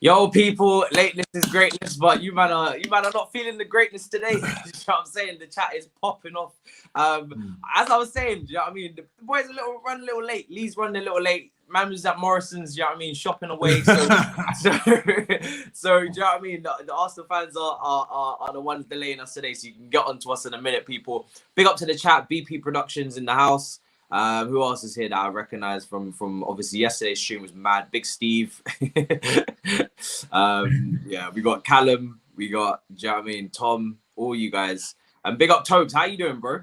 Yo, people, lateness is greatness, but you man are not feeling the greatness today. You know what I'm saying? The chat is popping off. As I was saying, you know what I mean? The boys run a little late. Lee's running a little late. Man was at Morrison's, you know what I mean, shopping away. So, do you know what I mean? The Arsenal fans are the ones delaying us today, so you can get on to us in a minute, people. Big up to the chat, BP Productions in the house. Who else is here that I recognize from obviously yesterday's stream was mad. Big Steve. Yeah, we got Callum, we got, do you know what I mean, Tom, all you guys. And big up Tobes. How you doing, bro?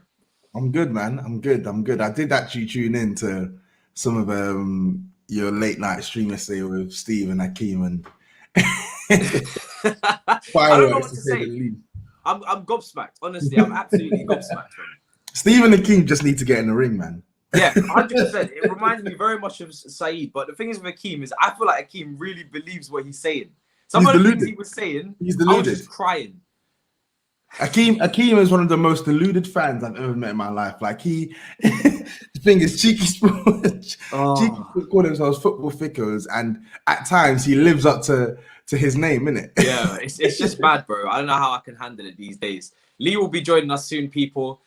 I'm good, man. I'm good. I did actually tune in to some of your late night stream yesterday with Steve and Hakeem and I don't know what to say. I'm gobsmacked. Honestly, I'm absolutely gobsmacked, man. Steve and Hakeem just need to get in the ring, man. Yeah, 100%. It reminds me very much of Saeed. But the thing is with Hakeem is I feel like Hakeem really believes what he's saying. Some of the things he was saying, I was just crying. Hakeem is one of the most deluded fans I've ever met in my life. Like the thing is, cheeky sports call themselves football thickers, and at times he lives up to his name, innit? Yeah, it's just bad, bro. I don't know how I can handle it these days. Lee will be joining us soon, people.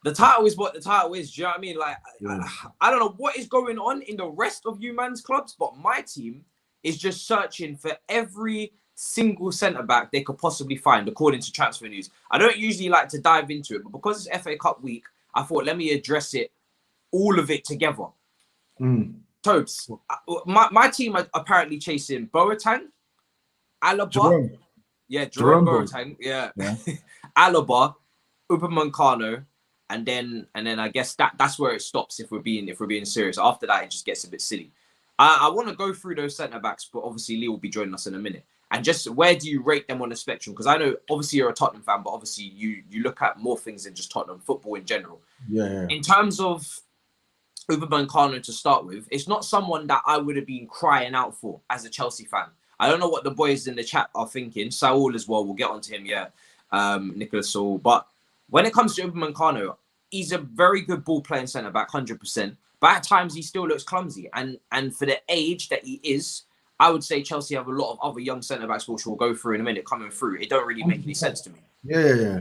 The title is what the title is. Do you know what I mean? Like, yeah. I don't know what is going on in the rest of you man's clubs, but my team is just searching for every single centre-back they could possibly find, according to transfer news. I don't usually like to dive into it, but because it's FA Cup week, I thought, let me address it, all of it together. Tobes, my team are apparently chasing Boateng, Alaba. Jerome Boateng. Yeah. Alaba, Upamecano. And then I guess that's where it stops if we're being serious. After that, it just gets a bit silly. I want to go through those centre backs, but obviously Lee will be joining us in a minute. And just where do you rate them on the spectrum? Because I know obviously you're a Tottenham fan, but obviously you look at more things than just Tottenham football in general. Yeah. In terms of Upamecano to start with, it's not someone that I would have been crying out for as a Chelsea fan. I don't know what the boys in the chat are thinking. Saul as well. We'll get onto him. Yeah, Nicholas Saul, but. When it comes to Upamecano, he's a very good ball-playing centre-back, 100%. But at times, he still looks clumsy. And for the age that he is, I would say Chelsea have a lot of other young centre-backs, which we'll go through in a minute, coming through. It don't really make any sense to me. Yeah.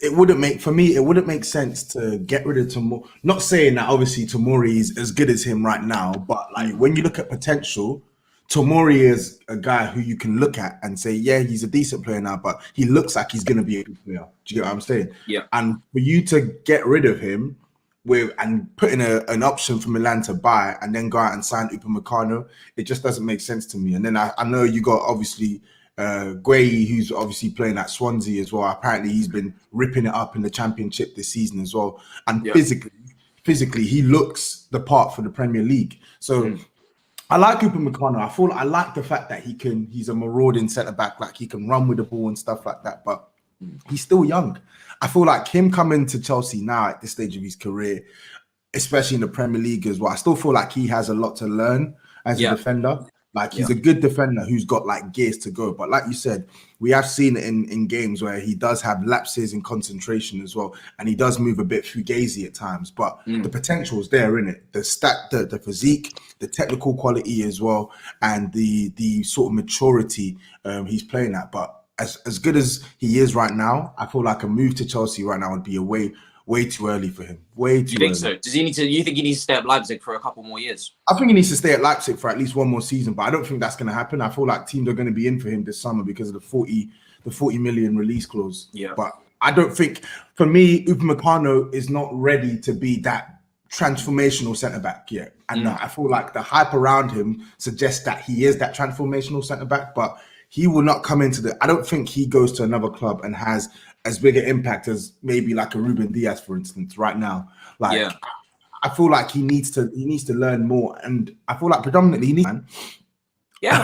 It wouldn't make sense to get rid of Tomori. Not saying that, obviously, Tomori is as good as him right now. But like when you look at potential, Tomori is a guy who you can look at and say, yeah, he's a decent player now, but he looks like he's going to be a good player. Do you get what I'm saying? Yeah. And for you to get rid of him and put in an option for Milan to buy and then go out and sign Upamecano, it just doesn't make sense to me. And then I know you got obviously Gueye, who's obviously playing at Swansea as well. Apparently he's been ripping it up in the Championship this season as well. And physically, he looks the part for the Premier League. So I like Upamecano. I like the fact that he's a marauding centre-back, like he can run with the ball and stuff like that, but he's still young. I feel like him coming to Chelsea now at this stage of his career, especially in the Premier League as well, I still feel like he has a lot to learn as a defender. Like he's a good defender who's got like gears to go. But like you said, we have seen it in games where he does have lapses in concentration as well. And he does move a bit fugazi at times. But the potential is there, isn't it? The physique, the technical quality as well, and the sort of maturity he's playing at. But as good as he is right now, I feel like a move to Chelsea right now would be way too early for him. Way too early. You think so? Does he need to? You think he needs to stay at Leipzig for a couple more years? I think he needs to stay at Leipzig for at least one more season, but I don't think that's going to happen. I feel like teams are going to be in for him this summer because of the 40 million release clause. Yeah. But I don't think, for me, Upamecano is not ready to be that transformational centre-back yet. And I feel like the hype around him suggests that he is that transformational centre-back, but he will not come into I don't think he goes to another club and has as big an impact as maybe like a Ruben Diaz, for instance, right now. Like, I feel like he needs to learn more, and I feel like predominantly he needs. Yeah,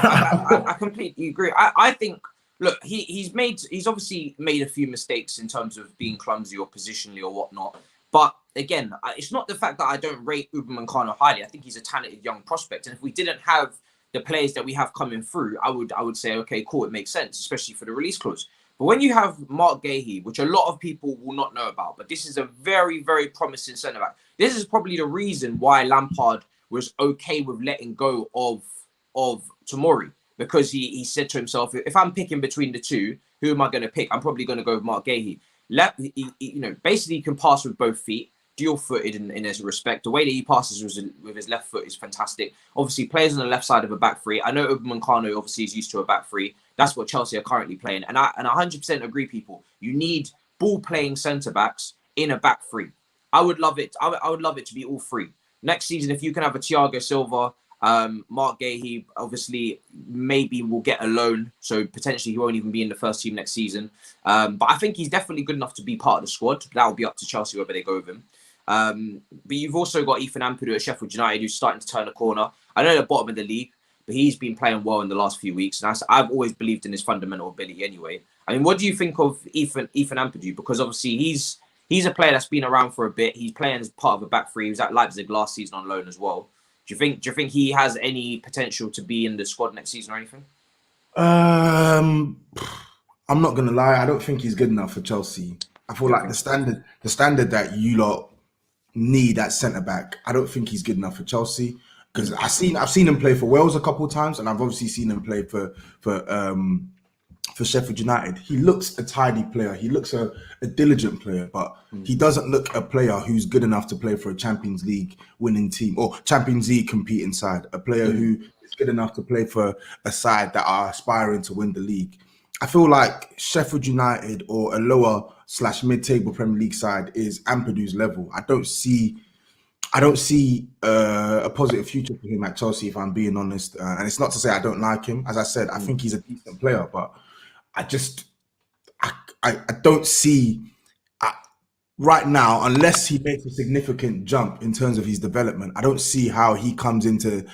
I completely agree. I think, look, he's obviously made a few mistakes in terms of being clumsy or positionally or whatnot. But again, it's not the fact that I don't rate Upamecano highly. I think he's a talented young prospect, and if we didn't have the players that we have coming through, I would say, okay, cool, it makes sense, especially for the release clause. But when you have Mark Guéhi, which a lot of people will not know about, but this is a very, very promising centre-back. This is probably the reason why Lampard was okay with letting go of of Tomori, because he said to himself, if I'm picking between the two, who am I going to pick? I'm probably going to go with Mark Gahey. Basically he can pass with both feet, dual-footed in his respect. The way that he passes with his left foot is fantastic. Obviously, plays on the left side of a back three. I know Upamecano obviously is used to a back three. That's what Chelsea are currently playing. And I 100% agree, people. You need ball-playing centre-backs in a back three. I would love it. I would love it to be all three. Next season, if you can have a Thiago Silva, Mark Gahey, obviously, maybe will get a loan. So potentially he won't even be in the first team next season. But I think he's definitely good enough to be part of the squad. That will be up to Chelsea whether they go with him. But you've also got Ethan Ampadu at Sheffield United, who's starting to turn a corner. I know they're bottom of the league, but he's been playing well in the last few weeks. And I've always believed in his fundamental ability anyway. I mean, what do you think of Ethan Ampadu? Because obviously he's a player that's been around for a bit. He's playing as part of a back three. He was at Leipzig last season on loan as well. Do you think he has any potential to be in the squad next season or anything? I'm not gonna lie. I don't think he's good enough for Chelsea. I feel like the standard that you lot need at centre back, I don't think he's good enough for Chelsea, because I've seen him play for Wales a couple of times, and I've obviously seen him play for Sheffield United. He looks a tidy player. He looks a diligent player, but he doesn't look a player who's good enough to play for a Champions League winning team or Champions League competing side. A player who is good enough to play for a side that are aspiring to win the league. I feel like Sheffield United or a lower / mid-table Premier League side is Ampadu's level. I don't see a positive future for him at Chelsea, if I'm being honest. And it's not to say I don't like him. As I said, I think he's a decent player, but I don't see right now, unless he makes a significant jump in terms of his development, I don't see how he comes into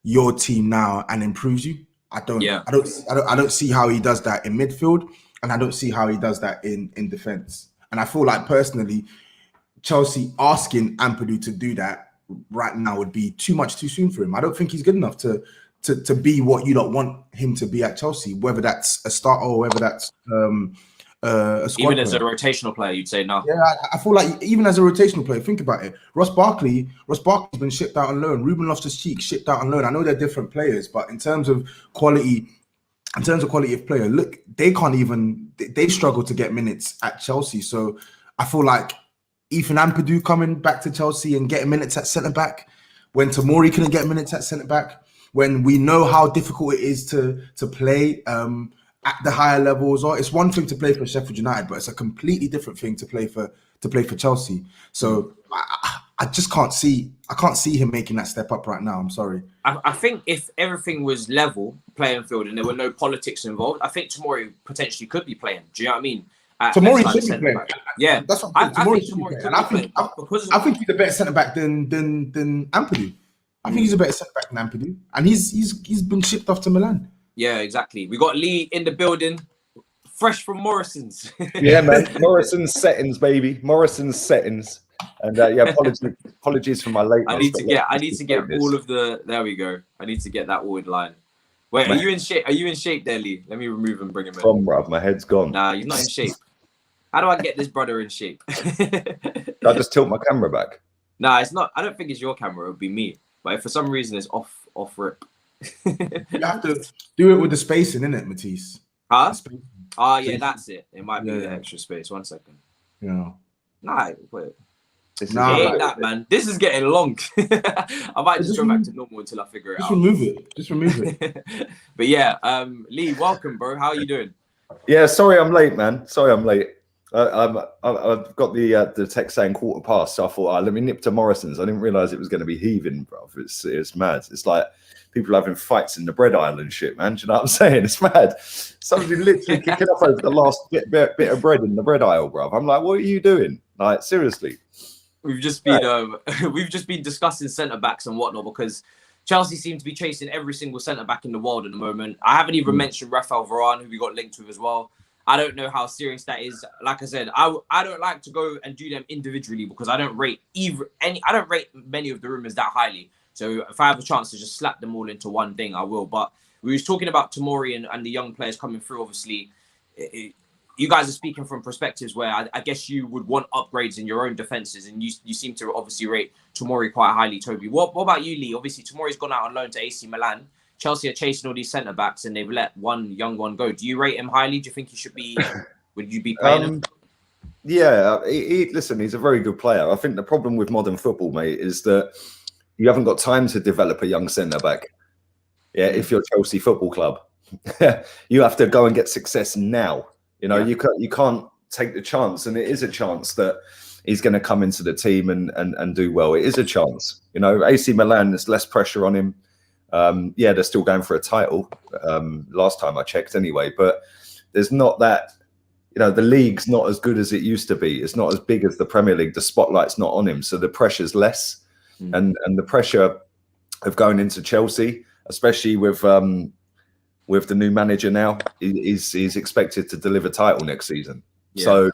your team now and improves you. I don't see how he does that in midfield, and I don't see how he does that in defense. And I feel like personally, Chelsea asking Ampadu to do that right now would be too soon for him. I don't think he's good enough to be what you don't want him to be at Chelsea, whether that's a starter or whether that's a squad even as a rotational player, you'd say no. Yeah, I feel like even as a rotational player, think about it. Ross Barkley's been shipped out on loan. Ruben Loftus-Cheek shipped out on loan. I know they're different players, but in terms of quality of player, look, they struggle to get minutes at Chelsea. So I feel like Ethan Ampadu coming back to Chelsea and getting minutes at centre back, when Tomori couldn't get minutes at centre back, when we know how difficult it is to play at the higher levels. Or it's one thing to play for Sheffield United, but it's a completely different thing to play for Chelsea. So I just can't see him making that step up right now. I'm sorry. I think if everything was level playing field and there were no politics involved, I think Tomori potentially could be playing. Do you know what I mean? Tomori should be playing. Yeah, that's what I think. I think he's a better centre back than Ampadu. I think he's a better centre back than Ampadu, and he's been shipped off to Milan. Yeah, exactly. We got Lee in the building, fresh from Morrison's. Yeah, man, Morrison's settings, baby. Morrison's settings, and apologies for my late. I need to get all of the. There we go. I need to get that all in line. Wait, are you in shape? Are you in shape there, Lee? Let me remove and bring him in. Gone, bruv. My head's gone. Nah, he's not in shape. How do I get this brother in shape? I just tilt my camera back. Nah, it's not. I don't think it's your camera. It would be me. But if for some reason it's off rip. You have to do it with the spacing, innit, Matisse? Huh? Oh, yeah, that's it. It might be the extra space. 1 second. Yeah. Nah, wait. Ain't that, man. This is getting long. I might just go back to normal until I figure it out. Just remove it. But yeah, Lee, welcome, bro. How are you doing? Yeah, sorry I'm late, man. Sorry I'm late. I've got the text saying 1:15, so I thought, let me nip to Morrison's. I didn't realise it was going to be heaving, bro. It's mad. It's like people having fights in the bread aisle and shit, man. Do you know what I'm saying? It's mad. Somebody literally kicking up over the last bit of bread in the bread aisle, bro. I'm like, what are you doing? Like, seriously. We've just been discussing centre backs and whatnot, because Chelsea seem to be chasing every single centre back in the world at the moment. I haven't even mentioned Rafael Varane, who we got linked with as well. I don't know how serious that is. Like I said, I don't like to go and do them individually, because I don't rate many of the rumours that highly. So if I have a chance to just slap them all into one thing, I will. But we was talking about Tomori and the young players coming through. Obviously, you guys are speaking from perspectives where I guess you would want upgrades in your own defences, and you seem to obviously rate Tomori quite highly, Toby. What about you, Lee? Obviously, Tomori's gone out on loan to AC Milan. Chelsea are chasing all these centre backs and they've let one young one go. Do you rate him highly? Do you think he should be? Would you be playing him? Yeah, listen, he's a very good player. I think the problem with modern football, mate, is that you haven't got time to develop a young centre back. Yeah, if you're Chelsea Football Club, you have to go and get success now. You know, you can't take the chance, and it is a chance that he's going to come into the team and do well. It is a chance. You know, AC Milan, there's less pressure on him. Yeah, they're still going for a title. Last time I checked, anyway, but there's not that. You know, the league's not as good as it used to be. It's not as big as the Premier League. The spotlight's not on him, so the pressure's less. And the pressure of going into Chelsea, especially with the new manager now, he's expected to deliver title next season. Yeah. So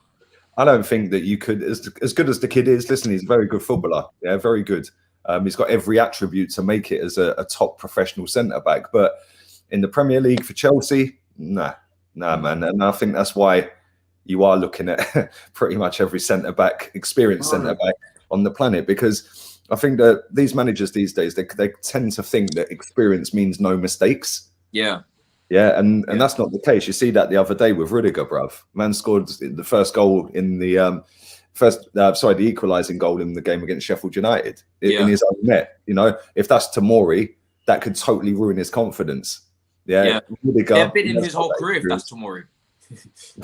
I don't think that you could, as good as the kid is. Listen, he's a very good footballer. Yeah, very good. He's got every attribute to make it as a top professional centre back. But in the Premier League for Chelsea, nah, man. And I think that's why you are looking at pretty much every centre-back, experienced centre-back on the planet, because I think that these managers these days, they tend to think that experience means no mistakes. Yeah. Yeah, and that's not the case. You see that the other day with Rudiger, bruv. Man scored the first goal in the the equalising goal in the game against Sheffield United in his own net. You know, if that's Tomori, that could totally ruin his confidence. Yeah. Rudiger, they've been in his whole career if that's Tomori.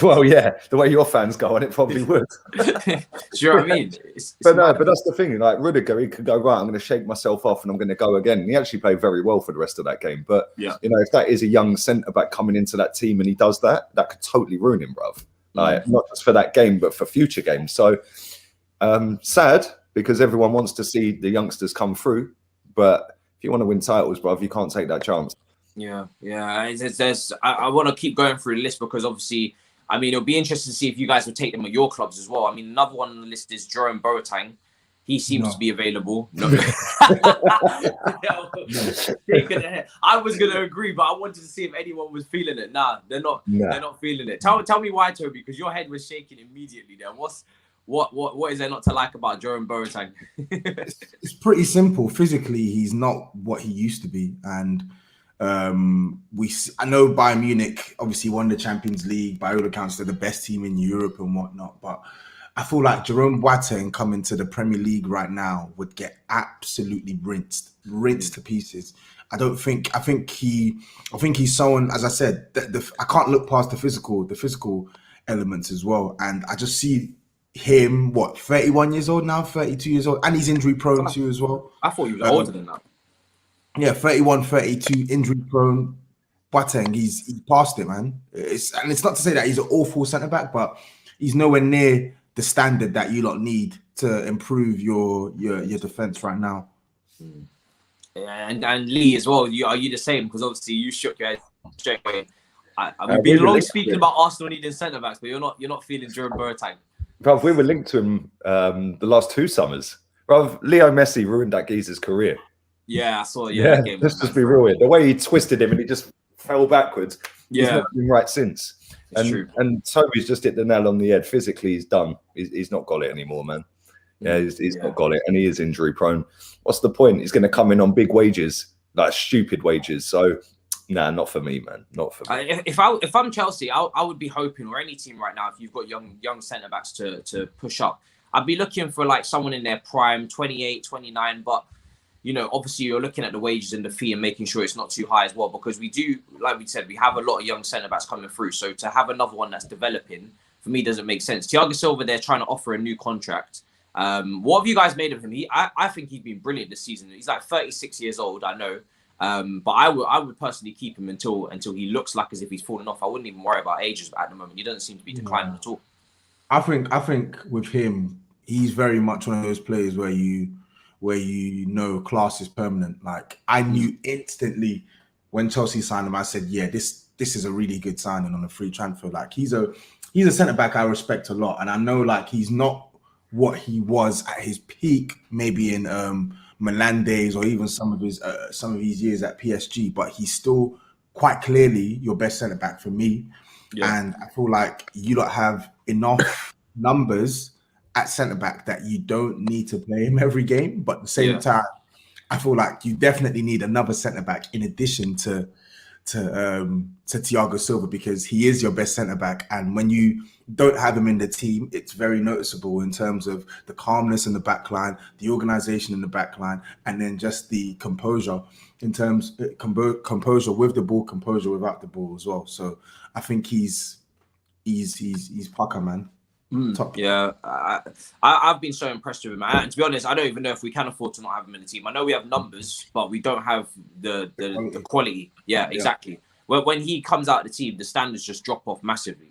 Well, yeah, the way your fans go on, it probably would. Do you know what I mean? But that's the thing. Like Rudiger, he could go, right, I'm going to shake myself off and I'm going to go again. And he actually played very well for the rest of that game. But you know, if that is a young centre back coming into that team and he does that, that could totally ruin him, bruv. Like not just for that game, but for future games. So sad, because everyone wants to see the youngsters come through. But if you want to win titles, bruv, you can't take that chance. Yeah. I want to keep going through the list because obviously, I mean, it'll be interesting to see if you guys would take them at your clubs as well. I mean, another one on the list is Jerome Boateng. He seems to be available. No. I was going to agree, but I wanted to see if anyone was feeling it. Nah, they're not. They're not feeling it. Tell me why, Toby, because your head was shaking immediately there. What is there not to like about Jerome Boateng? It's pretty simple. Physically, he's not what he used to be, and I know Bayern Munich obviously won the Champions League. By all accounts, they're the best team in Europe and whatnot. But I feel like Jerome Boateng coming to the Premier League right now would get absolutely rinsed to pieces. I think he's someone, as I said, I can't look past the physical elements as well. And I just see him, 31 years old now, 32 years old, and he's injury prone too as well. I thought he was older than that. Yeah, 31, 32, injury prone. Boateng, he's past it, man. It's not to say that he's an awful centre back, but he's nowhere near the standard that you lot need to improve your defense right now. Yeah, and Lee as well. Are you the same? Because obviously you shook your head straight away. We've been long speaking about Arsenal needing centre backs, but you're not feeling Jerome Boateng. Bruv, we were linked to him the last 2 summers. Bruv, Leo Messi ruined that geezer's career. Yeah, I saw. Yeah, let's just be real here. The way he twisted him and he just fell backwards. Yeah, he's not been right since. And Toby's just hit the nail on the head. Physically, he's done. He's not got it anymore, man. Yeah, he's not got it, and he is injury prone. What's the point? He's going to come in on big wages, like stupid wages. So, nah, not for me, man. Not for me. If I'm Chelsea, I would be hoping, or any team right now, if you've got young centre backs to push up, I'd be looking for like someone in their prime, 28, 29, but. You know, obviously you're looking at the wages and the fee and making sure it's not too high as well, because we do, like we said, we have a lot of young centre-backs coming through. So to have another one that's developing, for me, doesn't make sense. Thiago Silva, they're trying to offer a new contract. What have you guys made of him? I think he's been brilliant this season. He's like 36 years old, I know. But I would personally keep him until he looks like as if he's fallen off. I wouldn't even worry about ages at the moment. He doesn't seem to be declining at all. I think with him, he's very much one of those players where you know class is permanent. Like I knew instantly when Chelsea signed him, I said, yeah, this is a really good signing on a free transfer. Like he's a centre back I respect a lot, and I know like he's not what he was at his peak, maybe in Milan days or even some of his years at PSG, but he's still quite clearly your best centre back for me. Yeah. And I feel like you don't have enough numbers at centre back that you don't need to play him every game, but at the same time, I feel like you definitely need another centre back in addition to Thiago Silva, because he is your best centre back, and when you don't have him in the team, it's very noticeable in terms of the calmness in the back line, the organisation in the back line, and then just the composure in terms composure with the ball, composure without the ball as well. So I think he's pucker, man. Top. Yeah, I've been so impressed with him. And to be honest, I don't even know if we can afford to not have him in the team. I know we have numbers, but we don't have the quality. Yeah, exactly. Well, when he comes out of the team, the standards just drop off massively.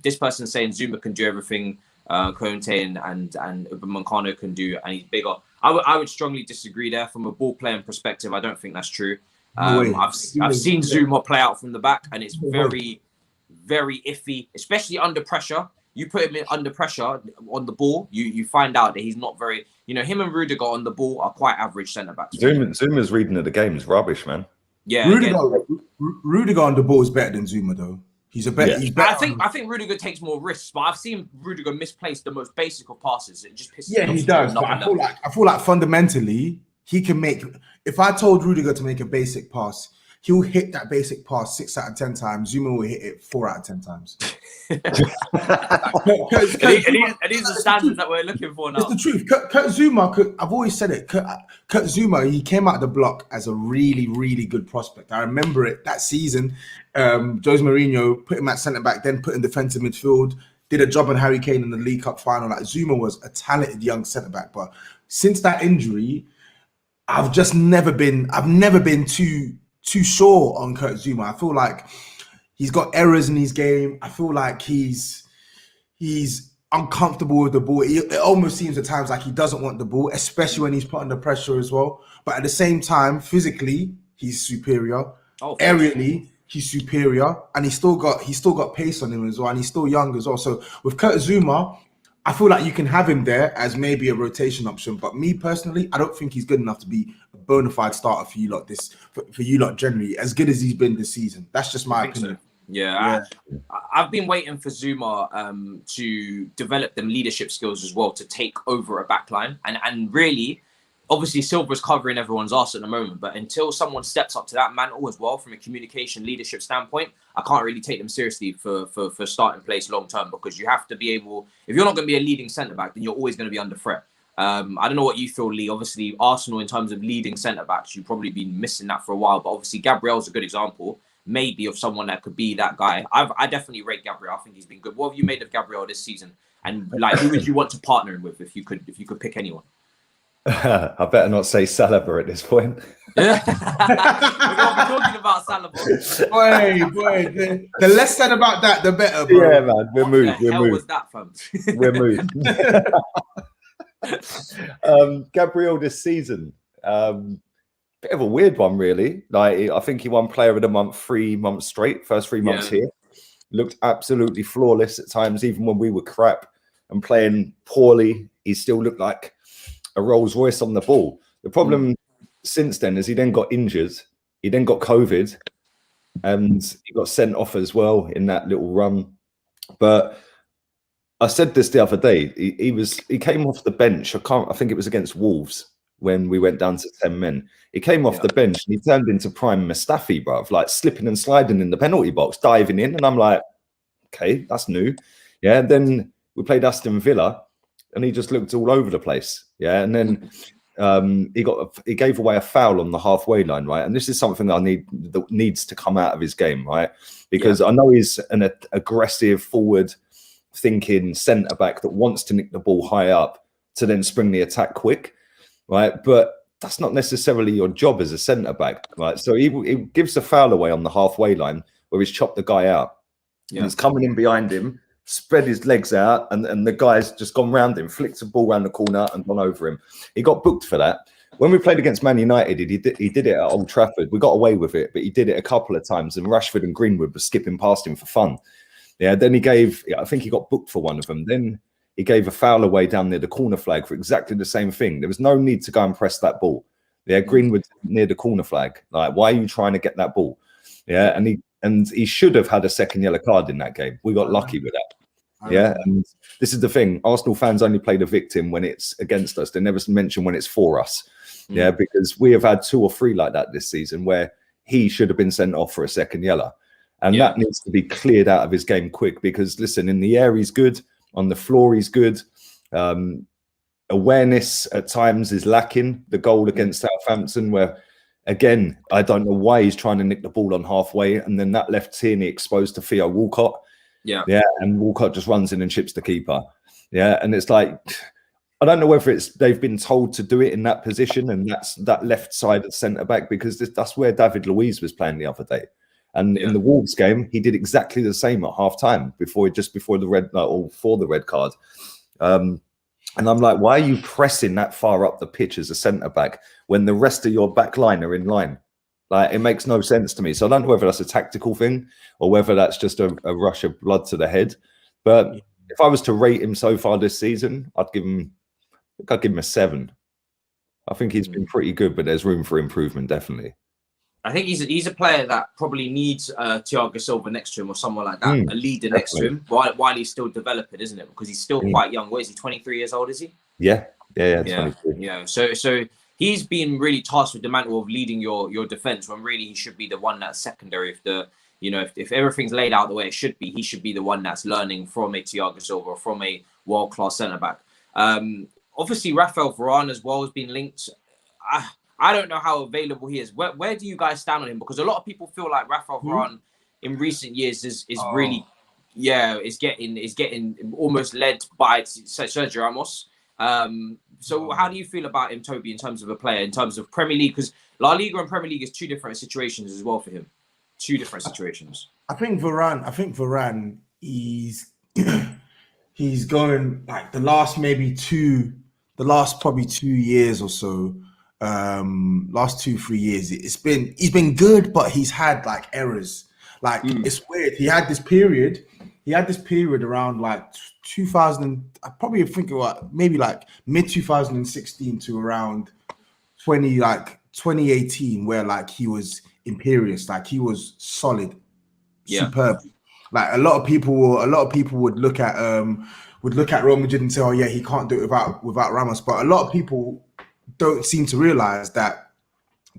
This person's saying Zuma can do everything Conte and Upamecano can do, and he's bigger. I would strongly disagree there. From a ball playing perspective, I don't think that's true. I've seen Zuma play out from the back, and it's very, very iffy, especially under pressure. You put him under pressure on the ball, you find out that he's not very, him and Rudiger on the ball are quite average centre-backs. Zuma's reading of the game is rubbish, man. Yeah. Rudiger on the ball is better than Zuma, though. He's better. I think Rudiger takes more risks, but I've seen Rudiger misplace the most basic of passes. It just pisses me off. Yeah, he does. But I feel like fundamentally, he can make... If I told Rudiger to make a basic pass, he'll hit that basic pass 6 out of 10 times. Zuma will hit it 4 out of 10 times. And these are standards that we're looking for now. It's the truth. Kurt Zuma, I've always said it. Kurt Zuma, he came out of the block as a really, really good prospect. I remember it that season. Jose Mourinho put him at centre back, then put him defensive midfield. Did a job on Harry Kane in the League Cup final. Like, Zuma was a talented young centre back, but since that injury, I've never been too sure on Kurt Zuma. I feel like he's got errors in his game. I feel like he's uncomfortable with the ball. It almost seems at times like he doesn't want the ball, especially when he's put under pressure as well. But at the same time, physically, he's superior. Aerially, he's superior, and he's still got pace on him as well, and he's still young as well. So with Kurt Zuma, I feel like you can have him there as maybe a rotation option. But me personally, I don't think he's good enough to be a bona fide starter for you lot. For you lot generally, as good as he's been this season. That's just my opinion. So. Yeah. I've been waiting for Zuma to develop them leadership skills as well, to take over a backline. And really, obviously Silva's covering everyone's arse at the moment, but until someone steps up to that mantle as well from a communication leadership standpoint, I can't really take them seriously for starting place long term, because you have to be able, if you're not going to be a leading centre back, then you're always going to be under threat. I don't know what you feel, Lee. Obviously, Arsenal in terms of leading centre backs, you've probably been missing that for a while, but obviously Gabriel's a good example. Maybe of someone that could be that guy. I definitely rate Gabriel. I think he's been good. What have you made of Gabriel this season? And like, who would you want to partner him with if you could pick anyone? I better not say Alaba at this point. Yeah. We're going to be talking about Alaba. Boy, the less said about that, the better, bro. Yeah, man, we're moved. We're moved. Was that, fam? We're moved. Gabriel this season. Bit of a weird one, really. Like, I think he won Player of the Month 3 months straight. First 3 months here, looked absolutely flawless at times. Even when we were crap and playing poorly, he still looked like a Rolls Royce on the ball. The problem since then is he then got injured. He then got COVID, and he got sent off as well in that little run. But I said this the other day. He came off the bench. I think it was against Wolves, when we went down to 10 men. He came off the bench and he turned into prime Mustafi, bruv, like slipping and sliding in the penalty box, diving in. And I'm like, okay, that's new. Yeah. And then we played Aston Villa and he just looked all over the place. Yeah. And then he gave away a foul on the halfway line, right? And this is something that needs to come out of his game, right? Because I know he's an aggressive, forward-thinking centre-back that wants to nick the ball high up to then spring the attack quick. Right, but that's not necessarily your job as a centre back, right? So he gives a foul away on the halfway line where he's chopped the guy out. And he's coming in behind him, spread his legs out, and the guy's just gone round him, flicked the ball round the corner and gone over him. He got booked for that. When we played against Man United, he did it at Old Trafford. We got away with it, but he did it a couple of times, and Rashford and Greenwood were skipping past him for fun. Yeah, then I think he got booked for one of them. Then he gave a foul away down near the corner flag for exactly the same thing. There was no need to go and press that ball. Yeah, Greenwood near the corner flag. Like, why are you trying to get that ball? Yeah, and he should have had a second yellow card in that game. We got lucky with that. Yeah, and this is the thing. Arsenal fans only play the victim when it's against us. They never mention when it's for us. Yeah, because we have had 2 or 3 like that this season where he should have been sent off for a second yellow. And that needs to be cleared out of his game quick because, listen, in the air he's good. On the floor he's good. Awareness at times is lacking. The goal against Southampton where, again, I don't know why he's trying to nick the ball on halfway and then that left Tierney exposed to Theo Walcott. Yeah, and Walcott just runs in and chips the keeper. Yeah, and it's like, I don't know whether it's they've been told to do it in that position and that's that left side of centre-back because that's where David Luiz was playing the other day. And in the Wolves game, he did exactly the same at half-time before the red or for the red card. And I'm like, why are you pressing that far up the pitch as a centre-back when the rest of your back line are in line? Like, it makes no sense to me. So I don't know whether that's a tactical thing or whether that's just a rush of blood to the head. But if I was to rate him so far this season, I'd give him a 7. I think he's been pretty good, but there's room for improvement, definitely. I think he's a player that probably needs Thiago Silva next to him or someone like that, a leader next to him while he's still developing, isn't it? Because he's still quite young. What is he, 23 years old, is he? Yeah. 23. Yeah. So he's been really tasked with the mantle of leading your defense when really he should be the one that's secondary. If everything's laid out the way it should be, he should be the one that's learning from a Thiago Silva, from a world-class centre-back. Obviously, Rafael Varane as well has been linked. I don't know how available he is. Where do you guys stand on him? Because a lot of people feel like Rafael Varane in recent years is really, is getting almost led by Sergio Ramos. So how do you feel about him, Toby, in terms of a player, in terms of Premier League? Because La Liga and Premier League is 2 different situations as well for him. 2 different situations. I think Varane, he's going like the last probably 2 years or so. Last 2-3 years, he's been good, but he's had like errors. Like it's weird. He had this period around like 2000. I probably think about maybe like mid 2016 to around 2018, where like he was imperious, like he was solid, superb. Like a lot of people would look at Real Madrid and say, oh yeah, he can't do it without Ramos. But a lot of people don't seem to realize that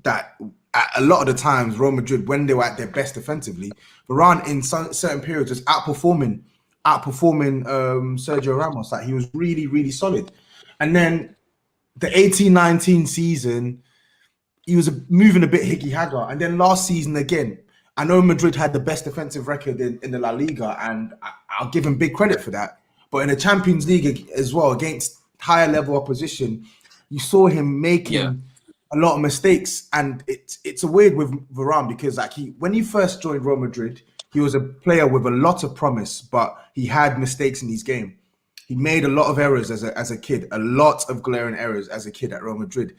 a lot of the times Real Madrid, when they were at their best defensively, Varane in certain periods was outperforming Sergio Ramos. Like he was really, really solid. And then the 18-19 season, he was moving a bit higgy-hagger. And then last season again, I know Madrid had the best defensive record in the La Liga, and I'll give him big credit for that. But in the Champions League as well, against higher level opposition, you saw him making a lot of mistakes. And it's a weird with Varane because like when he first joined Real Madrid, he was a player with a lot of promise, but he had mistakes in his game. He made a lot of errors as a kid, a lot of glaring errors as a kid at Real Madrid.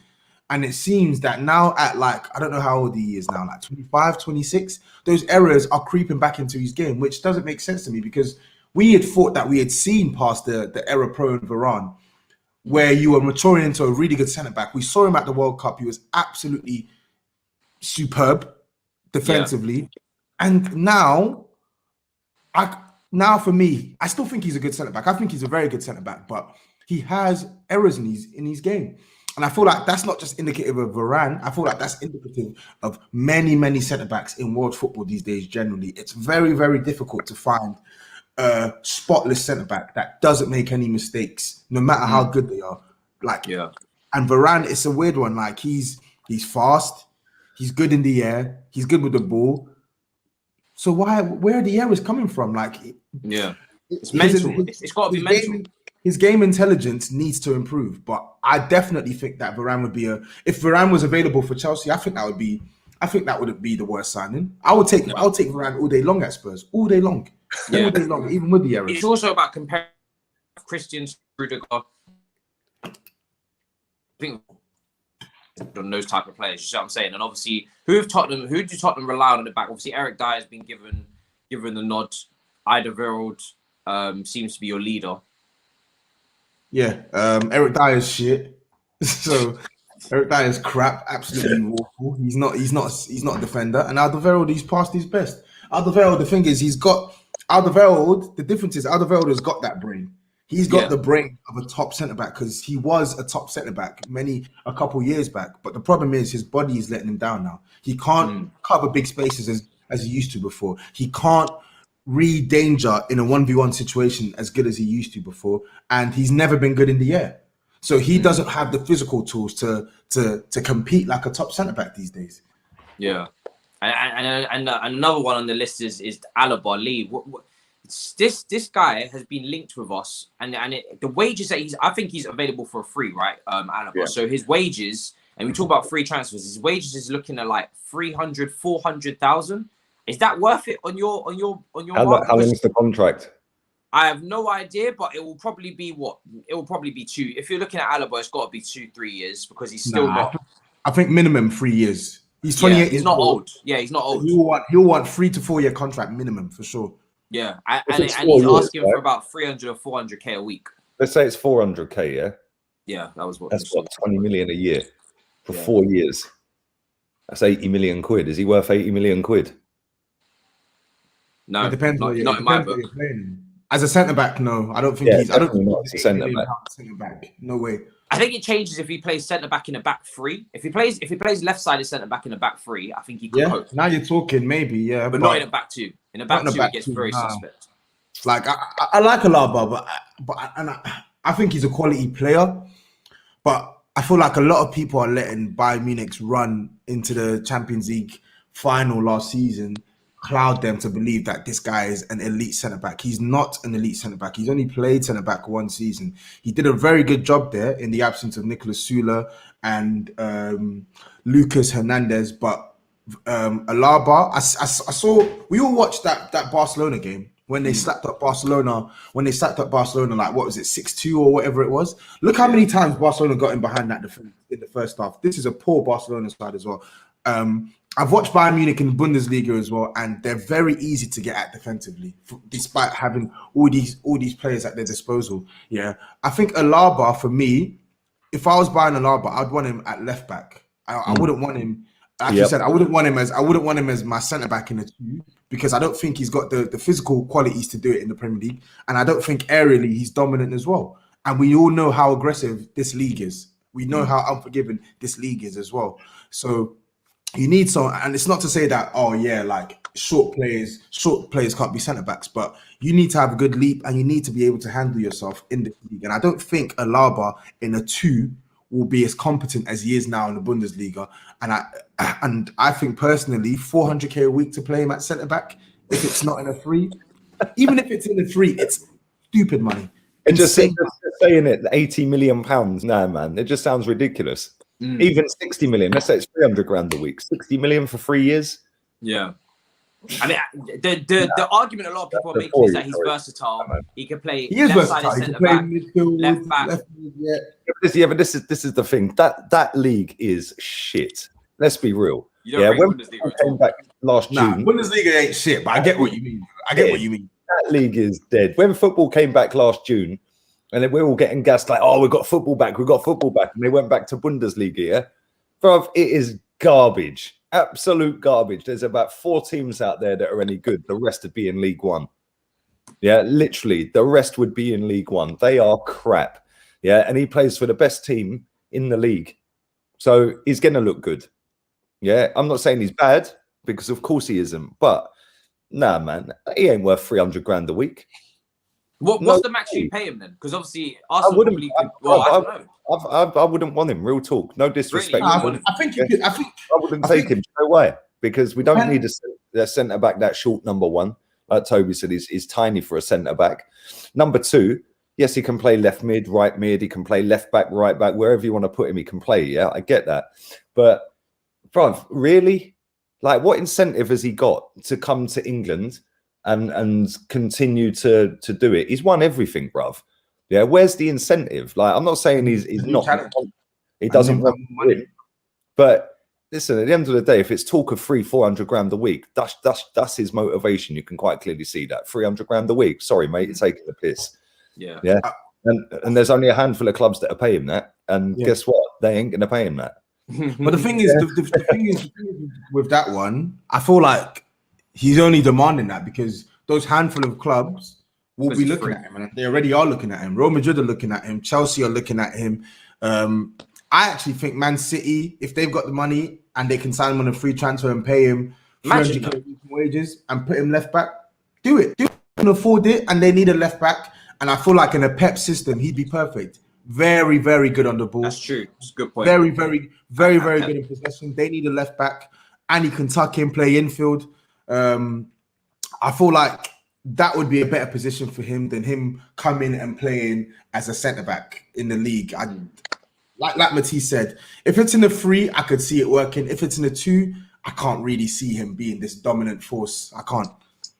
And it seems that now at like, I don't know how old he is now, like 25, 26, those errors are creeping back into his game, which doesn't make sense to me because we had thought that we had seen past the error-prone Varane, where you were maturing into a really good centre-back. We saw him at the World Cup. He was absolutely superb defensively. Yeah. And now for me, I still think he's a good centre-back. I think he's a very good centre-back, but he has errors in his game. And I feel like that's not just indicative of Varane. I feel like that's indicative of many, many centre-backs in world football these days generally. It's very, very difficult to find a spotless centre-back that doesn't make any mistakes, no matter how good they are. And Varane, it's a weird one. Like he's fast, he's good in the air, he's good with the ball. So where are the errors coming from? Like, it's mental. It's got to be mental. His game intelligence needs to improve, but I definitely think that Varane would be if Varane was available for Chelsea, I think that wouldn't be the worst signing. I'll take Varane all day long at Spurs, all day long, even with the errors. It's also about comparing Christian, Rudiger. I think on those type of players, you see what I'm saying? And obviously, who do Tottenham rely on at the back? Obviously, Eric Dyer has been given the nod. Alderweireld seems to be your leader. Yeah, Eric Dyer's shit. So Eric Dyer's crap, absolutely awful. He's not a defender. And Alderweireld, he's past his best. Alderweireld, the thing is, Alderweireld, the difference is Alderweireld has got that brain. He's got the brain of a top centre back because he was a top centre back a couple years back. But the problem is his body is letting him down now. He can't cover big spaces as he used to before. He can't read danger in a 1v1 situation as good as he used to before, and he's never been good in the air. So he doesn't have the physical tools to compete like a top centre back these days. Yeah, and another one on the list is Alaba. Lee. This guy has been linked with us, and the wages that I think he's available for a free, right? Alaba. Yeah. So his wages, and we talk about free transfers. His wages is looking at like 300, 400,000. Is that worth it on your How long is the contract? I have no idea, but it will probably be what? It will probably be 2. If you're looking at Alaba, it's got to be 2-3 years because he's still not. I think minimum 3 years. He's 28. Yeah, he's not old. Yeah, he's not old. He'll want 3 to 4 year contract minimum for sure. Yeah, and he's asking for about 300 or 400k a week. Let's say it's 400k. Yeah. Yeah, that was what. That's what 20 million a year for 4 years. That's 80 million quid. Is he worth 80 million quid? No, it depends. Not in my book. As a centre back, no, I don't think he's. I don't think he's a centre back. No way. I think it changes if he plays centre back in a back 3. If he plays left sided centre back in a back 3, I think he could cope. Now you're talking, maybe, but not in a back 2. In a back 2, it gets very suspect. Like I like Alaba, but I think he's a quality player, but I feel like a lot of people are letting Bayern Munich's run into the Champions League final last season cloud them to believe that this guy is an elite centre-back. He's not an elite centre-back. He's only played centre-back 1 season. He did a very good job there in the absence of Nicolas Süle and Lucas Hernandez. But Alaba, I saw, we all watched that Barcelona game when they slapped up Barcelona, like, what was it, 6-2 or whatever it was. Look how many times Barcelona got in behind that defense in the first half. This is a poor Barcelona side as well. I've watched Bayern Munich in the Bundesliga as well, and they're very easy to get at defensively, despite having all these players at their disposal. Yeah, I think Alaba, for me, if I was buying Alaba, I'd want him at left back. I wouldn't want him, like you said, I wouldn't want him as my centre back in the 2, because I don't think he's got the physical qualities to do it in the Premier League, and I don't think aerially he's dominant as well. And we all know how aggressive this league is. We know how unforgiving this league is as well. So you need someone, and it's not to say that, like short players can't be centre backs, but you need to have a good leap and you need to be able to handle yourself in the league. And I don't think Alaba in a 2 will be as competent as he is now in the Bundesliga. And I think personally, 400k a week to play him at centre back, if it's not in a 3, even if it's in a 3, it's stupid money. It just saying it, 80 million pounds. Nah, man, it just sounds ridiculous. Even 60 million, let's say it's 300 grand a week, 60 million for 3 years. Yeah. I mean, the argument a lot of people are making is that he's versatile. He can play left-sided centre-back, left-back. But this is the thing. That league is shit. Let's be real. When Bundesliga came back last June, Bundesliga ain't shit, but I get what you mean. That league is dead. When football came back last June, and then we're all getting gassed like, we've got football back. And they went back to Bundesliga, yeah? Bruv, it is garbage. Absolute garbage. There's about 4 teams out there that are any good. The rest would be in League One. Yeah, literally. The rest would be in League One. They are crap. Yeah, and he plays for the best team in the league. So he's going to look good. Yeah, I'm not saying he's bad, because of course he isn't. But, nah, man, he ain't worth 300 grand a week. What's the max you pay him then? Because obviously Arsenal probably could, I don't know. I wouldn't want him. Real talk, no disrespect. Really? I wouldn't take him. No way, because we don't need a centre back that short. Number 1, like Toby said, he's tiny for a centre back. Number 2, yes, he can play left mid, right mid. He can play left back, right back, wherever you want to put him. He can play. Yeah, I get that, but bruv, really, like, what incentive has he got to come to England and continue to do it? He's won everything, bruv. Yeah, where's the incentive? Like, I'm not saying he's not. He doesn't want money. But listen, at the end of the day, if it's talk of 300-400 grand a week, that's his motivation. You can quite clearly see that. 300 grand a week. Sorry, mate, you're taking the piss. Yeah. And there's only a handful of clubs that are paying that. And guess what? They ain't gonna pay him that. But the thing is, the thing is with that one, I feel like he's only demanding that because those handful of clubs will be looking at him, and they already are looking at him. Real Madrid are looking at him. Chelsea are looking at him. I actually think Man City, if they've got the money and they can sign him on a free transfer and pay him 300k wages and put him left back, do it. They can afford it, and they need a left back. And I feel like in a Pep system, he'd be perfect. Very, very good on the ball. That's true. That's a good point. Very, very, very, very good in possession. They need a left back, and he can tuck in, play infield. I feel like that would be a better position for him than him coming and playing as a centre back in the league. Like Matisse said, if it's in the 3, I could see it working. If it's in the 2, I can't really see him being this dominant force. I can't.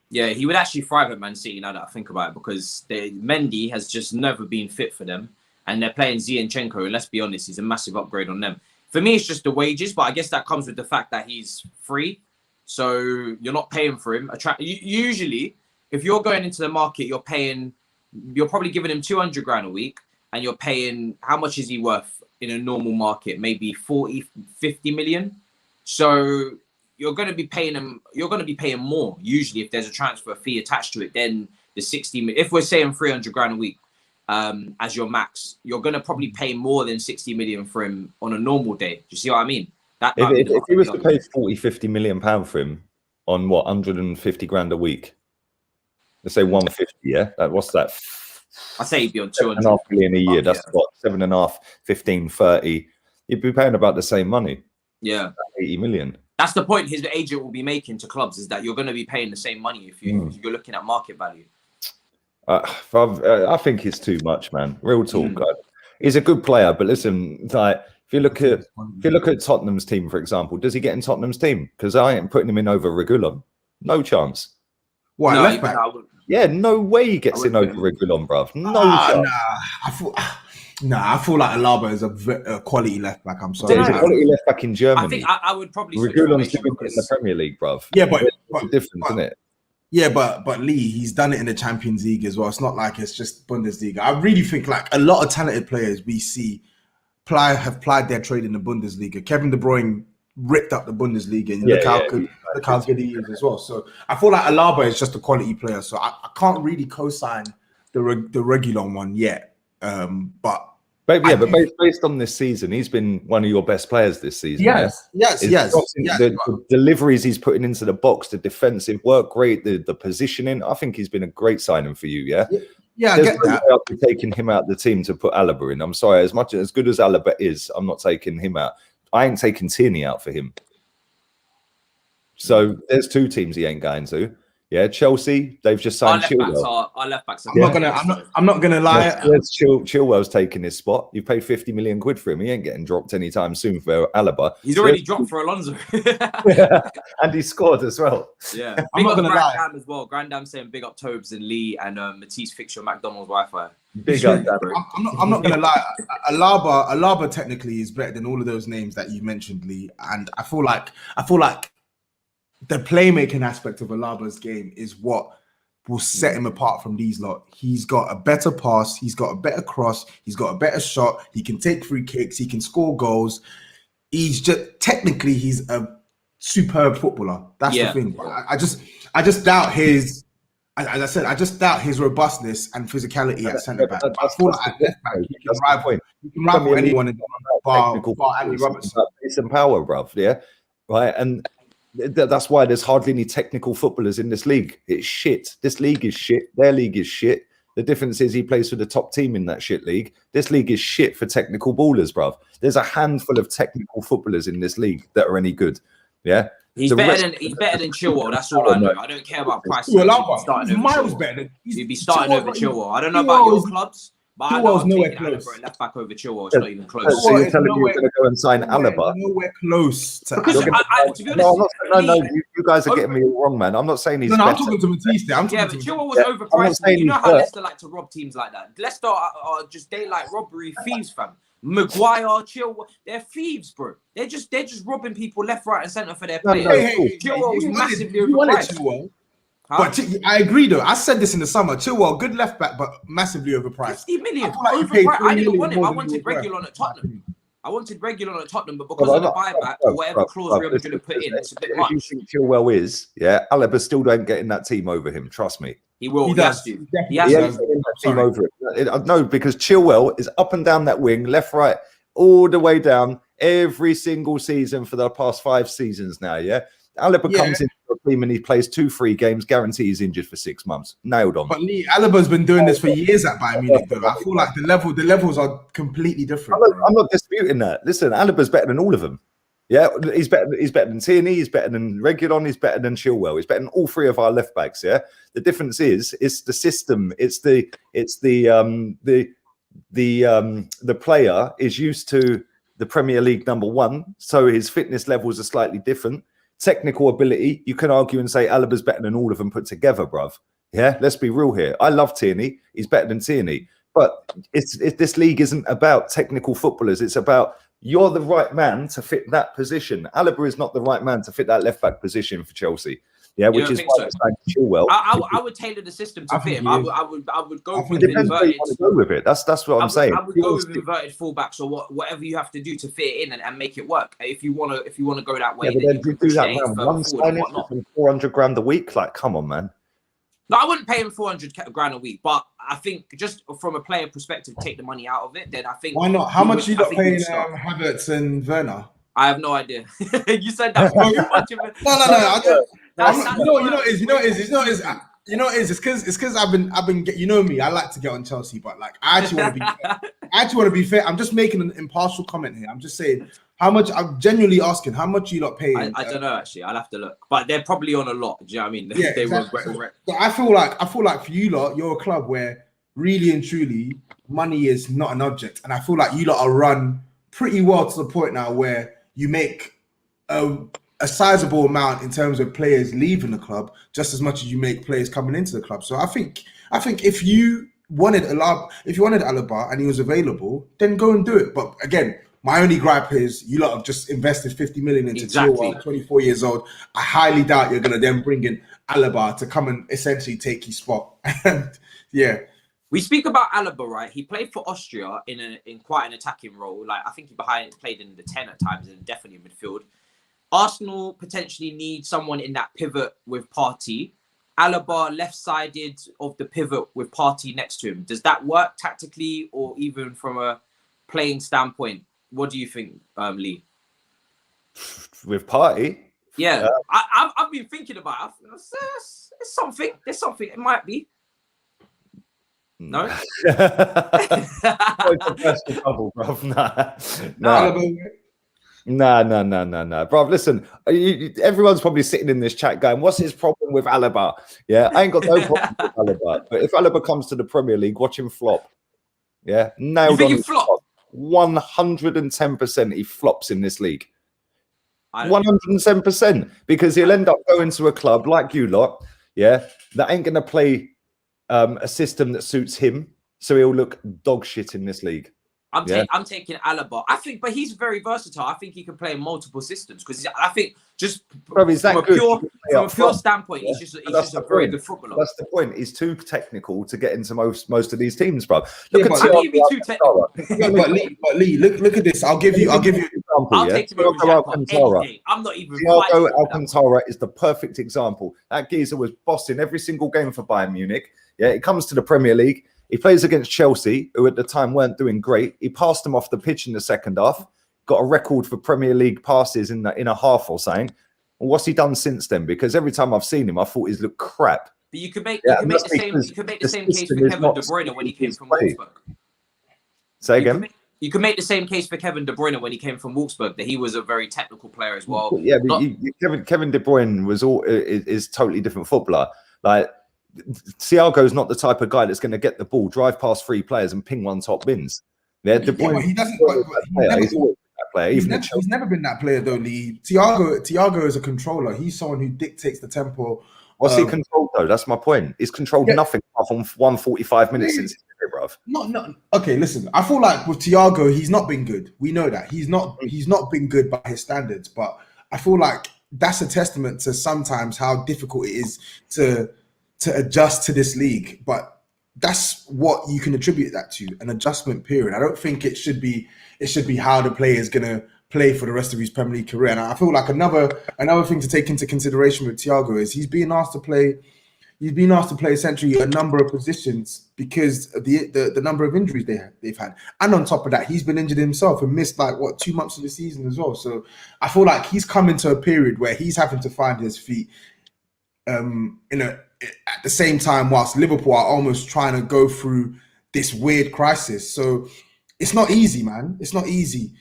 Yeah, he would actually thrive at Man City now that I think about it, because Mendy has just never been fit for them, and they're playing Zinchenko, and let's be honest, he's a massive upgrade on them. For me, it's just the wages, but I guess that comes with the fact that he's free, so you're not paying for him. Usually, if you're going into the market, you're probably giving him 200 grand a week, and you're paying, how much is he worth in a normal market? Maybe 40, 50 million. So you're going to be paying him. You're going to be paying more usually if there's a transfer fee attached to it than the 60. If we're saying 300 grand a week as your max, you're going to probably pay more than 60 million for him on a normal day. Do you see what I mean? If he was to pay 40, 50 million pound for him on what, 150 grand a week, let's say 150, yeah, what's that? I say he'd be on 200 million a year. That's what, 7.5, 15, 30. You'd be paying about the same money. Yeah, 80 million. That's the point his agent will be making to clubs, is that you're going to be paying the same money if you're looking at market value. I think it's too much, man. Real talk. He's a good player, but listen, like if you look at Tottenham's team, for example, does he get in Tottenham's team? Because I ain't putting him in over Reguilon. No chance. What, no, left back? Yeah, no way he gets in over Reguilon, bruv. No chance. I feel like Alaba is a quality left back. I'm sorry. He's a quality left back in Germany. I think I would probably. Reguilon's doing it in the Premier League, bruv. Yeah, but different, isn't it? Yeah, but Lee, he's done it in the Champions League as well. It's not like it's just Bundesliga. I really think like a lot of talented players we see have plied their trade in the Bundesliga. Kevin De Bruyne ripped up the Bundesliga, and look how good he is as well. So I feel like Alaba is just a quality player. So I can't really co-sign the Reguilon one yet. But based on this season, he's been one of your best players this season. Yes. The deliveries he's putting into the box, the defensive work rate, the positioning. I think he's been a great signing for you. Yeah, I get that. I'll be taking him out of the team to put Alaba in. I'm sorry, as good as Alaba is, I'm not taking him out. I ain't taking Tierney out for him. So there's 2 teams he ain't going to. Yeah, Chelsea, they've just signed Chilwell. Our left backs. I'm not gonna lie. Chilwell's taking his spot. You paid 50 million quid for him. He ain't getting dropped anytime soon for Alaba. He's already dropped for Alonso. And he scored as well. Yeah. Big up Grandam as well. Grandam saying big up Tobes and Lee, and Matisse fix your McDonald's Wi-Fi. Big up that. I'm not gonna lie. Alaba technically is better than all of those names that you mentioned, Lee. And I feel like the playmaking aspect of Alaba's game is what will set him apart from these lot. He's got a better pass. He's got a better cross. He's got a better shot. He can take free kicks. He can score goals. He's a superb footballer. That's the thing. I just doubt his, as I said, I just doubt his robustness and physicality at centre back. I feel like at left back, he can rival anyone in bar Andy Robertson. It's some power, bruv. Yeah, right. And that's why there's hardly any technical footballers in this league. It's shit. This league is shit. Their league is shit. The difference is he plays for the top team in that shit league. This league is shit for technical ballers, bruv. There's a handful of technical footballers in this league that are any good. Yeah. He's better than Chilwell. That's all I know. I don't care about price. He's miles better. He'd be starting over Chilwell. I don't know about your clubs, but I know I'm taking Alaba left back over Chilwell. It's not even close. So you're telling me you're going to go and sign Alaba? Nowhere close. To be honest, no, you guys are getting me all wrong, man. I'm not saying he's. No, I'm talking to Matisse. But Chilwell was overpriced. You know how Leicester like to rob teams like that. Leicester are just like robbery thieves, fam. Maguire, Chilwell, they're thieves, bro. They're just robbing people left, right, and centre for their players. Chilwell was massively overpriced. But I agree, though. I said this in the summer. Chilwell, good left back, but massively overpriced. 50 million. I didn't want him. I wanted Reguilon at Tottenham. I wanted Reguilon at Tottenham, but because of the buyback or whatever clause Real Madrid have put in, it's a bit much. You think Chilwell is, Alaba still don't get in that team over him. Trust me. He will. He has does. to. He has has to. to. That team over him. No, because Chilwell is up and down that wing, left, right, all the way down every single season for the past 5 seasons now. Yeah. Alaba comes into the team and he plays 2-3 games, guarantee he's injured for 6 months. Nailed on. But Lee, Alaba's been doing this for years at Bayern Munich, though. I feel like the levels are completely different. I'm not disputing that. Listen, Alaba's better than all of them. Yeah, he's better than Tierney, he's better than Reguilon, he's better than Chilwell, he's better than all 3 of our left backs. Yeah. The difference is it's the system, it's the player is used to the Premier League #1, so his fitness levels are slightly different. Technical ability, you can argue and say Alaba's better than all of them put together, bruv. Yeah, let's be real here. I love Tierney. He's better than Tierney. But this league isn't about technical footballers. It's about you're the right man to fit that position. Alaba is not the right man to fit that left-back position for Chelsea. Yeah, which is why it's like Chilwell. I would tailor the system to fit him. I would go with inverted. Go with it. That's what I'm saying. I would go with inverted fullbacks or whatever you have to do to fit it in and make it work. If you want to go that way, yeah, but then you do that round one signing for 400 grand a week. Like, come on, man. No, I wouldn't pay him 400 grand a week, but I think just from a player perspective, take the money out of it. Then I think why not? How much you got paying Havertz and Werner? I have no idea. You said that too much of it. No. I don't. You know it is. It's because I've been. You know me. I like to get on Chelsea, but like I actually want to be. I actually want to be fair. I'm just making an impartial comment here. I'm just saying how much. I'm genuinely asking how much you lot paying. I don't know actually. I'll have to look, but they're probably on a lot. Do you know what I mean? Yeah, exactly. So I feel like for you lot, you're a club where really and truly money is not an object, and I feel like you lot are run pretty well to the point now where you make a sizable amount in terms of players leaving the club, just as much as you make players coming into the club. So I think if you wanted Alaba and he was available, then go and do it. But again, my only gripe is you lot have just invested 50 million into Chilwell, 24 years old. I highly doubt you're gonna then bring in Alaba to come and essentially take his spot. And yeah. We speak about Alaba, right? He played for Austria in quite an attacking role. Like I think he played in the 10 at times and definitely in midfield. Arsenal potentially need someone in that pivot with Partey. Alaba left-sided of the pivot with Partey next to him. Does that work tactically or even from a playing standpoint? What do you think, Lee? With Partey? Yeah, I've been thinking about it. There's something. It might be. No. Trouble, bro. Nah. Bro, listen, everyone's probably sitting in this chat going, what's his problem with Alaba? Yeah, I ain't got no problem with Alaba. But if Alaba comes to the Premier League, watch him flop. Yeah, nailed on. He flop? 110% he flops in this league. 110%. Because he'll end up going to a club like you lot, yeah, that ain't going to play a system that suits him, so he'll look dog shit in this league. I'm taking Alaba. I think, but he's very versatile. I think he can play in multiple systems because I think just from a pure standpoint, he's just a very good footballer. That's the point. He's too technical to get into most of these teams, bro. Look at too technical. But Lee, look at this. I'll give you an example. I'll take him over any day. I'm not even. Thiago Alcantara is the perfect example. That geezer was bossing every single game for Bayern Munich. Yeah, it comes to the Premier League. He plays against Chelsea, who at the time weren't doing great. He passed them off the pitch in the second half. Got a record for Premier League passes in a half or something. And what's he done since then? Because every time I've seen him, I thought he's looked crap. But you could make the same case for Kevin De Bruyne when he came from Wolfsburg. Say again. You can make the same case for Kevin De Bruyne when he came from Wolfsburg, that he was a very technical player as well. Yeah, but Kevin De Bruyne is totally different footballer. Like, Thiago's not the type of guy that's going to get the ball, drive past 3 players and ping one top bins. Yeah, De Bruyne, he doesn't. He's always that player. He's never been that player though, Lee. Thiago is a controller. He's someone who dictates the tempo. What's he controlled though? That's my point. He's controlled nothing apart from 145 minutes since he's been here, bruv. No. Okay, listen. I feel like with Thiago, he's not been good. We know that he's not been good by his standards. But I feel like that's a testament to sometimes how difficult it is to adjust to this league. But that's what you can attribute that to, an adjustment period. I don't think it should be how the player is going to play for the rest of his Premier League career. And I feel like another thing to take into consideration with Thiago is he's being asked to play essentially a number of positions because of the number of injuries they've had. And on top of that, he's been injured himself and missed 2 months of the season as well. So I feel like he's come into a period where he's having to find his feet at the same time whilst Liverpool are almost trying to go through this weird crisis. So it's not easy, man. It's not easy.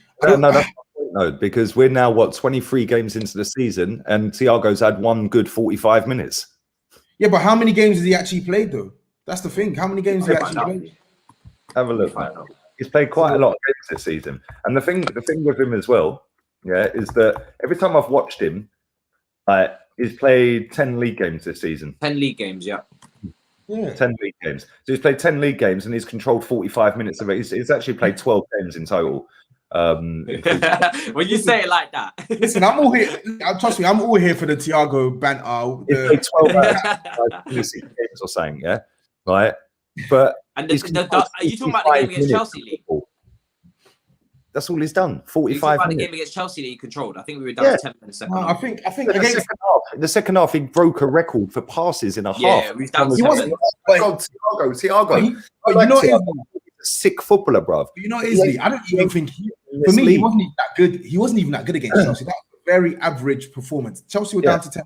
No, because we're now 23 games into the season, and Thiago's had one good 45 minutes. Yeah, but how many games has he actually played though? That's the thing. How many games has he actually played? Have a look, man. He's played quite a lot of games this season, and the thing with him as well, is that every time I've watched him, he's played 10 league games this season. 10 league games, yeah. 10 league games. So he's played 10 league games and he's controlled 45 minutes of it. He's actually played 12 games in total. When you say it like that. Listen, I'm all here. Trust me, I'm all here for the Thiago banter. He's played 12 games or something, yeah? Right? But are you talking about the game against Chelsea, Lee? That's all he's done. 45 minutes. The game against Chelsea that he controlled. I think we were down 10 in the second half. I think in the second half, he broke a record for passes in a half. Yeah, we've done Thiago. But you know, a sick footballer, bruv. You know, Isley, I don't even think he wasn't even that good. He wasn't even that good against Chelsea. That was a very average performance. Chelsea were down to 10.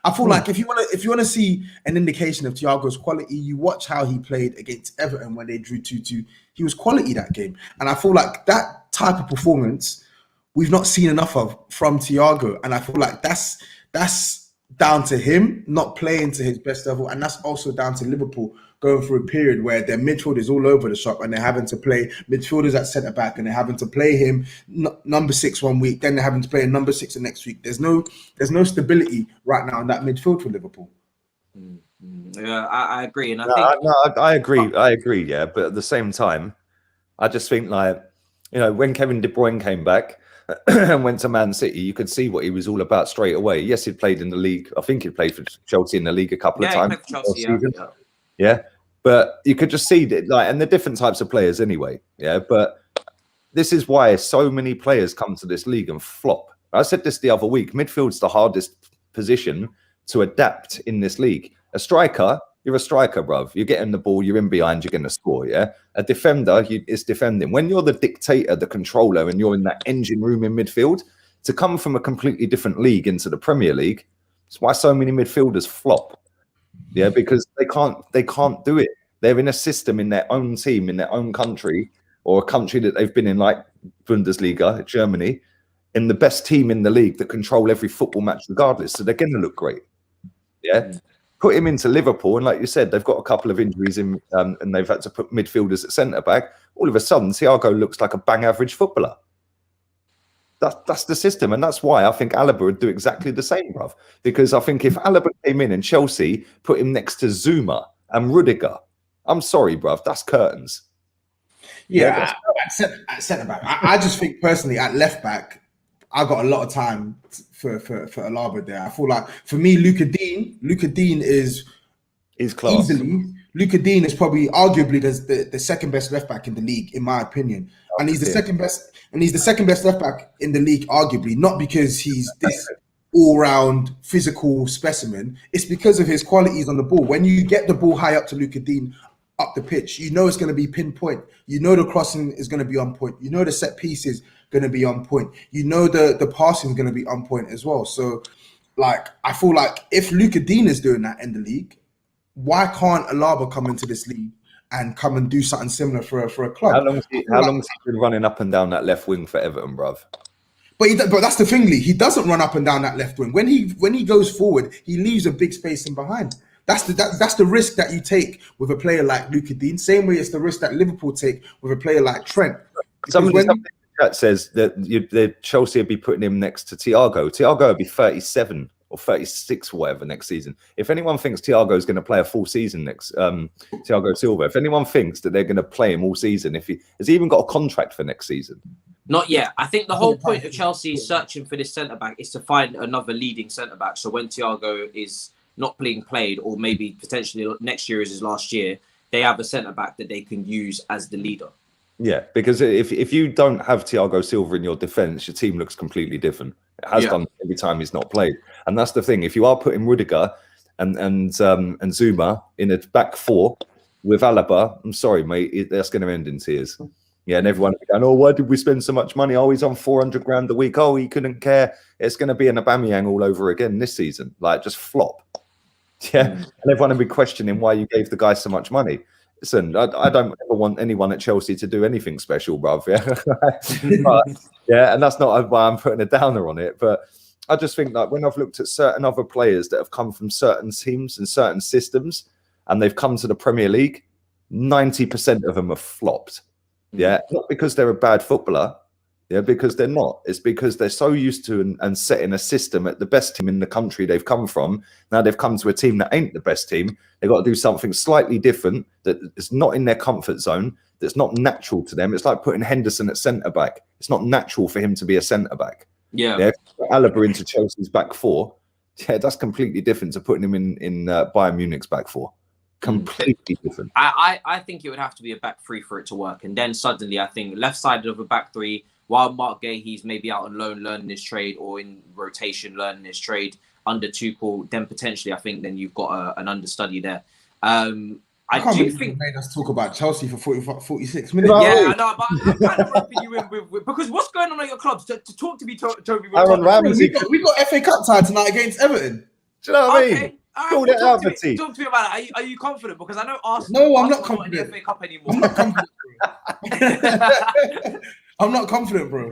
I feel like if you want to see an indication of Thiago's quality, you watch how he played against Everton when they drew 2-2. He was quality that game, and I feel like that type of performance we've not seen enough of from Thiago, and I feel like that's down to him not playing to his best level, and that's also down to Liverpool going through a period where their midfield is all over the shop and they're having to play midfielders at centre back and they're having to play him number 6 one week, then they're having to play number 6 the next week. There's no stability right now in that midfield for Liverpool. Yeah, I agree, and I agree. Yeah, but at the same time, I just think when Kevin De Bruyne came back and went to Man City, you could see what he was all about straight away. Yes, he played in the league. I think he played for Chelsea in the league a couple of times. He played for Chelsea, yeah, but you could just see that, and the different types of players anyway. Yeah, but this is why so many players come to this league and flop. I said this the other week. Midfield's the hardest position to adapt in this league. A striker, you're a striker, bruv. You're getting the ball, you're in behind, you're going to score, yeah? A defender, it's defending. When you're the dictator, the controller, and you're in that engine room in midfield, to come from a completely different league into the Premier League, it's why so many midfielders flop. Yeah, because they can't do it. They're in a system in their own team, in their own country, or a country that they've been in, like Bundesliga, Germany, in the best team in the league that control every football match regardless. So they're going to look great. Yeah. Put him into Liverpool, and like you said, they've got a couple of injuries in, and they've had to put midfielders at centre back. All of a sudden, Thiago looks like a bang average footballer. That's the system, and that's why I think Alaba would do exactly the same, bruv. Because I think if Alaba came in and Chelsea put him next to Zuma and Rudiger, I'm sorry, bruv, that's curtains. Yeah, at centre back. I just think personally at left back, I got a lot of time for Alaba there. I feel like for me, Luka Dean is class. Easily. Luka Dean is probably arguably the second best left back in the league, in my opinion. And he's the second best, left back in the league, arguably, not because he's this all-round physical specimen. It's because of his qualities on the ball. When you get the ball high up to Luka Dean up the pitch, you know it's going to be pinpoint. You know the crossing is going to be on point. You know the set piece is going to be on point. You know the passing is going to be on point as well. So, I feel like if Luka Dean is doing that in the league, why can't Alaba come into this league and come and do something similar for a club? How long has he been running up and down that left wing for Everton, bruv? But that's the thing, Lee. He doesn't run up and down that left wing. When he goes forward, he leaves a big space in behind. That's the risk that you take with a player like Luka Dean. Same way it's the risk that Liverpool take with a player like Trent. Somebody in the chat says that Chelsea would be putting him next to Thiago. Thiago would be 37 or 36 or whatever next season. If anyone thinks Thiago is going to play a full season next, Thiago Silva, if anyone thinks that they're going to play him all season, has he even got a contract for next season? Not yet. I think the whole point of Chelsea searching for this centre-back is to find another leading centre-back. So when Thiago is not being played, or maybe potentially next year is his last year, they have a centre-back that they can use as the leader. Yeah, because if you don't have Thiago Silva in your defence, your team looks completely different. It has done every time he's not played. And that's the thing. If you are putting Rudiger and Zuma in a back four with Alaba, I'm sorry, mate, that's going to end in tears. Yeah, and everyone going, oh, why did we spend so much money? Oh, he's on 400 grand a week. Oh, he couldn't care. It's going to be an Aubameyang all over again this season. Like, just flop. Yeah, and everyone will be questioning why you gave the guy so much money. Listen, I don't ever want anyone at Chelsea to do anything special, bruv. Yeah, but, yeah, and that's not why I'm putting a downer on it. But I just think that when I've looked at certain other players that have come from certain teams and certain systems, and they've come to the Premier League, 90% of them have flopped. Yeah, not because they're a bad footballer. Yeah, because they're not. It's because they're so used to and setting a system at the best team in the country they've come from. Now they've come to a team that ain't the best team. They've got to do something slightly different that is not in their comfort zone, that's not natural to them. It's like putting Henderson at centre-back. It's not natural for him to be a centre-back. Yeah. Alaba into Chelsea's back four. Yeah, that's completely different to putting him in Bayern Munich's back four. Completely different. I think it would have to be a back three for it to work. And then suddenly I think left side of a back three, while Mark Gahey's maybe out on loan learning his trade or in rotation learning his trade under Tuchel, then potentially I think then you've got an understudy there. I do think you made us talk about Chelsea for 46 minutes. Yeah, I know, but I'm kind of roping you in with because what's going on at your clubs? To talk to me, Toby. Aaron Ramsey. We got FA Cup tie tonight against Everton. Do you know what I mean? Right, talk to me about it. Are you confident? Because I know Arsenal. No, I'm not Arsenal confident. In the FA Cup anymore. I'm not confident. I'm not confident, bro.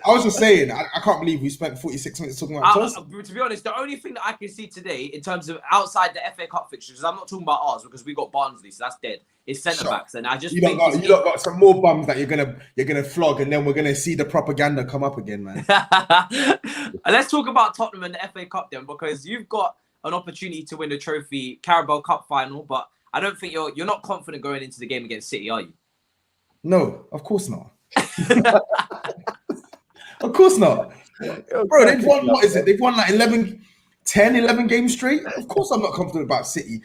I was just saying, I can't believe we spent 46 minutes talking about Chelsea. To be honest, the only thing that I can see today in terms of outside the FA Cup fixtures, because I'm not talking about ours because we got Barnsley, so that's dead. It's centre backs, and I just you got some more bums that you're gonna flog, and then we're gonna see the propaganda come up again, man. Let's talk about Tottenham and the FA Cup then, because you've got an opportunity to win the trophy Carabao Cup final, but I don't think you're not confident going into the game against City, are you? No, of course not. Of course not. Bro, they've won, what is it? They've won like 11 games straight. Of course I'm not confident about City.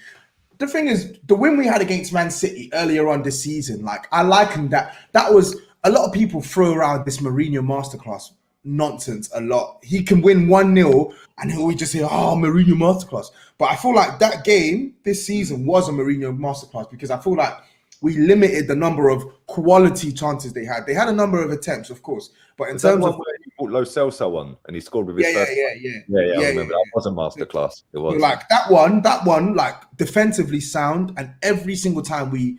The thing is, the win we had against Man City earlier on this season, like I likened that was a lot of people throw around this Mourinho masterclass nonsense a lot. He can win 1-0 and he'll just say, oh, Mourinho masterclass. But I feel like that game this season was a Mourinho masterclass because I feel like we limited the number of quality chances they had. They had a number of attempts, of course, but in terms of where he brought Lo Celso on and he scored with his first. Yeah. I remember that was a masterclass. It was like that one, like defensively sound, and every single time we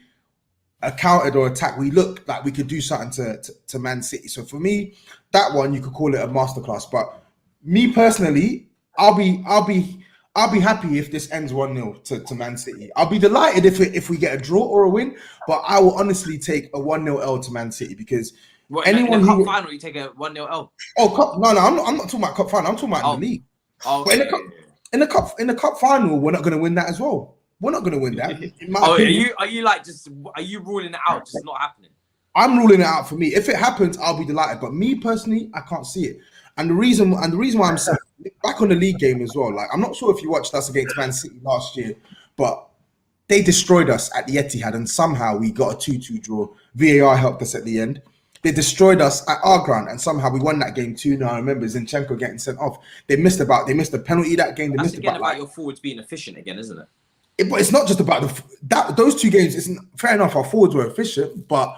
countered or attacked, we looked like we could do something to Man City. So for me, that one you could call it a masterclass. But me personally, I'll be happy if this ends 1-0 to Man City. I'll be delighted if we get a draw or a win, but I will honestly take a 1-0 L to Man City because anyone in the cup final, you take a 1-0 L. Oh, cup? No, I'm not talking about cup final. I'm talking about the league. Oh, okay. In the cup final, we're not going to win that as well. We're not going to win that. Are you ruling it out? Just not happening. I'm ruling it out for me. If it happens, I'll be delighted. But me personally, I can't see it. And the reason why I'm saying back on the league game as well, like I'm not sure if you watched us against Man City last year, but they destroyed us at the Etihad and somehow we got a 2-2 draw. VAR helped us at the end. They destroyed us at our ground and somehow we won that game 2-0. I remember Zinchenko getting sent off. They missed a penalty that game. That's again about your forwards being efficient again, isn't it? But it's not just about those two games. It's fair enough. Our forwards were efficient, but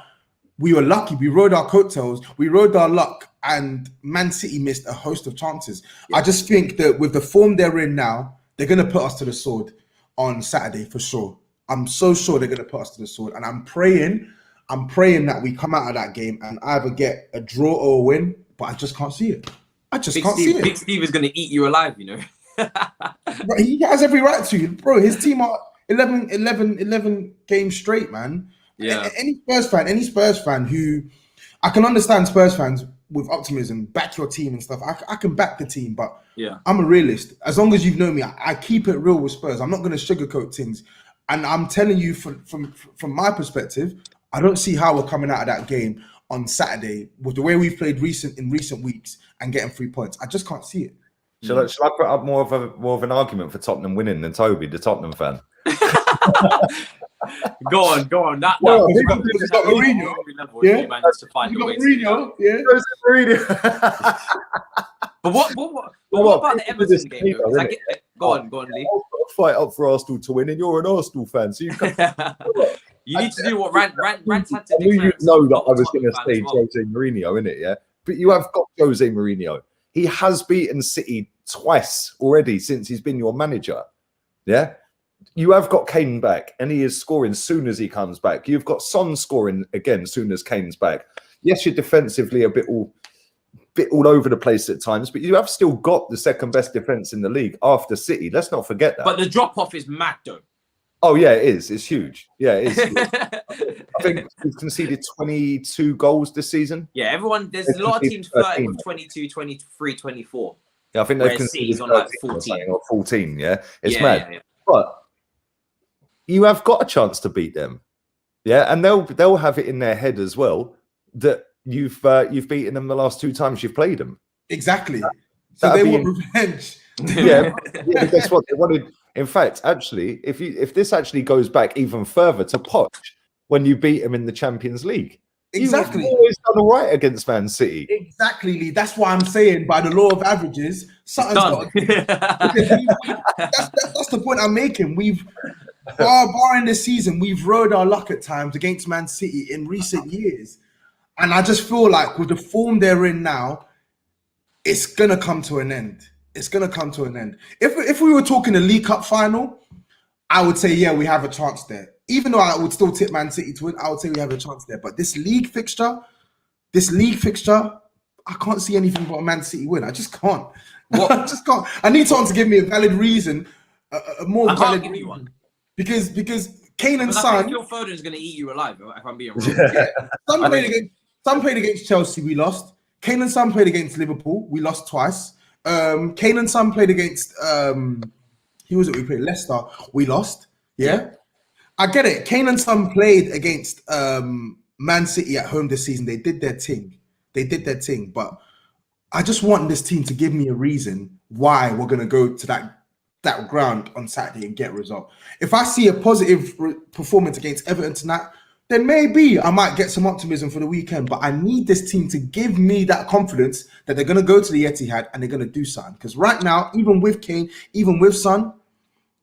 we were lucky. We rode our coattails. We rode our luck. And Man City missed a host of chances. Yeah. I just think that with the form they're in now, they're going to put us to the sword on Saturday for sure. I'm so sure they're going to put us to the sword. And I'm praying that we come out of that game and either get a draw or a win, but I just can't see it. Big Steve is going to eat you alive, you know. Bro, he has every right to. Bro, his team are 11 games straight, man. Yeah. Any Spurs fan who... I can understand Spurs fans with optimism, back your team and stuff. I can back the team, but yeah, I'm a realist. As long as you've known me, I keep it real with Spurs. I'm not going to sugarcoat things. And I'm telling you from my perspective, I don't see how we're coming out of that game on Saturday with the way we've played in recent weeks and getting 3 points. I just can't see it. Shall I put up more of an argument for Tottenham winning than Toby, the Tottenham fan? Go on. That Well, was he's got Mourinho. Yeah. He managed to find You the got way. Mourinho, yeah. But what about the Everton game? Though? Go on, Lee. I've got to fight up for Arsenal to win, and you're an Arsenal fan, so you You need to do what Rant had to I knew declare. you'd know that I was Tottenham going to fan say as well. Jose Mourinho, innit? Yeah, but you have got Jose Mourinho. He has beaten City twice already since he's been your manager. Yeah, you have got Kane back, and he is scoring soon as he comes back. You've got Son scoring again soon as Kane's back. Yes, you're defensively a bit all over the place at times, but you have still got the second best defense in the league after City. Let's not forget that. But the drop off is mad, though. Oh yeah, it is. It's huge. Yeah, it is. I think we've conceded 22 goals this season. Yeah, there's a lot of teams flirting with 22, 23, 24. Yeah, I think they've conceded on like 14 or 14. Yeah, it's mad. Yeah. But you have got a chance to beat them. Yeah, and they'll have it in their head as well that you've beaten them the last 2 times you've played them. Exactly. So they want revenge. Yeah, but guess what? They wanted. In fact, actually, if this actually goes back even further to Poch, when you beat him in the Champions League, exactly, you've always done all right against Man City. Exactly, Lee. That's why I'm saying, by the law of averages, something's got to. That's the point I'm making. We've barring this season, we've rode our luck at times against Man City in recent years, and I just feel like with the form they're in now, it's gonna come to an end. It's going to come to an end. If we were talking a League Cup final, I would say, yeah, we have a chance there. Even though I would still tip Man City to win, I would say we have a chance there. But this league fixture, I can't see anything but a Man City win. I just can't. I just can't. I need someone to give me a valid reason, a more valid reason. You one. Because Kane and Son... Phil Foden is going to eat you alive, if I'm being real. Yeah. Son played against Chelsea, we lost. Kane and Son played against Liverpool, we lost twice. Kane and Son played against who was it? We played Leicester. We lost. Yeah, I get it. Kane and Son played against Man City at home this season. They did their thing. But I just want this team to give me a reason why we're gonna go to that ground on Saturday and get a result. If I see a positive performance against Everton tonight, then maybe I might get some optimism for the weekend. But I need this team to give me that confidence that they're going to go to the Etihad and they're going to do something. Because right now, even with Kane, even with Son,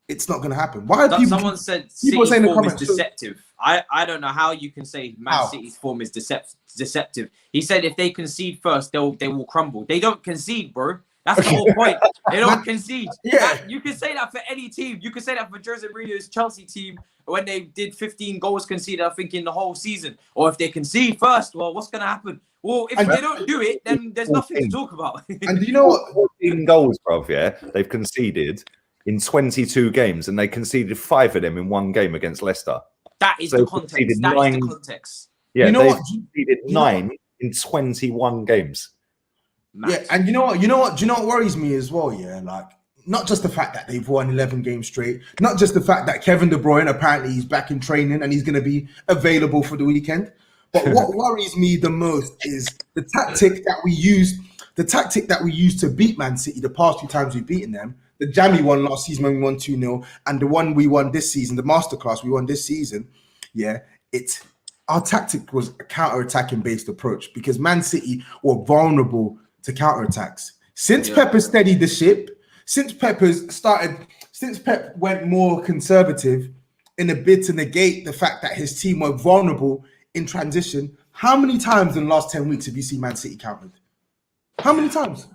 it's not going to happen. Why are someone said City's form is deceptive. I don't know how you can say Man City's form is deceptive. He said if they concede first, they will crumble. They don't concede, bro. That's the whole point. They don't concede. Yeah. You can say that for any team. You can say that for Jose Mourinho's Chelsea team when they did 15 goals conceded, I think, in the whole season. Or if they concede first, well, what's going to happen? Well, if they don't do it, then there's nothing to talk about. And do you know what? 14 goals, bruv, yeah, they've conceded in 22 games, and they conceded 5 of them in one game against Leicester. That is the context. That is the context. Yeah, they conceded 9 in 21 games. Max. Yeah, and you know what? Do you know what worries me as well? Yeah, like not just the fact that they've won 11 games straight, not just the fact that Kevin De Bruyne apparently he's back in training and he's going to be available for the weekend. But what worries me the most is the tactic that we used. The tactic that we used to beat Man City the past 2 times we've beaten them. The jammy one last season when we won 2-0, and the one we won this season, the masterclass we won this season. Yeah, our tactic was a counter-attacking based approach because Man City were vulnerable to counterattacks. Since Pep has steadied the ship, since Pep went more conservative in a bid to negate the fact that his team were vulnerable in transition, how many times in the last 10 weeks have you seen Man City countered? How many times?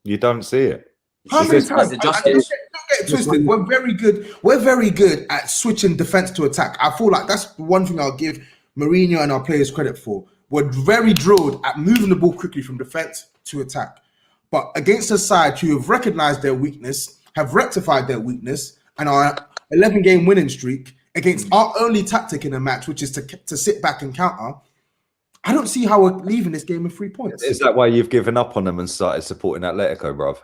You don't see it. How many times? Don't get it twisted. We're very good. We're very good at switching defense to attack. I feel like that's one thing I'll give Mourinho and our players credit for. We're very drilled at moving the ball quickly from defense to attack. But against a side who have recognized their weakness, have rectified their weakness, and our 11-game winning streak against our only tactic in a match, which is to sit back and counter, I don't see how we're leaving this game with 3 points. Is that why you've given up on them and started supporting Atletico, bruv?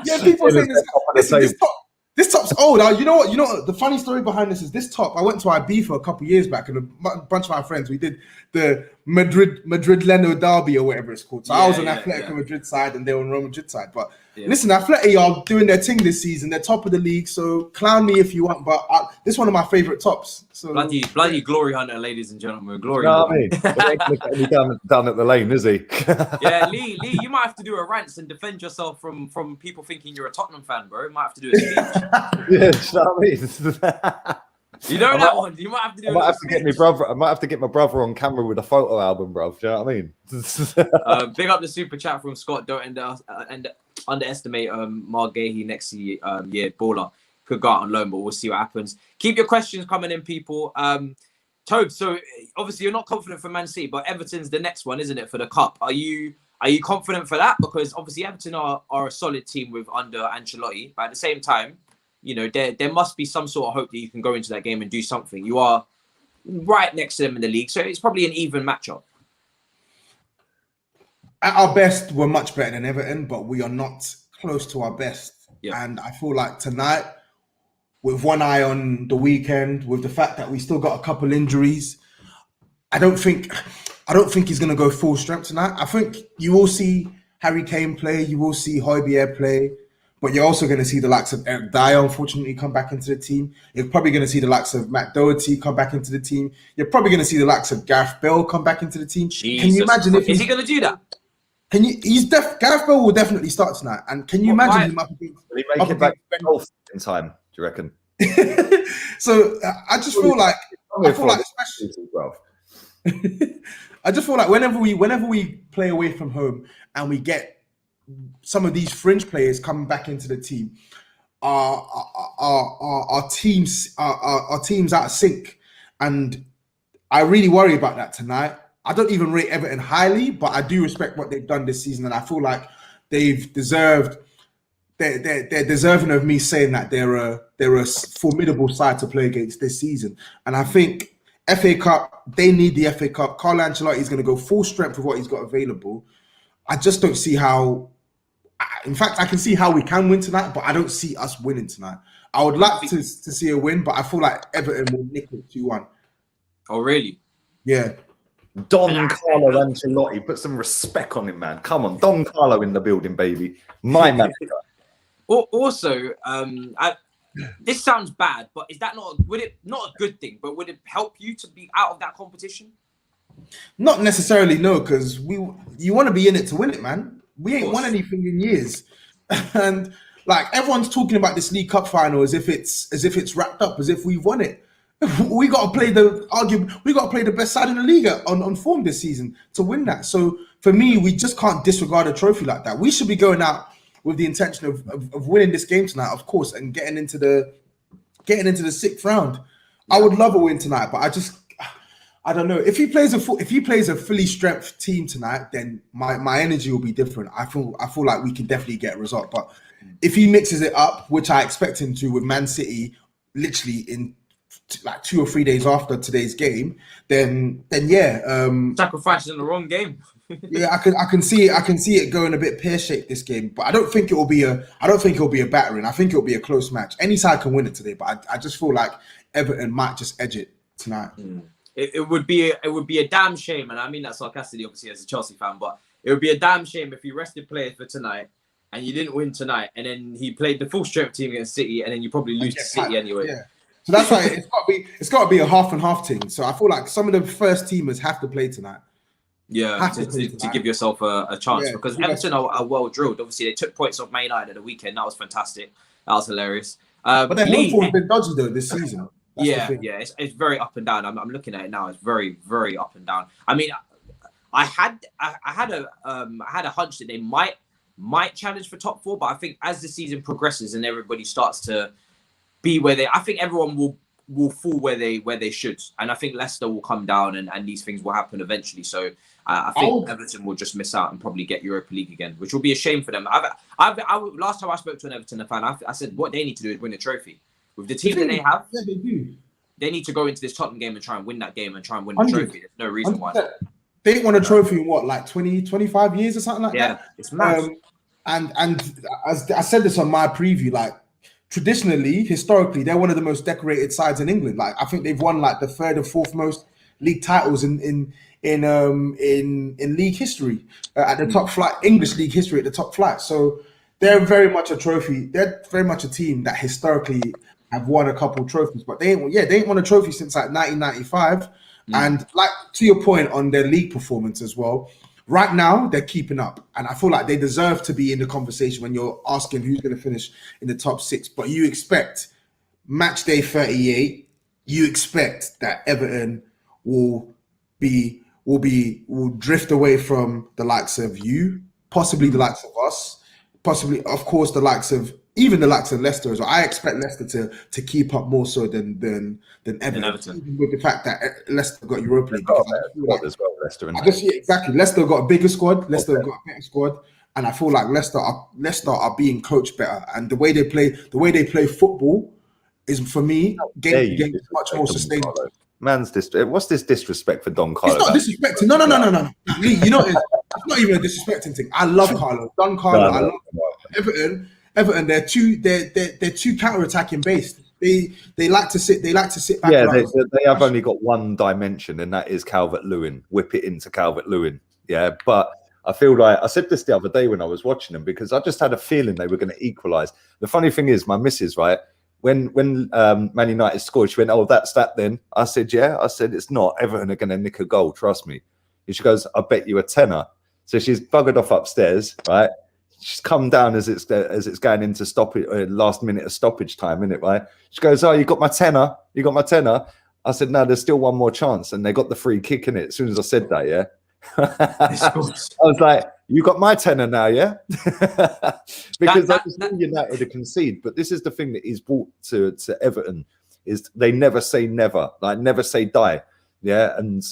Yeah, people are saying this top's old. You know what? The funny story behind this is this top. I went to Ibiza a couple of years back, and a bunch of my friends, we did the Madrid Leno derby or whatever it's called. So I was on Atletico yeah. Madrid side and they were on Real Madrid side. But listen, Atleti are doing their thing this season. They're top of the league. So clown me if you want. But this is one of my favorite tops. So bloody glory hunter, ladies and gentlemen. Glory. You know what I mean? He ain't gonna get me down at the lane, is he? Yeah, Lee, you might have to do a rant and defend yourself from people thinking you're a Tottenham fan, bro. You might have to do a speech. Yeah, you know what I mean? You know that one. You might have to do. I might have to get my brother. I might have to get my brother on camera with a photo album, bro. Do you know what I mean? Big up the super chat from Scott. Don't underestimate Margahey next year. Baller could go out on loan, but we'll see what happens. Keep your questions coming in, people. Tobe, so obviously you're not confident for Man City, but Everton's the next one, isn't it, for the cup? Are you confident for that? Because obviously Everton are a solid team under Ancelotti, but at the same time, you know, there must be some sort of hope that you can go into that game and do something. You are right next to them in the league, so it's probably an even matchup. At our best, we're much better than Everton, but we are not close to our best. Yeah. And I feel like tonight, with one eye on the weekend, with the fact that we still got a couple injuries, I don't think he's going to go full strength tonight. I think you will see Harry Kane play, you will see Højbjerg play, but you're also going to see the likes of Eric Dyer, unfortunately, come back into the team. You're probably going to see the likes of Matt Doherty come back into the team. You're probably going to see the likes of Gareth Bale come back into the team. Jesus. Can you imagine if is he going to do that? Gareth Bale will definitely start tonight. And can you imagine him up against? Will he make it back in time? Do you reckon? So I just feel like especially, I just feel like whenever we play away from home and we get some of these fringe players coming back into the team, our teams out of sync, and I really worry about that tonight. I don't even rate Everton highly, but I do respect what they've done this season, and I feel like they're deserving of me saying that they're a formidable side to play against this season. And I think FA Cup, they need the FA Cup. Carlo Ancelotti is going to go full strength with what he's got available. I just don't see how. In fact, I can see how we can win tonight, but I don't see us winning tonight. I would like to see a win, but I feel like Everton will nick it 2-1. Oh, really? Yeah. Don Carlo Ancelotti, put some respect on him, man. Come on, Don Carlo in the building, baby. My man. Also, this sounds bad, but is that not a good thing? But would it help you to be out of that competition? Not necessarily, no, because you want to be in it to win it, man. We ain't won anything in years, and like everyone's talking about this League Cup final as if it's wrapped up, as if we've won it. We got to play the best side in the league on form this season to win that. So for me, we just can't disregard a trophy like that. We should be going out with the intention of winning this game tonight, of course, and getting into the 6th round. I would love a win tonight, but I don't know. If he plays a fully strength team tonight, then my energy will be different. I feel like we can definitely get a result. But if he mixes it up, which I expect him to with Man City, literally in like 2 or 3 days after today's game, then yeah. Sacrificing the wrong game. Yeah, I can see it going a bit pear-shaped this game, but I don't think it will be a battering. I think it will be a close match. Any side can win it today, but I just feel like Everton might just edge it tonight. It would be a damn shame, and I mean that sarcastically, obviously, as a Chelsea fan, but it would be a damn shame if you rested players for tonight and you didn't win tonight, and then he played the full strength team against City, and then you probably lose to City anyway. Yeah. So that's why it's got to be a half and half thing. So I feel like some of the first teamers have to play tonight. Yeah, to give yourself a chance, because Everton are well drilled. Obviously, they took points off Man United at the weekend. That was fantastic. That was hilarious. But their home form's been dodgy though this season. That's it's very up and down. I'm looking at it now. It's very, very up and down. I mean, I had a hunch that they might challenge for top 4, but I think as the season progresses and everybody starts to be I think everyone will fall where they should, and I think Leicester will come down, and these things will happen eventually. So I think Everton will just miss out and probably get Europa League again, which will be a shame for them. Last time I spoke to an Everton fan, I said what they need to do is win a trophy. With the team that they have, they do. They need to go into this Tottenham game and try and win that game and try and win the trophy. There's no reason why not. They didn't win a trophy in what, like 20, 25 years or something like that? Yeah, it's mad. And as I said this on my preview, like historically, they're one of the most decorated sides in England. Like I think they've won like the 3rd or 4th most league titles in league history at the top flight, English league history at the top flight. So they're very much a trophy. They're very much a team that historically have won a couple of trophies, but they ain't won a trophy since like 1995. And like to your point on their league performance as well, right now they're keeping up, and I feel like they deserve to be in the conversation when you're asking who's going to finish in the top 6. But you expect match day 38, you expect that Everton will drift away from the likes of you, possibly the likes of us, possibly, of course, the likes of Leicester as well. I expect Leicester to keep up more so than Everton. Even with the fact that Leicester got Europa League. Exactly. Leicester got a bigger squad. Leicester got a better squad, and I feel like Leicester are being coached better, and the way they play football is, for me, game much more sustainable. What's this disrespect for Don Carlo? It's not disrespecting. No. Lee, you know, it's not even a disrespecting thing. I love Carlo. Don Carlo. I love Everton. They're too counter-attacking based. They like to sit back. Yeah, they have only got one dimension, and that is Calvert-Lewin. Whip it into Calvert-Lewin. Yeah, but I feel like I said this the other day when I was watching them, because I just had a feeling they were going to equalise. The funny thing is, my missus, right, when Man United scored, she went, "Oh, that's that then." I said, "Yeah." I said, "It's not. Everton are going to nick a goal. Trust me." And she goes, "I bet you a tenner." So she's buggered off upstairs, right? She's come down as it's going into last minute of stoppage time, isn't it, right? She goes, "Oh, you got my tenner? You got my tenner?" I said, "No, there's still one more chance." And they got the free kick in it as soon as I said that, yeah. I was like, "You got my tenner now, yeah?" Because I just want United to concede. But this is the thing that he's brought to Everton, is they never say never, like never say die. Yeah. And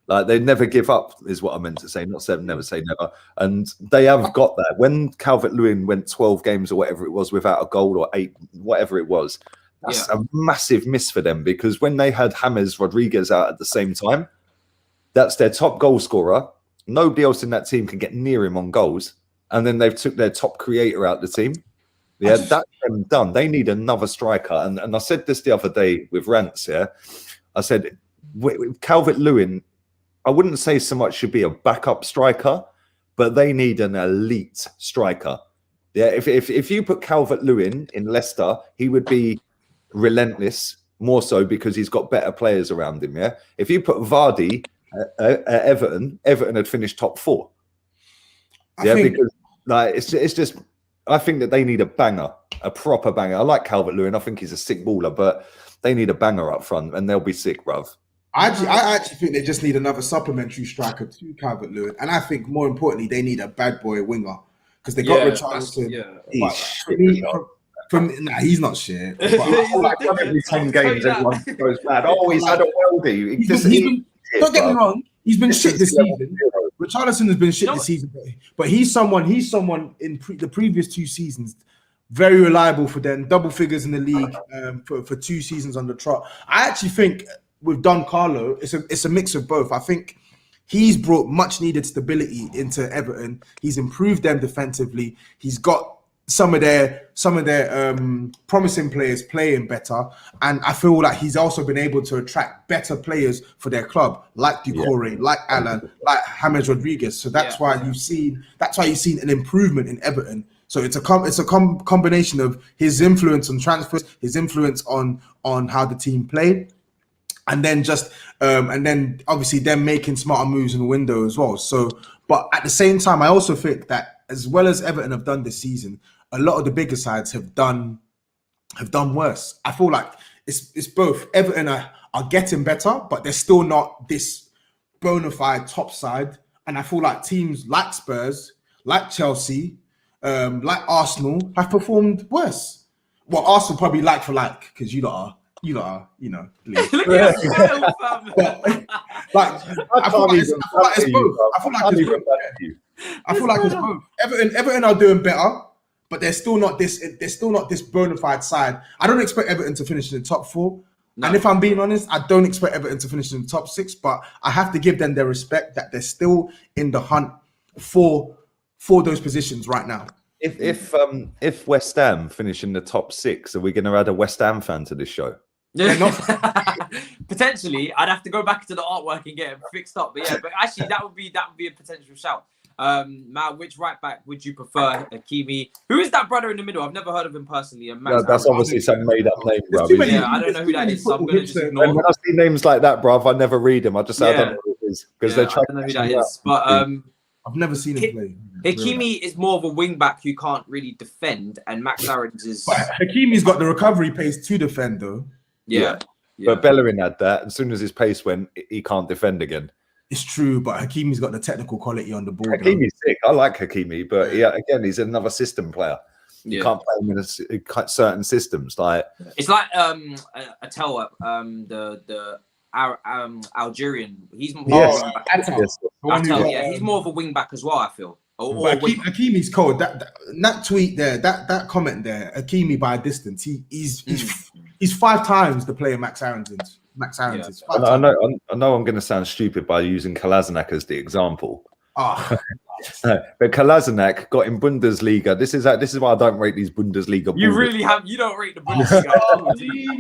like they never give up is what I meant to say, not never say never. And they have got that. When Calvert-Lewin went 12 games or whatever it was without a goal, or 8, whatever it was, that's a massive miss for them, because when they had James Rodriguez out at the same time, that's their top goal scorer. Nobody else in that team can get near him on goals. And then they've took their top creator out of the team. Yeah, that's them done. They need another striker. And I said this the other day with Rants, yeah. I said, Calvert-Lewin, I wouldn't say so much should be a backup striker, but they need an elite striker. Yeah, if you put Calvert-Lewin in Leicester, he would be relentless, more so because he's got better players around him. Yeah, if you put Vardy at Everton had finished top 4. Because like it's just I think that they need a banger, a proper banger. I like Calvert-Lewin. I think he's a sick baller, but they need a banger up front, and they'll be sick, bruv. I actually think they just need another supplementary striker to Calvert-Lewin, and I think more importantly they need a bad boy winger, because they got Richarlison. He's not shit. Like every 10 games, everyone goes mad. Oh, he's had a worldie. Don't get me wrong. He's been shit this season. Richarlison has been shit this season, but he's someone in the previous 2 seasons, very reliable for them, double figures in the league for 2 seasons on the trot. I actually think with Don Carlo, it's a mix of both. I think he's brought much needed stability into Everton. He's improved them defensively. He's got some of their promising players playing better, and I feel like he's also been able to attract better players for their club, like Doucouré, like Alan, like James Rodriguez. So that's why you've seen an improvement in Everton. So it's a combination of his influence on transfers, his influence on how the team played, and then obviously them making smarter moves in the window as well. So, but at the same time, I also think that as well as Everton have done this season, a lot of the bigger sides have done worse. I feel like it's both. Everton are getting better, but they're still not this bona fide top side. And I feel like teams like Spurs, like Chelsea, like Arsenal have performed worse. Well, Arsenal probably like for like, because you lot are, Look at yourself, fam. I feel like it's both. I feel like it's both. Everton are doing better, but they're still not this bona fide side. I don't expect Everton to finish in the top 4. No. And if I'm being honest, I don't expect Everton to finish in the top 6, but I have to give them their respect that they're still in the hunt for those positions right now. If West Ham finish in the top 6, are we going to add a West Ham fan to this show? Potentially, I'd have to go back to the artwork and get it fixed up. But yeah, but actually, that would be a potential shout. Matt, which right back would you prefer? Hakimi? Who is that brother in the middle? I've never heard of him personally. No, that's obviously some made up name, bro. Yeah, I don't know who that is, so I'm gonna just ignore. When I see names like that, bro, I never read them. I just say I don't know who it is because they're trying. I don't know who that is, but I've never seen him play. Hakimi is more of a wing back who can't really defend, and Max Aarons is. But Hakimi's got the recovery pace to defend, though. Yeah. But Bellerin had that. As soon as his pace went, he can't defend again. It's true, but Hakimi's got the technical quality on the ball. Hakimi's sick. I like Hakimi, but again, he's another system player. You can't play him in certain systems. Like it's like Atel, the Algerian. He's more he's more of a wing back as well. I feel. Hakimi's cold. That tweet there, that comment there, Hakimi by a distance. He's 5 times the player Max Aarons is. I know I'm going to sound stupid by using Kolasinac as the example. But Kolasinac got in Bundesliga. This is why I don't rate these Bundesliga. You don't rate the Bundesliga.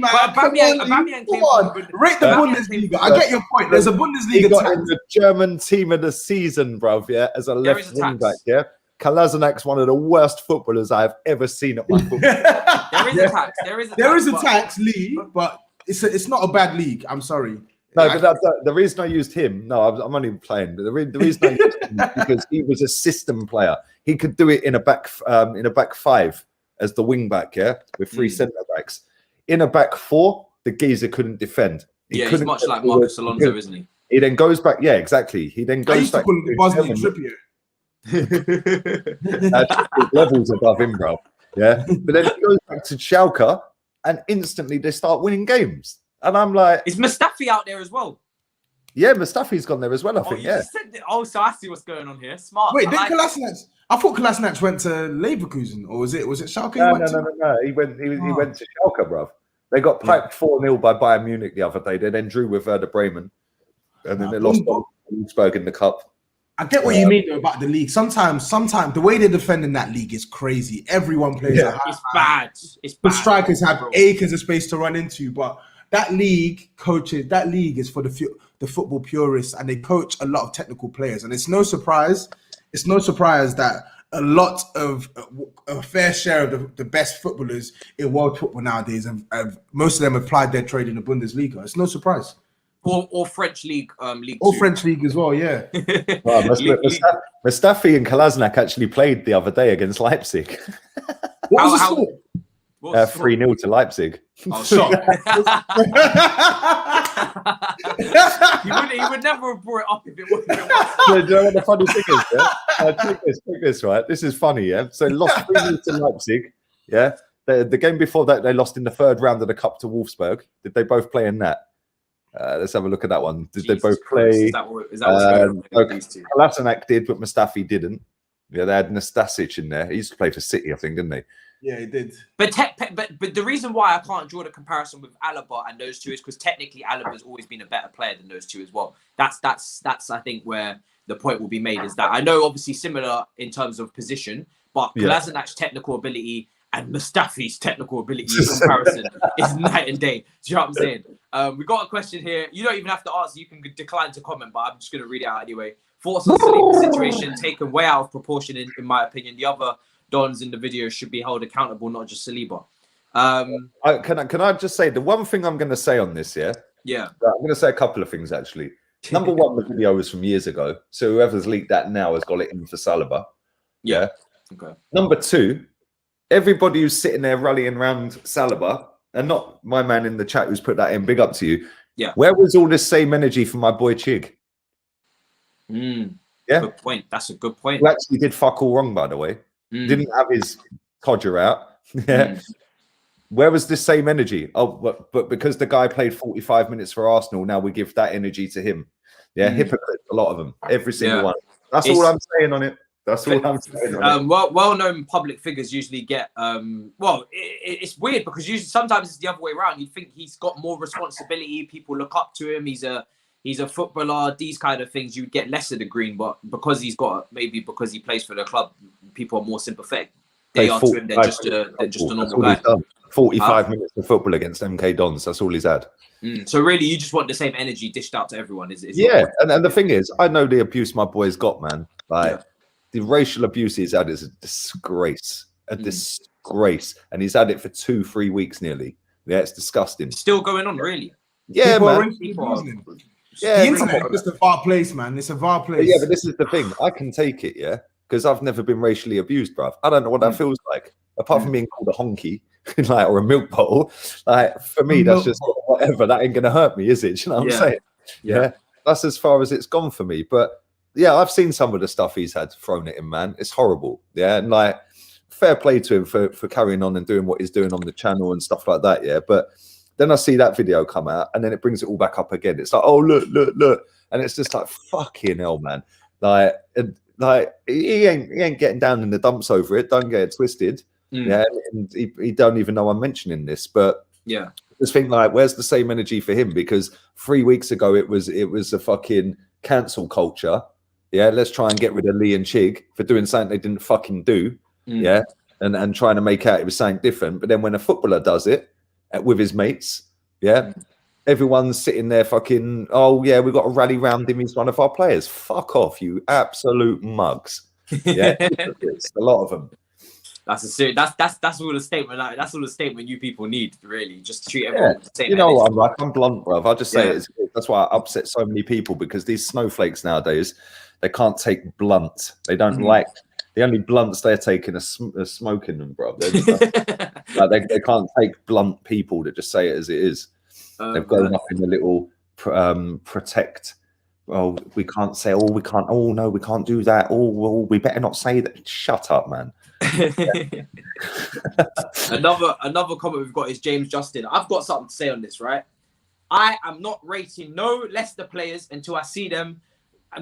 Aubameyang came from rate the Bundesliga. I get your point. There's a Bundesliga. He got in the German team of the season, bruv. Yeah, as a left wing back. Yeah, Kolasinac's one of the worst footballers I've ever seen at my football. There is a tax, Lee, but it's not a bad league. I'm sorry. No, but the reason I used him, I'm only playing, but the reason I used him is because he was a system player. He could do it in a back 5 as the wing back, with 3 centre backs. In a back 4, the geezer couldn't defend. He's much like Marcus Alonso, isn't he? He then goes back, exactly. He then goes back. Levels above him, bro. Yeah, but then he goes back to Schalke, and instantly they start winning games. And I'm like, is Mustafi out there as well? Yeah, Mustafi's gone there as well. I think. So I see what's going on here. Smart. Wait, Kolasinac? I thought Kolasinac went to Leverkusen, or was it Schalke? No. He went to Schalke, bruv. They got piped 4-0 by Bayern Munich the other day. They then drew with Werder Bremen, and then they lost to Wolfsburg in the cup. I get what you mean though about the league. Sometimes the way they defend in that league is crazy. Everyone plays. It's bad. The strikers have acres of space to run into, but. That league is for the football purists, and they coach a lot of technical players. And it's no surprise that a fair share of the best footballers in world football nowadays have most of them applied their trade in the Bundesliga. It's no surprise. Or French league, French league as well, yeah. Wow, Mustafi and Kolasinac actually played the other day against Leipzig. What was the score? 3-0 to Leipzig. Oh, shot. he would never have brought it up if it wasn't. Do you know what the funny thing is? Yeah? Take this, right? This is funny, yeah? So lost 3-0 to Leipzig, yeah? The game before that, they lost in the 3rd round of the Cup to Wolfsburg. Did they both play in that? Let's have a look at that one. Did they both play? Is that what's going on? Kolasinac did, but Mustafi didn't. Yeah, they had Nastasic in there. He used to play for City, I think, didn't he? Yeah, he did. But the reason why I can't draw the comparison with Alaba and those two is because technically Alaba's always been a better player than those two as well. That's I think where the point will be made is that I know obviously similar in terms of position, but Kolasinac's technical ability and Mustafi's technical ability in comparison is night and day. Do you know what I'm saying? We got a question here. You don't even have to answer. You can decline to comment, but I'm just going to read it out anyway. Thoughts on the situation taken way out of proportion, in my opinion. The other Dons in the video should be held accountable, not just Saliba. Can I just say the one thing I'm going to say on this? Yeah. I'm going to say a couple of things actually. Number one, the video was from years ago, so whoever's leaked that now has got it in for Saliba. Yeah. Okay. Number two, everybody who's sitting there rallying around Saliba, and not my man in the chat who's put that in. Big up to you. Yeah. Where was all this same energy for my boy Chig? Yeah. Good point. That's a good point. Who actually did fuck all wrong, by the way. Didn't have his codger out. Yeah. Where was this same energy? Oh, but because the guy played 45 minutes for Arsenal, now we give that energy to him. Yeah, hypocrites, a lot of them. Every single one. That's all I'm saying on it. That's all I'm saying on it. Well-known public figures usually get... it's weird because usually sometimes it's the other way around. You think he's got more responsibility. People look up to him. He's a footballer. These kind of things, you get less of the green. But because he plays for the club, people are more sympathetic. they are to him. They're just a normal guy. 45 minutes of football against MK Dons. That's all he's had. So really, you just want the same energy dished out to everyone. Is and the thing is, I know the abuse my boy's got, man. Like the racial abuse he's had is a disgrace, disgrace, and he's had it for 2-3 weeks nearly. Yeah, it's disgusting. It's still going on, really. Yeah, man. The internet is just a far place, man. It's a far place. Yeah, but this is the thing. I can take it, yeah, because I've never been racially abused, bruv. I don't know what that feels like, apart from being called a honky, like, or a milk bottle. Like, for me, that's just whatever. That ain't gonna hurt me, is it? Do you know what I'm saying? Yeah, that's as far as it's gone for me. But yeah, I've seen some of the stuff he's had thrown at him, man. It's horrible. Yeah, and like, fair play to him for carrying on and doing what he's doing on the channel and stuff like that. Yeah, but then I see that video come out, and then it brings it all back up again. It's like, oh, look, and it's just like, fucking hell, man. Like he ain't getting down in the dumps over it. Don't get it twisted. Yeah, and he don't even know I'm mentioning this, but yeah, just think like, where's the same energy for him? Because 3 weeks ago it was a fucking cancel culture. Yeah, let's try and get rid of Lee and Chig for doing something they didn't fucking do. Yeah, and trying to make out it was something different. But then when a footballer does it with his mates, yeah, everyone's sitting there fucking, oh yeah, we've got to rally round him. He's one of our players. Fuck off, you absolute mugs. Yeah, it's a lot of them. That's all the statement. Like, that's all the statement you people need, really. Just treat everyone the same. You know what I'm like? I'm blunt, bruv. I'll just say it. That's why I upset so many people, because these snowflakes nowadays, they can't take blunt. They don't like. The only blunts they're taking are smoking them, bro. Like, they can't take blunt people that just say it as it is. They've got enough in the little protect. Oh, we can't say. Oh, we can't. Oh no, we can't do that. Oh, well, we better not say that. Shut up, man. Another comment we've got is James Justin. I've got something to say on this, right? I am not rating no Leicester players until I see them.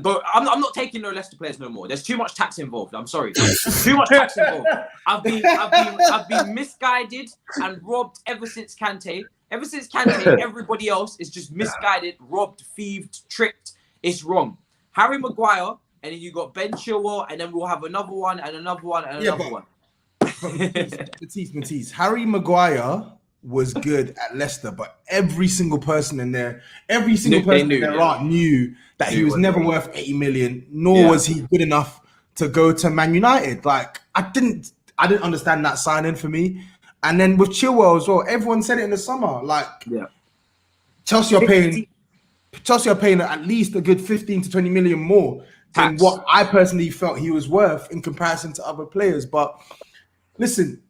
But I'm not taking no Leicester players no more. There's too much tax involved. I'm sorry. Too much tax involved. I've been misguided and robbed ever since Kante. Ever since Kante, everybody else is just misguided, robbed, thieved, tricked. It's wrong. Harry Maguire, and then you got Ben Chilwell, and then we'll have another one and another one and another one. Matisse. Harry Maguire was good at Leicester, but every single person in there, knew that he was never worth 80 million, nor was he good enough to go to Man United. Like, I didn't understand that signing for me. And then with Chilwell as well, everyone said it in the summer. Like, Chelsea are paying at least a good 15 to 20 million more than what I personally felt he was worth in comparison to other players. But listen,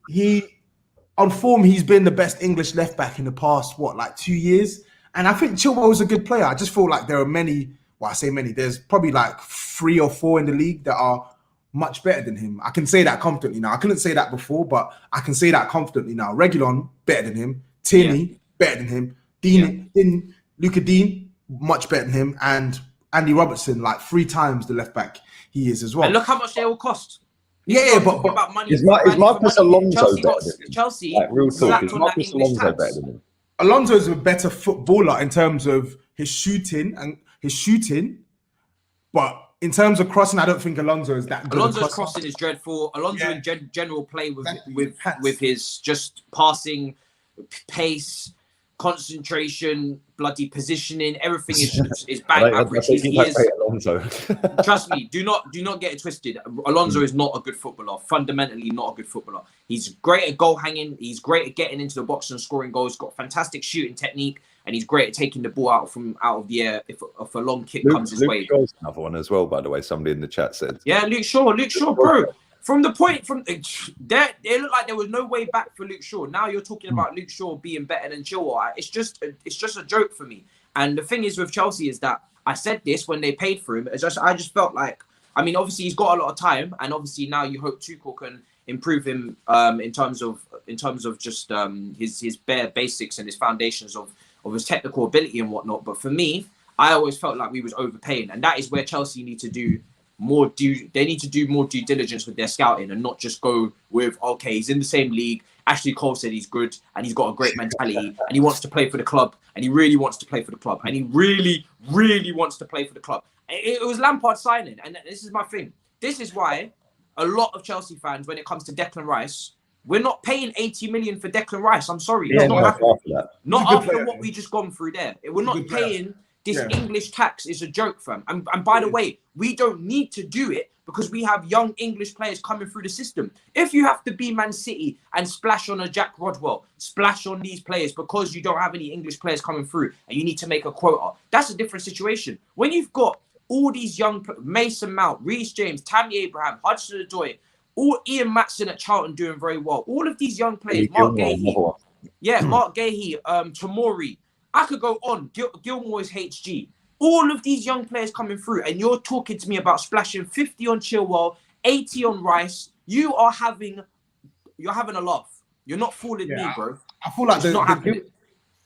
on form, he's been the best English left back in the past, 2 years? And I think Chilwell was a good player. I just feel like there are many, I say many, there's probably like 3 or 4 in the league that are much better than him. I can say that confidently now. I couldn't say that before, but I can say that confidently now. Reguilon, better than him. Tierney, better than him. Luka Dean, much better than him. And Andy Robertson, like 3 times the left back he is as well. And look how much they all cost. But about money. Is Marcus Alonso better than him? Chelsea, like, real talk, is Marcus Alonso better than him? Alonso is a better footballer in terms of his shooting, but in terms of crossing, I don't think Alonso is that good. Alonso's crossing is dreadful. Alonso in general play with his just passing, pace, concentration, bloody positioning, everything is bang average. He is. Trust me, do not get it twisted. Alonso is not a good footballer. Fundamentally, not a good footballer. He's great at goal hanging. He's great at getting into the box and scoring goals. Got fantastic shooting technique, and he's great at taking the ball out of the air if a long kick comes his way. Another one as well, by the way. Somebody in the chat said. Yeah, Luke Shaw, bro. They looked like there was no way back for Luke Shaw. Now you're talking about Luke Shaw being better than Chilwell. It's just a joke for me. And the thing is with Chelsea is that I said this when they paid for him. I just felt like, I mean, obviously he's got a lot of time, and obviously now you hope Tuchel can improve him in terms of just his bare basics and his foundations of his technical ability and whatnot. But for me, I always felt like we was overpaying, and that is where Chelsea need to do more due diligence with their scouting and not just go with, okay, he's in the same league. Ashley Cole said he's good and he's got a great mentality and he wants to play for the club and he really wants to play for the club and he really, really wants to play for the club. It was Lampard signing, and this is my thing. This is why a lot of Chelsea fans, when it comes to Declan Rice, we're not paying 80 million for Declan Rice. I'm sorry. Yeah, It's not happening. Not after player, what we just gone through there. We're He's a not good player. paying this English tax. Is a joke, fam. And by the way, we don't need to do it because we have young English players coming through the system. If you have to be Man City and splash on a Jack Rodwell, splash on these players because you don't have any English players coming through and you need to make a quota, that's a different situation. When you've got all these young, Mason Mount, Reece James, Tammy Abraham, Hudson Odoi, all Ian Matson at Charlton doing very well. All of these young players, Mark Gahey, Tomori. I could go on. Gilmore's HG. All of these young players coming through, and you're talking to me about splashing 50 on Chilwell, 80 on Rice. You're having a laugh. You're not fooling me, bro. I feel like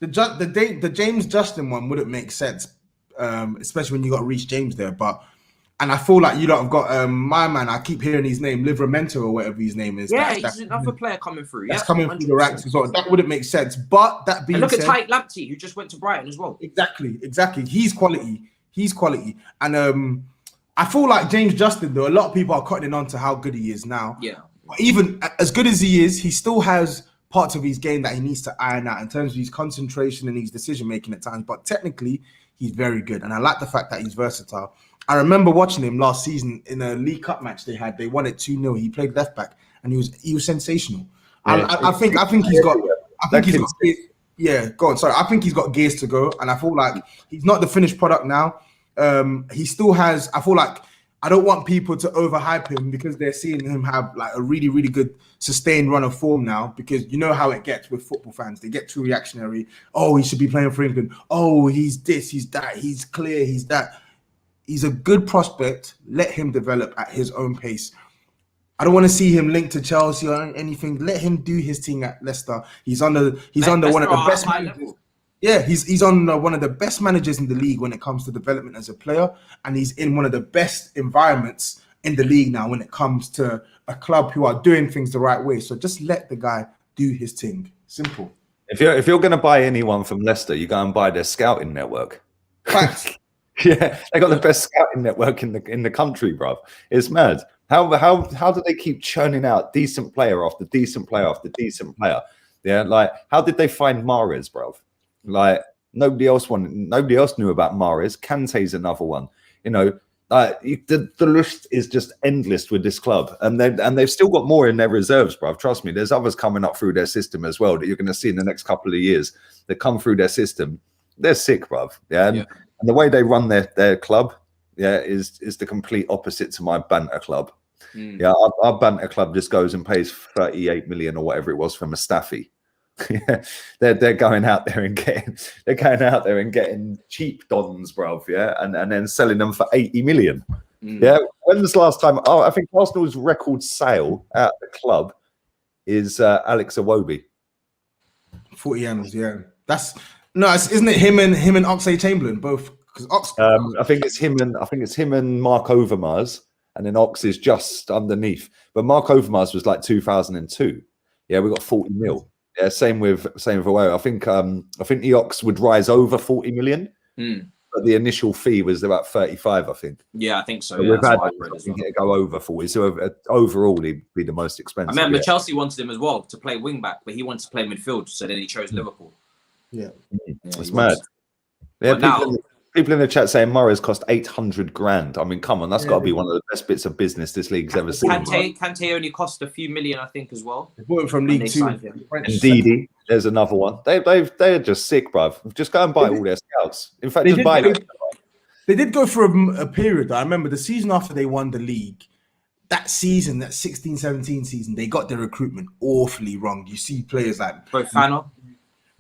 the James Justin one wouldn't make sense, especially when you got Reece James there. And I feel like you don't have got my man. I keep hearing his name, Livramento or whatever his name is. Yeah, he's another player coming through. That's coming through the ranks as well. That wouldn't make sense. But that being said, look at Tyke Lamptey, who just went to Brighton as well. Exactly. He's quality. And I feel like James Justin, though, a lot of people are cutting on to how good he is now. Yeah. But even as good as he is, he still has parts of his game that he needs to iron out in terms of his concentration and his decision making at times. But technically, he's very good, and I like the fact that he's versatile. I remember watching him last season in a League Cup match they had. They won it 2-0. He played left back, and he was sensational. Yeah, I think he's got. Yeah, go on. Sorry, I think he's got gears to go, and I feel like he's not the finished product now. He still has. I feel like I don't want people to overhype him because they're seeing him have like a really, really good sustained run of form now. Because you know how it gets with football fans; they get too reactionary. Oh, he should be playing for England. Oh, he's this, he's that, he's clear, he's that. He's a good prospect. Let him develop at his own pace. I don't want to see him linked to Chelsea or anything. Let him do his thing at Leicester. He's under one of the best managers. Yeah, he's on one of the best managers in the league when it comes to development as a player, and he's in one of the best environments in the league now when it comes to a club who are doing things the right way. So just let the guy do his thing. Simple. If you're going to buy anyone from Leicester, you go and buy their scouting network. Facts. Yeah, they got the best scouting network in the country, bro. It's mad. How do they keep churning out decent player after decent player after decent player? Yeah, like how did they find Mahrez, bro? Like nobody else knew about Mahrez. Kante's another one. You know, the list is just endless with this club, and they've still got more in their reserves, bro. Trust me, there's others coming up through their system as well that you're going to see in the next couple of years that come through their system. They're sick, bro. Yeah. And the way they run their club, is the complete opposite to my banter club. Yeah, our banter club just goes and pays 38 million or whatever it was for Mustafi. Yeah, they're going out there and getting cheap dons, bro. Yeah, and then selling them for 80 million. Yeah, when was the last time? Oh, I think Arsenal's record sale at the club is Alex Iwobi. 40 M's, yeah. Isn't it him and Oxlade-Chamberlain both? Because I think it's him and Mark Overmars, and then Ox is just underneath. But Mark Overmars was like 2002. Yeah, we got 40 mil. Yeah, same with Awobi. I think the Ox would rise over 40 million, but the initial fee was about 35. I think. Yeah, I think so. We've had to go over 40. So overall, he'd be the most expensive. I remember Chelsea wanted him as well to play wing back, but he wanted to play midfield, so then he chose Liverpool. Yeah, it's mad. Yeah, people in the chat saying Mahrez cost 800 grand. I mean, come on, that's got to be one of the best bits of business this league's ever seen. Kante only cost a few million, I think, as well. They bought him from League Two. And Didi, there's another one. They're just sick, bruv. Just go and buy all their scouts. In fact, just buy them. They did go through a period. I remember the season after they won the league. That season, that 16-17 season, they got their recruitment awfully wrong. You see players like Fofana.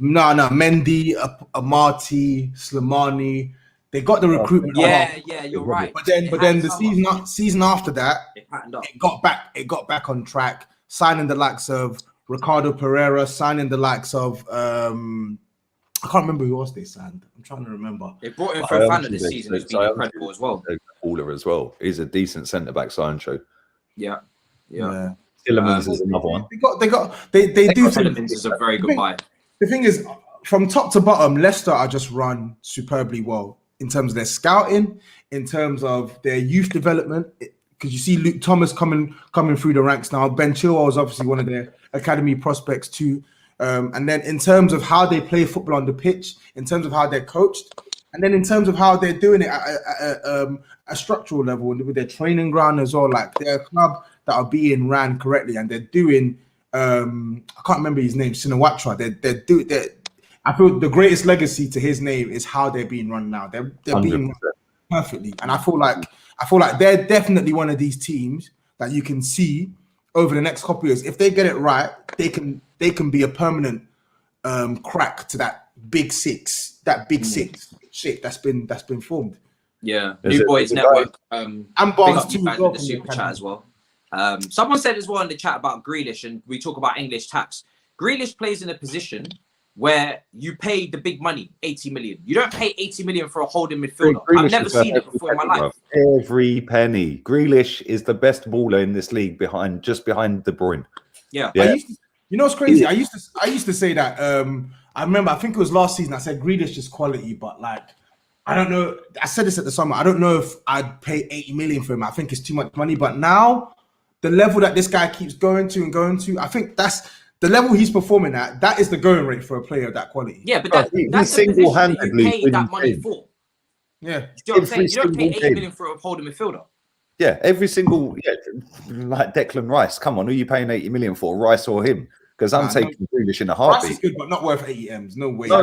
No, Mendy, Amati, Slimani. They got the recruitment. Yeah, you're right. But then the season after that, it got back on track. Signing the likes of Ricardo Pereira, signing the likes of I can't remember who else they signed. I'm trying to remember. They brought in Fofana this season. He's been incredible as well. Baller as well. He's a decent centre back, Sancho. Yeah. Tillemans is another one. They do. Tillemans is a very good buy. The thing is, from top to bottom, Leicester are just run superbly well in terms of their scouting, in terms of their youth development. because you see Luke Thomas coming through the ranks now. Ben Chilwell is obviously one of their academy prospects too. And then in terms of how they play football on the pitch, in terms of how they're coached, and then in terms of how they're doing it at a structural level with their training ground as well, like they're a club that are being ran correctly, and they're doing. I can't remember his name, Sinawatra. I feel the greatest legacy to his name is how they're being run now. They're being run perfectly, and I feel like they're definitely one of these teams that you can see over the next couple of years. If they get it right, they can be a permanent crack to that big six shape that's been formed. Yeah, New Boys Network. And Barnes too, in the super chat as well. Someone said as well in the chat about Grealish, and we talk about English tax. Grealish plays in a position where you pay the big money, 80 million. You don't pay 80 million for a holding midfielder. I've never seen it before in my life. Every penny. Grealish is the best baller in this league just behind De Bruyne. Yeah. You know what's crazy? I used to say that. I remember, I think it was last season. I said Grealish is quality, but like, I don't know. I said this at the summer. I don't know if I'd pay 80 million for him. I think it's too much money. But now, the level that this guy keeps going to, I think that's the level he's performing at. That is the going rate for a player of that quality. Yeah, but that's the single-handedly you pay that money for. Yeah, you know what I'm saying? You don't pay 80 million for a holding midfielder. Yeah, every single like Declan Rice. Come on, who are you paying 80 million for, Rice or him? Because I'm taking Grealish in a heartbeat. Rice is good, but not worth 80 M's. No way. No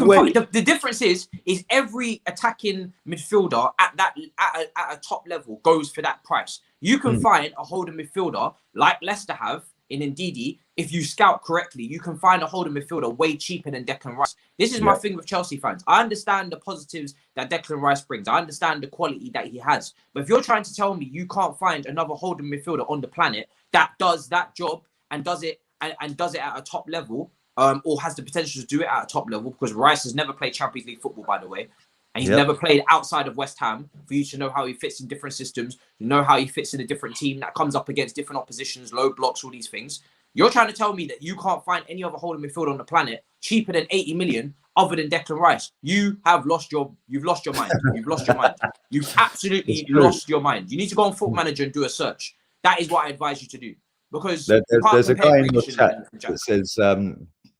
way. The difference is every attacking midfielder at a top level goes for that price. You can find a holding midfielder like Leicester have in Ndidi. If you scout correctly, you can find a holding midfielder way cheaper than Declan Rice. This is my thing with Chelsea fans. I understand the positives that Declan Rice brings. I understand the quality that he has. But if you're trying to tell me you can't find another holding midfielder on the planet that does that job and does it at a top level, or has the potential to do it at a top level, because Rice has never played Champions League football, by the way, and he's never played outside of West Ham, for you to know how he fits in different systems, know how he fits in a different team that comes up against different oppositions, low blocks, all these things. You're trying to tell me that you can't find any other holding midfielder on the planet cheaper than 80 million other than Declan Rice. You've lost your mind. You've lost your mind. You've absolutely lost your mind. You need to go on Football Manager and do a search. That is what I advise you to do. Because there's a guy in the chat that says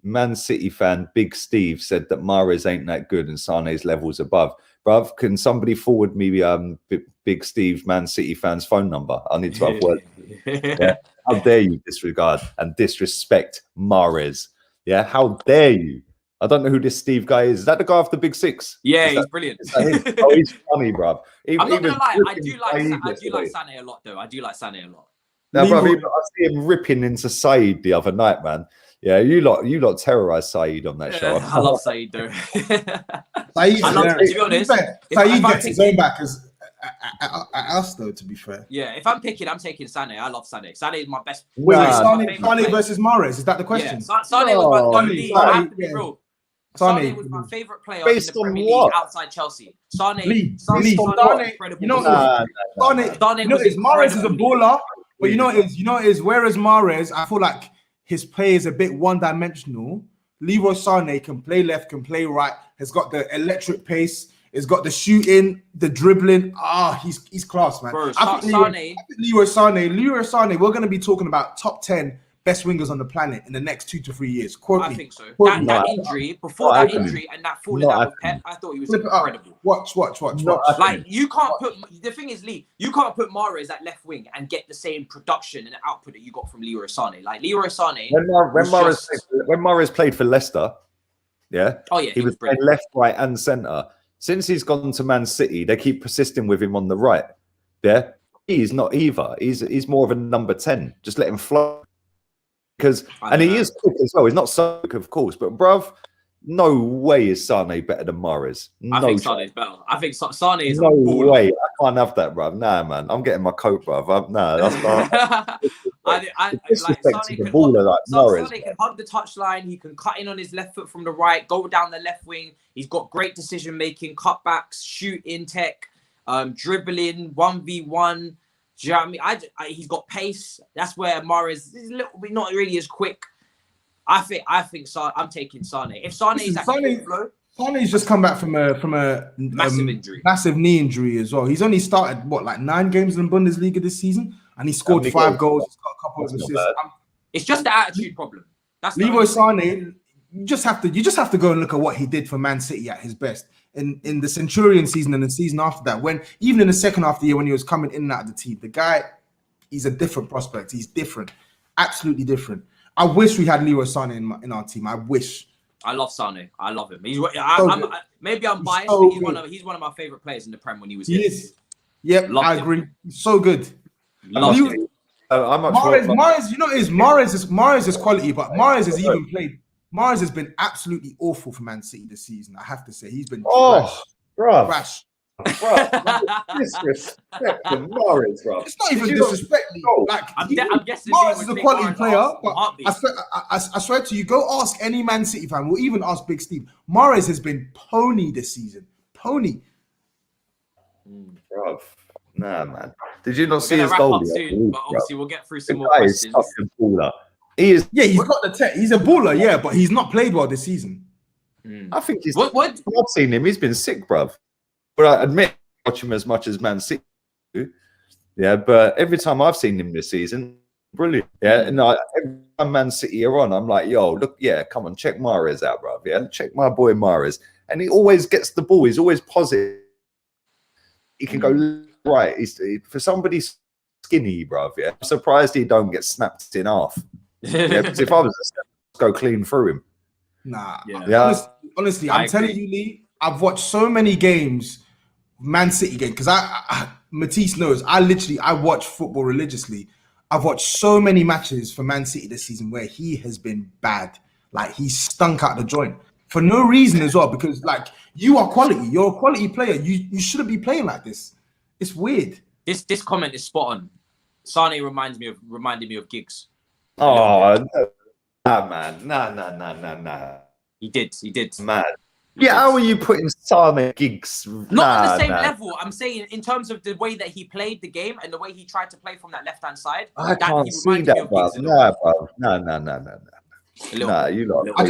Man City fan Big Steve said that Mahrez ain't that good and Sane's levels above. Bruv, can somebody forward me Big Steve Man City fan's phone number? I need to have words. Yeah? How dare you disregard and disrespect Mahrez? Yeah, how dare you? I don't know who this Steve guy is. Is that the guy off the Big Six? Yeah, he's brilliant. Oh, he's funny, bruv. I'm not gonna lie, I do like Sané a lot, though. I do like Sané a lot. Now, bro, I see him ripping into Saeed the other night, man. Yeah, you lot terrorized Saeed on that show. I love Saeed, though. Saeed, to be honest, Saeed gets his own back as us, though. To be fair, yeah. If I'm picking, I'm taking Sané. I love Sané. Sané is my best. Sané versus Mahrez. Is that the question? Yeah. Sané was my favorite player in the Premier League outside Chelsea. Sané, you know, Mahrez is a baller. But you know it is. Whereas Mahrez, I feel like his play is a bit one-dimensional. Leroy Sané can play left, can play right. Has got the electric pace. Has got the shooting, the dribbling. He's class, man. Bro, I think Leroy Sané. We're going to be talking about top 10 best wingers on the planet in the next 2 to 3 years. I think so. That injury, before that injury and that falling out with Pep, I thought he was incredible. Watch. Like, you can't put... The thing is, Lee, you can't put Mahrez at left wing and get the same production and output that you got from Leroy Sané. Like, Leroy Sané... When Mahrez played for Leicester, he was playing left, right and centre. Since he's gone to Man City, they keep persisting with him on the right. Yeah? He's not either. He's more of a number 10. Just let him flow. And he is quick as well. He's not so quick, of course, but bruv, no way is Sané better than Mahrez. I think Sané's better. I think Sané is no way. I can't have that, bruv. Nah, man. I'm getting my coat, bruv. Nah, that's not. Sané can hug the touchline. He can cut in on his left foot from the right, go down the left wing. He's got great decision making, cutbacks, shooting tech, dribbling, 1v1. Do you know what I mean? He's got pace. That's where Mahrez is a little bit not really as quick. I think I'm taking Sané. If Sané is at flow, Sane's just come back from a Massive injury. massive knee injury as well. He's only started like 9 games in the Bundesliga this season, and he scored 5 goals. He's got a couple of assists. It's just the attitude problem. That's Leroy Sané. You just have to go and look at what he did for Man City at his best in the Centurion season and the season after that. When even in the second half of the year when he was coming in and out of the team, the guy, he's a different prospect. He's different, absolutely different. I wish we had Leroy Sané in our team. I wish. I love Sané. I love him. Maybe I'm biased, so but he's one of my favorite players in the Prem when he was here. He is. Yep, I agree. He's so good. Loved him. Mahrez, you know, Mahrez is quality, but Mahrez has even played. Mahrez has been absolutely awful for Man City this season. I have to say, he's been trash. Disrespect to Mahrez, bro. It's not even disrespect. Like, I'm guessing Mahrez is a quality player, but I I swear to you, go ask any Man City fan. We'll even ask Big Steve. Mahrez has been pony this season. Pony. Bro. Nah, man. Did you not see his goal? But obviously, we'll get through some more questions. He is. Yeah, he's got the tech. He's a baller, yeah, but he's not played well this season. I think he's. What? I've seen him. He's been sick, bruv. But I admit, I watch him as much as Man City do. Yeah, but every time I've seen him this season, brilliant. Yeah, and every time Man City are on, I'm like, yo, look, yeah, come on, check Mahrez out, bruv. Yeah, check my boy Mahrez. And he always gets the ball. He's always positive. He can go right. For somebody skinny, bruv. Yeah, I'm surprised he don't get snapped in half. Yeah, because if I was to go clean through him. Nah. Yeah. Honestly, I'm telling you, Lee, I've watched so many games, Man City game, because Matisse knows, I watch football religiously. I've watched so many matches for Man City this season where he has been bad. Like, he stunk out the joint. For no reason as well, because, like, you are quality. You're a quality player. You shouldn't be playing like this. It's weird. This comment is spot on. Sané reminded me of Giggs. Oh, no, man. Nah. He did. Man. Yeah, how are you putting Sané Giggs? Not on the same level. I'm saying in terms of the way that he played the game and the way he tried to play from that left-hand side. I can't see that, bro. Nah, bro. Nah, you lot. I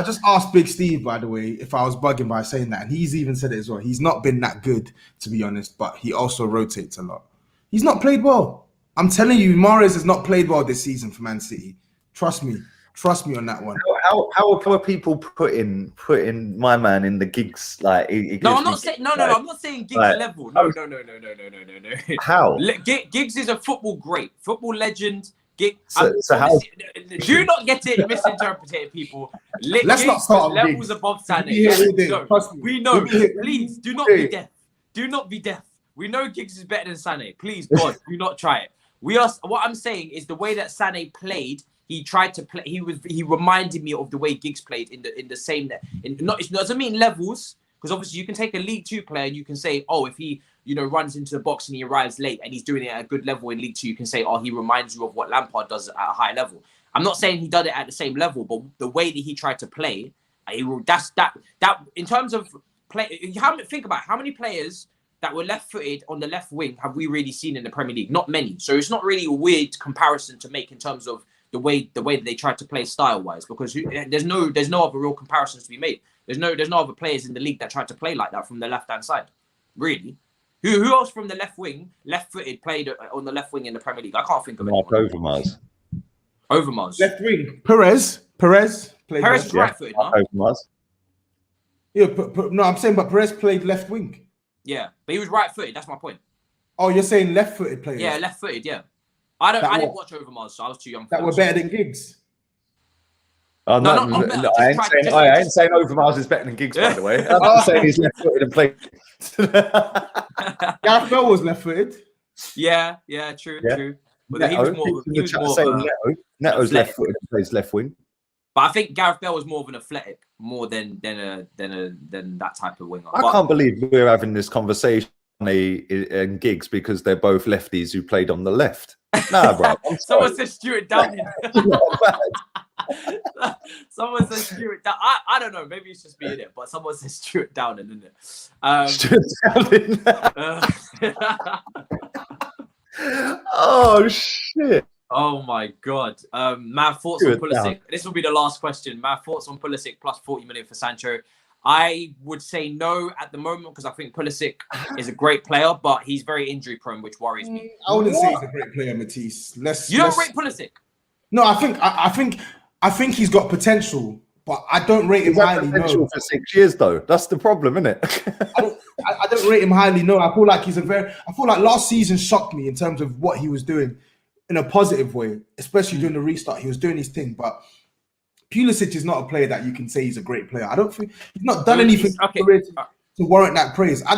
just asked Big Steve, by the way, if I was bugging by saying that, and he's even said it as well. He's not been that good, to be honest, but he also rotates a lot. He's not played well. I'm telling you, Mahrez has not played well this season for Man City. Trust me on that one. How are people putting my man in the Giggs? Like, I'm not saying Giggs level. No. How? Giggs is a football great, football legend. How? Do not get it misinterpreted, people. Let's not start levels above Sané. We know. Please do not be deaf. Do not be deaf. We know Giggs is better than Sané. Please, God, do not try it. What I'm saying is the way that Sané played. He tried to play. He reminded me of the way Giggs played in the same. It doesn't mean levels, because obviously you can take a League 2 player and you can say, oh, if he runs into the box and he arrives late and he's doing it at a good level in League 2, you can say, oh, he reminds you of what Lampard does at a high level. I'm not saying he did it at the same level, but the way that he tried to play, that in terms of play. Think about how many players that were left-footed on the left wing have we really seen in the Premier League? Not many. So it's not really a weird comparison to make in terms of the way that they tried to play style-wise, because there's no other real comparisons to be made. There's no other players in the league that tried to play like that from the left-hand side. Really, who else from the left wing, left-footed, played on the left wing in the Premier League? I can't think of anyone. Overmars. Left wing. Perez played. Perez is right-footed, no? Overmars. Yeah, no, I'm saying, but Perez played left wing. Yeah, but he was right-footed. That's my point. Oh, you're saying left-footed players? Yeah, left-footed. Yeah. I didn't watch Overmars, so I was too young. That were better than Giggs. I ain't saying Overmars is better than Giggs, by the way. I'm not saying he's left-footed and played. Gareth Bale was left-footed. Yeah, true. But he was more. Neto's left-footed and plays left wing. But I think Gareth Bale was more of an athletic, more than that type of winger. I can't believe we're having this conversation and Giggs because they're both lefties who played on the left. Nah, bro. Someone said Stuart Downing. Someone said Stuart Downing. I don't know. Maybe it's just me in it, but someone said Stuart Downing, isn't it? Stuart Downing. Oh shit. Oh my god. My thoughts on Pulisic. This will be the last question. My thoughts on Pulisic plus 40 million for Sancho. I would say no at the moment because I think Pulisic is a great player, but he's very injury prone, which worries me. I wouldn't say he's a great player, Matisse. You don't rate Pulisic? No, I think he's got potential, but I don't rate him highly. Potential for 6 years though. That's the problem, isn't it? I don't rate him highly. No, I feel like I feel like last season shocked me in terms of what he was doing in a positive way, especially during the restart. He was doing his thing, but Pulisic is not a player that you can say he's a great player. I don't think he's not done anything to warrant that praise. I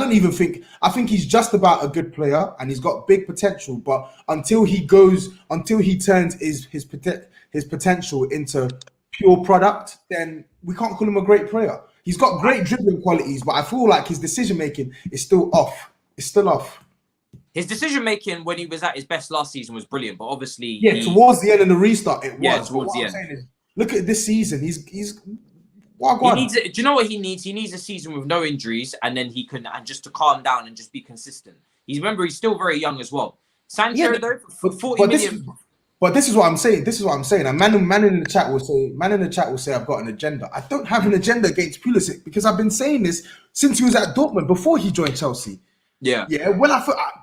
think he's just about a good player and he's got big potential. But until he turns his potential into pure product, then we can't call him a great player. He's got great dribbling qualities, but I feel like his decision making is still off. It's still off. His decision making when he was at his best last season was brilliant, but obviously, towards the end of the restart, it was. Towards the end. Look at this season. He needs. Do you know what he needs? He needs a season with no injuries, and then just to calm down and just be consistent. He's still very young as well. Sancho though, for 40 million. But this is what I'm saying. And man in the chat will say I've got an agenda. I don't have an agenda against Pulisic because I've been saying this since he was at Dortmund before he joined Chelsea. Yeah. When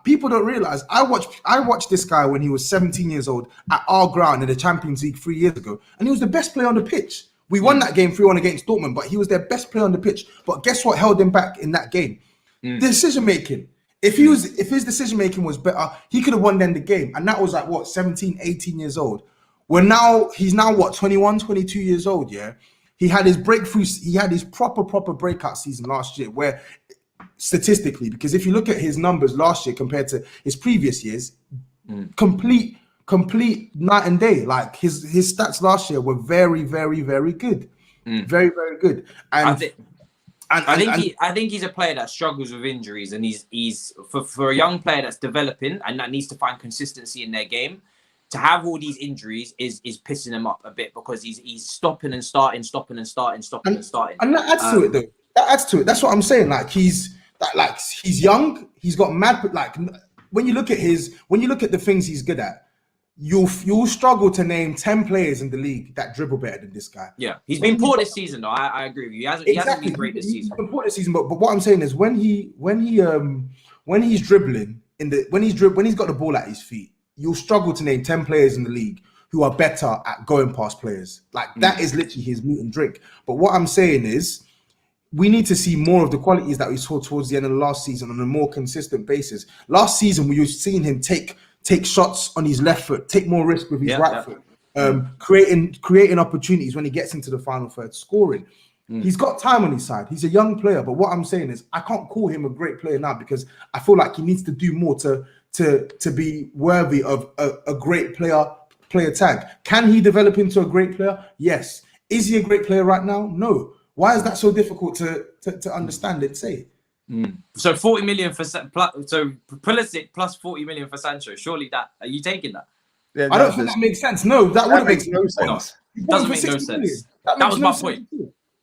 people don't realize, I watched this guy when he was 17 years old at our ground in the Champions League 3 years ago, and he was the best player on the pitch. We won that game 3-1 against Dortmund, but he was their best player on the pitch. But guess what held him back in that game? Decision making. If his decision making was better, he could have won then the game. And that was like what, 17, 18 years old. He's now what, 21, 22 years old, yeah? He had his breakthrough, he had his proper breakout season last year where statistically, because if you look at his numbers last year compared to his previous years, complete night and day. Like his stats last year were very, very, very good. Very, very good. And I think he's a player that struggles with injuries, and he's for a young player that's developing and that needs to find consistency in their game. To have all these injuries is pissing him up a bit because he's stopping and starting. And that adds to it though. That adds to it. That's what I'm saying. Like he's young. He's got mad. Like when you look at the things he's good at, you'll struggle to name 10 players in the league that dribble better than this guy. Yeah, he's been poor this season though. I agree with you. He hasn't been great this season. He's been poor this season, but what I'm saying is when he's dribbling when he's got the ball at his feet, you'll struggle to name 10 players in the league who are better at going past players. Like that is literally his meat and drink. But what I'm saying is, we need to see more of the qualities that we saw towards the end of the last season on a more consistent basis. Last season, we were seeing him take shots on his left foot, take more risk with his right foot, creating opportunities when he gets into the final third, scoring. He's got time on his side. He's a young player, but what I'm saying is I can't call him a great player now because I feel like he needs to do more to be worthy of a great player tag. Can he develop into a great player? Yes. Is he a great player right now? No. Why is that so difficult to understand and say? So 40 million for Pulisic plus 40 million for Sancho. Surely are you taking that? Yeah, I don't think that makes sense. No, that wouldn't make no sense. It doesn't make no sense. That was my point.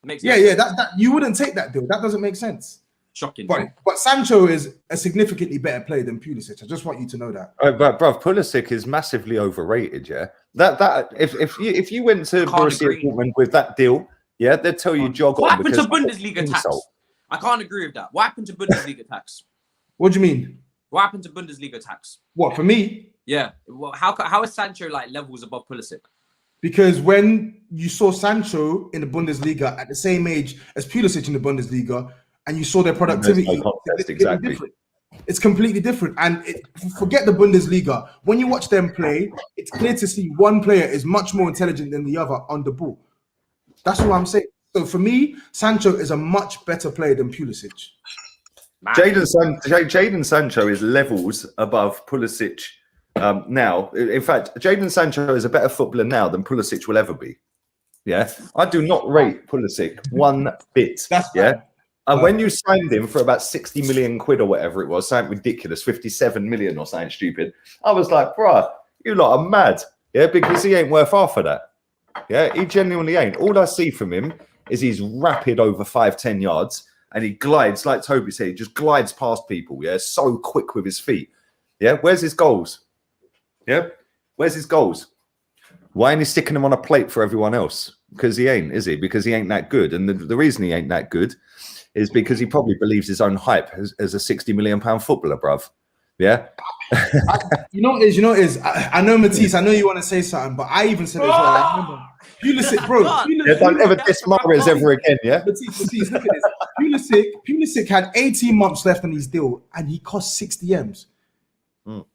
That you wouldn't take that deal. That doesn't make sense. Shocking. But Sancho is a significantly better player than Pulisic. I just want you to know that. But bruv, Pulisic is massively overrated. Yeah, that if you went to Borussia Dortmund with that deal, yeah, they'd tell you jog on. What happened to Bundesliga tax? I can't agree with that. What happened to Bundesliga tax? What do you mean? What happened to Bundesliga tax? What, for me? Yeah. Well, how is Sancho like levels above Pulisic? Because when you saw Sancho in the Bundesliga at the same age as Pulisic in the Bundesliga, and you saw their productivity, it's completely different. And forget the Bundesliga. When you watch them play, it's clear to see one player is much more intelligent than the other on the ball. That's what I'm saying. So for me, Sancho is a much better player than Pulisic. Jadon Sancho is levels above Pulisic now. In fact, Jadon Sancho is a better footballer now than Pulisic will ever be. Yeah, I do not rate Pulisic one bit. And when you signed him for about 60 million quid or whatever it was, something ridiculous, 57 million or something stupid, I was like, bruh, you lot are mad. Yeah, because he ain't worth half of that. Yeah, he genuinely ain't. All I see from him is he's rapid over 5-10 yards and he glides, like Toby said, he just glides past people. Yeah, so quick with his feet. Yeah, where's his goals? Yeah, where's his goals? Why ain't he sticking him on a plate for everyone else? Because he ain't, is he? Because he ain't that good. And the reason he ain't that good is because he probably believes his own hype as a £60 million footballer, bruv. Yeah. You know what it is? I know, Matisse, I know you want to say something, but I even said it as well. I remember. Pulisic, bro. Don't ever diss Mahrez ever again, yeah? Matisse, look at this. Pulisic had 18 months left on his deal, and he cost 60 M's.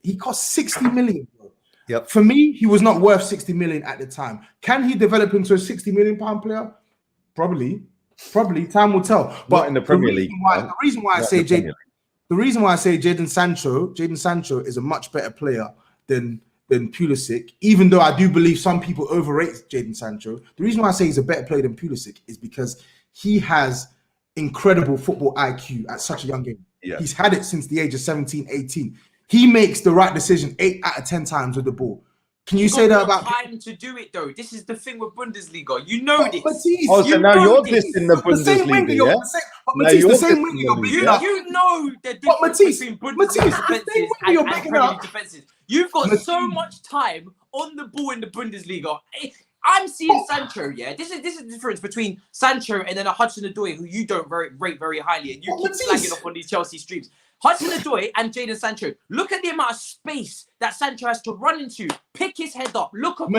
He cost 60 million, bro. Yep. For me, he was not worth 60 million at the time. Can he develop into a 60 million pound player? Probably. Time will tell. But not in the Premier League. The reason why I say Jadon Sancho is a much better player than Pulisic, even though I do believe some people overrate Jadon Sancho. The reason why I say he's a better player than Pulisic is because he has incredible football IQ at such a young age. Yeah. He's had it since the age of 17, 18. He makes the right decision 8 out of 10 times with the ball. Can you say that about time to do it though? This is the thing with Bundesliga. You know this. Matisse, so now you're dissing the Bundesliga, yeah? The same wing you're beating up. You know the difference between Bundesliga defenses and Premier League defenses. You've got so much time on the ball in the Bundesliga. I'm seeing Sancho, yeah. This is the difference between Sancho and then a Hudson Odoi, who you don't rate very highly, and you keep slagging off on these Chelsea streams. Hudson Odoi and Jadon Sancho. Look at the amount of space that Sancho has to run into, pick his head up, look up,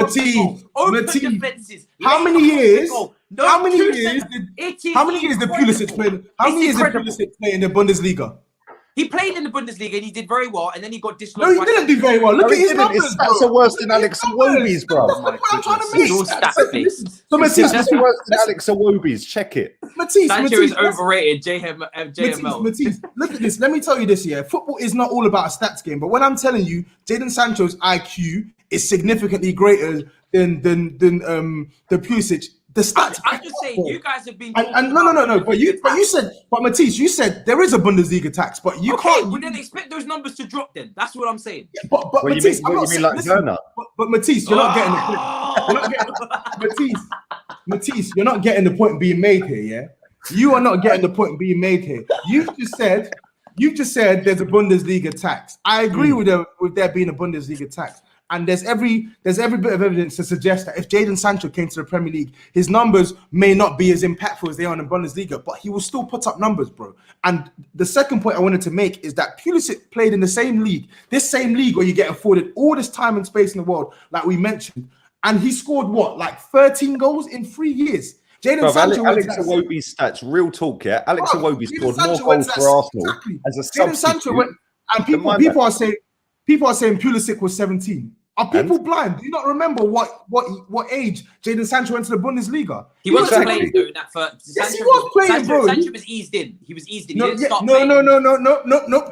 open defenses. How many years did Pulisic play? How many years did Pulisic play in the Bundesliga? He played in the Bundesliga and he did very well, and then he got dislodged. No, he didn't do very well. Look at his numbers. His stats are worse than Alex Iwobi's, bro. That's the point I'm trying to make. So Matisse, that's worse than Alex Iwobi's. Check it. Sancho is overrated. JML. Matisse, look at this. Let me tell you this, yeah. Football is not all about a stats game, but when I'm telling you, Jadon Sancho's IQ is significantly greater than the Pulisic. The stats. I'm just saying, you guys have been. No. But Matisse, you said there is a Bundesliga tax, but you can't. We didn't expect those numbers to drop. Then that's what I'm saying. Yeah, but Matisse, you mean like Werner? But Matisse, you're not getting the point. Matisse, you're not getting the point being made here. Yeah, you are not getting the point being made here. You've just said there's a Bundesliga tax. I agree with there being a Bundesliga tax. And there's every bit of evidence to suggest that if Jadon Sancho came to the Premier League, his numbers may not be as impactful as they are in the Bundesliga, but he will still put up numbers, bro. And the second point I wanted to make is that Pulisic played in the same league, where you get afforded all this time and space in the world, like we mentioned, and he scored like 13 goals in 3 years. Jadon Sancho, Alex Iwobi's stats, real talk, yeah. Alex Iwobi scored more goals for Arsenal as a substitute. And people are saying Pulisic was 17. Are people blind? Do you not remember what age Jadon Sancho went to the Bundesliga? He wasn't playing though in that first. Yes, he was playing, bro. Sancho was eased in. He was eased in. No.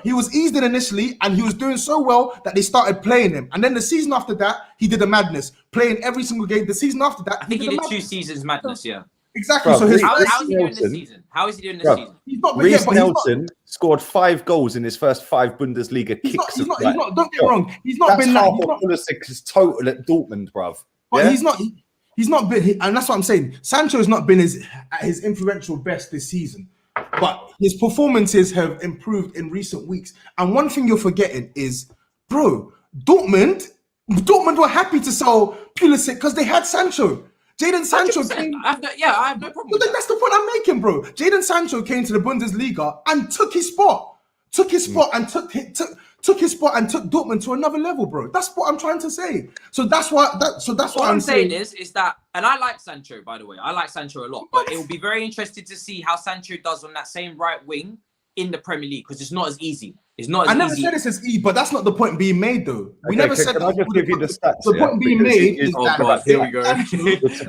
He was eased in initially, and he was doing so well that they started playing him. And then the season after that, he did a madness, playing every single game. The season after that, I think he did 2 seasons madness. Yeah. Exactly. Bro, so how is he doing this season? How is he doing this season? Reece Nelson scored 5 goals in his first 5 Bundesliga kicks. Don't get me wrong. He's not been half of Pulisic's total at Dortmund, bruv. But yeah? He's not been, and that's what I'm saying. Sancho has not been at his influential best this season, but his performances have improved in recent weeks. And one thing you're forgetting is, bro, Dortmund were happy to sell Pulisic because they had Sancho. Jadon Sancho came. I have no problem. But that's the point I'm making, bro. Jadon Sancho came to the Bundesliga and took his spot. Took his spot and took Dortmund to another level, bro. That's what I'm trying to say. So that's what I'm saying is that, and I like Sancho, by the way. I like Sancho a lot, but it will be very interesting to see how Sancho does on that same right wing in the Premier League, because it's not as easy. I never said it's as easy, but that's not the point being made, though. We never said that. I'll just give you the stats. The point being made is that. God, here we go.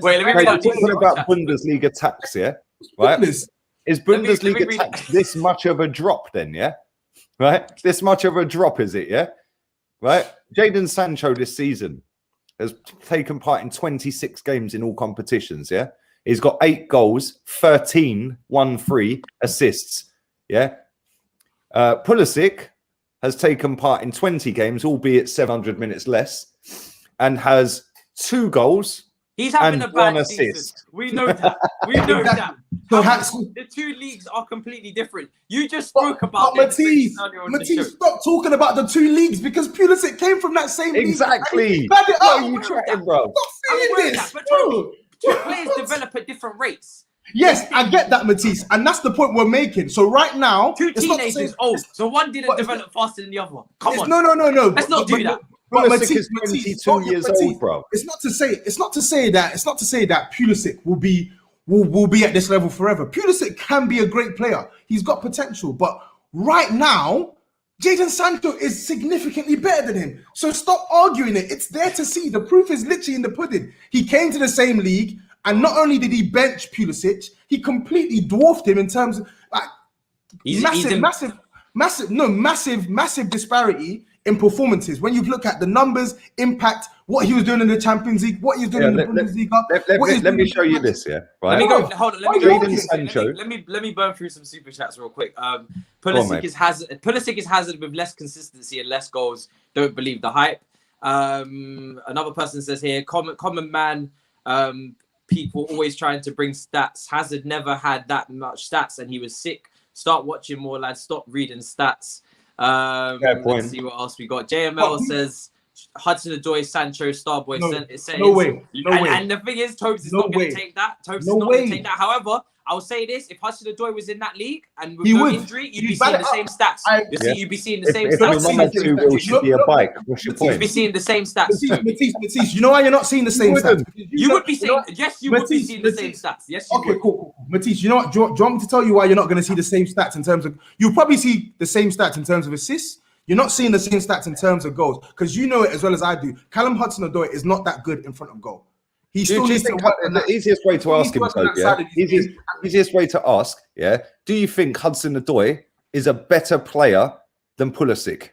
Wait, let me talking about Bundesliga tax, yeah? Right? Is Bundesliga tax this much of a drop then, yeah? Right? This much of a drop, is it, yeah? Right? Jadon Sancho this season has taken part in 26 games in all competitions, yeah? He's got 8 goals, 13, 1-3 assists, yeah? Pulisic has taken part in 20 games, albeit 700 minutes less, and has 2 goals, He's having and a bad one season. assist. We know that. We know that. So The two leagues are completely different. You just spoke about Matisse, stop talking about the two leagues because Pulisic came from that same exactly. league. Exactly. What are you trying, bro? Stop saying this. But Tobi, two players develop at different rates. Yes, I get that, Matisse, and that's the point we're making. So right now, two teenagers, so one didn't develop faster than the other. Come on. No. Let's not do that. But Pulisic is 22 years old, bro. It's not to say that Pulisic will be at this level forever. Pulisic can be a great player. He's got potential, but right now, Jadon Sancho is significantly better than him. So stop arguing it. It's there to see. The proof is literally in the pudding. He came to the same league, and not only did he bench Pulisic, he completely dwarfed him in terms of like massive disparity in performances. When you look at the numbers, impact, what he was doing in the Champions League, what he was doing in the Bundesliga. Let me show you this, right? Let me go. Hold on. Let me burn through some super chats real quick. Pulisic is Hazard with less consistency and less goals. Don't believe the hype. Another person says here, common man. People always trying to bring stats. Hazard never had that much stats, and he was sick. Start watching more, lads. Stop reading stats. Let's see what else we got. JML says Hudson Odoi, Sancho, Starboy. No way. And the thing is, Tobes is not going to take that. Tobes is not going to take that. However, I'll say this: if Hudson Odoi was in that league and with no injury, you'd be seeing the same stats. You'd be seeing the same stats. Should be a bike. What's your point? You'd be seeing the same stats. Matisse, you know why you're not seeing the same stats? You would be seeing. Yes, you would be seeing the same stats. Yes, you would. Cool. Matisse, you know what? Do you want me to tell you why you're not going to see the same stats in terms of? You'll probably see the same stats in terms of assists. You're not seeing the same stats in terms of goals because you know it as well as I do. Callum Hudson-Odoi is not that good in front of goal. He still needs to work on that. The easiest way to ask him, easiest way to ask, do you think Hudson-Odoi is a better player than Pulisic?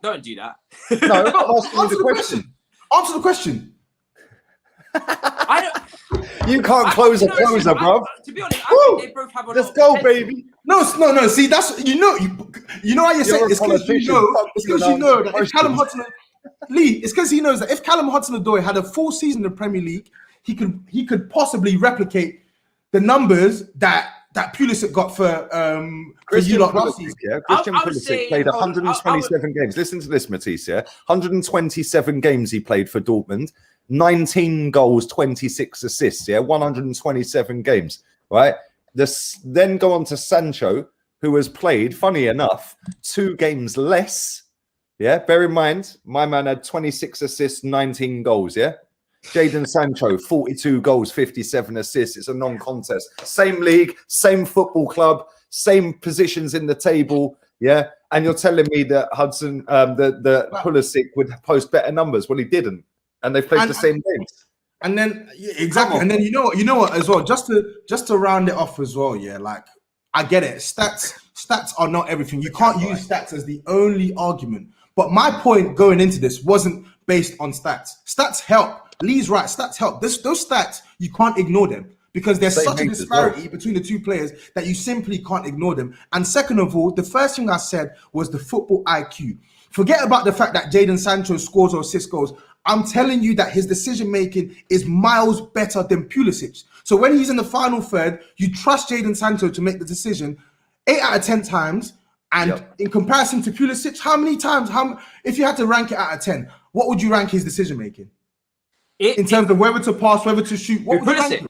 Don't do that. No, I'm not asking you the question. Answer the question. I don't. You can't close a closer, bro. To be honest, I think they both have a lot Let's of go, potential. baby. No. See, that's you know why you're saying it's because you know that if Callum Hudson Lee, it's because he knows that if Callum Hudson-Odoi had a full season in the Premier League, he could possibly replicate the numbers that Pulisic got for you lot last season. Christian Pulisic played 127 games. Listen to this, Matisse. 127 games he played for Dortmund. 19 goals, 26 assists, 127 games, right? Then go on to Sancho, who has played, funny enough, 2 games less. Bear in mind, my man had 26 assists, 19 goals, Jadon Sancho, 42 goals, 57 assists. It's a non-contest. Same league, same football club, same positions in the table, And you're telling me that Pulisic would post better numbers? Well, he didn't. And they played the same games. And then exactly. And then you know what as well, just to round it off as well, like I get it. Stats are not everything. You can't use stats as the only argument. But my point going into this wasn't based on stats. Stats help. Lee's right, stats help. Those stats, you can't ignore them because there's such a disparity between the two players that you simply can't ignore them. And second of all, the first thing I said was the football IQ. Forget about the fact that Jadon Sancho scores or assists goals. I'm telling you that his decision-making is miles better than Pulisic. So when he's in the final third, you trust Jadon Sancho to make the decision 8 out of 10 times. And in comparison to Pulisic, how many times, if you had to rank it out of 10, what would you rank his decision-making? In terms of whether to pass, whether to shoot, what would you rank it?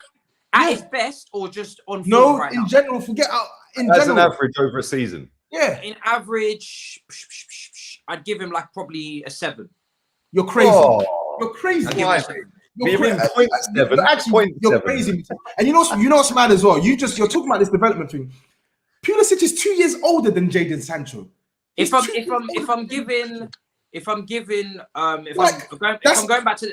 At his best or just on form No, right in now? general, forget out. As an average over a season. Yeah. In average, I'd give him like probably a 7. You're crazy. Oh, you're crazy. You're crazy. And you know what's mad as well? You're talking about this development thing. Pulisic is 2 years older than Jadon Sancho. If I'm going back to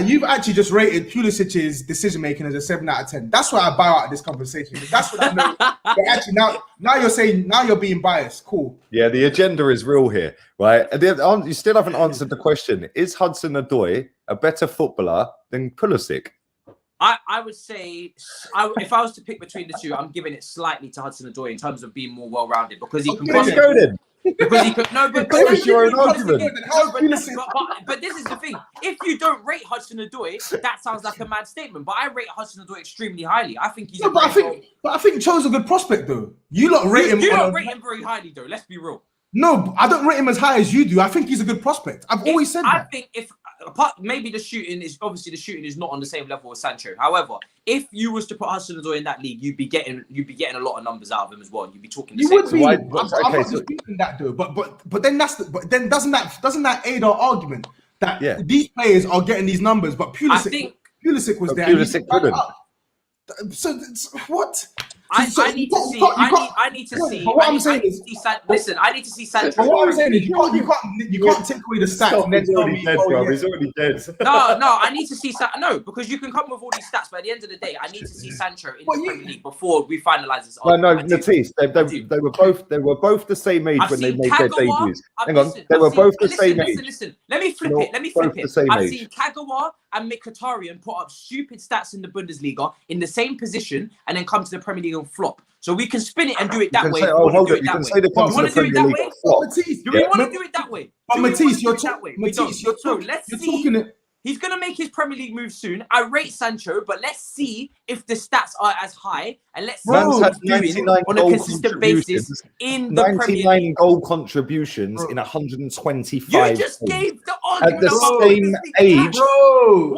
you've actually just rated Pulisic's decision making as a 7 out of 10. That's why I bow out of this conversation. That's what I know. But actually, now you're saying you're being biased. Cool. Yeah, the agenda is real here, right? You still haven't answered the question: is Hudson Odoi a better footballer than Pulisic? I would say, if I was to pick between the two, I'm giving it slightly to Hudson Odoi in terms of being more well-rounded because he can. Let's go then. Because he could but Finish your own argument. But this is the thing. If you don't rate Hudson Odoi, that sounds like a mad statement. But I rate Hudson Odoi extremely highly. I think he's but I think Cho's a good prospect though. You lot rate him. You don't rate him very highly though. Let's be real. No, I don't rate him as high as you do. I think he's a good prospect. I've always said that. I think maybe the shooting is not on the same level as Sancho. However, if you was to put Hudson Odoi in that league, you'd be getting a lot of numbers out of him as well. You'd be talking. You would be. I'm not disputing that though. But then doesn't that aid our argument that these players are getting these numbers? But Pulisic was there. Pulisic couldn't. So what? I need to see. I need to see Sancho. But what I'm saying is you can't take away the stats and then tell me he's already dead. No, I need to see No, because you can come with all these stats, but at the end of the day, I need to see Sancho in the Premier League before we finalise this. No, Matisse, they were both the same age when they made their debuts. Hang on, they were both the same age. Listen. Let me flip it. I've seen Kagawa and Mkhitaryan put up stupid stats in the Bundesliga in the same position and then come to the Premier League and flop. So we can spin it and do it that way. You can say the want to do it that way? Do we want to do it that way? But Matisse, you're talking it. He's going to make his Premier League move soon. I rate Sancho, but let's see if the stats are as high. And let's see what he's doing on a consistent basis in the Premier League. 99 goal contributions in 125 You just gave the argument at the same age.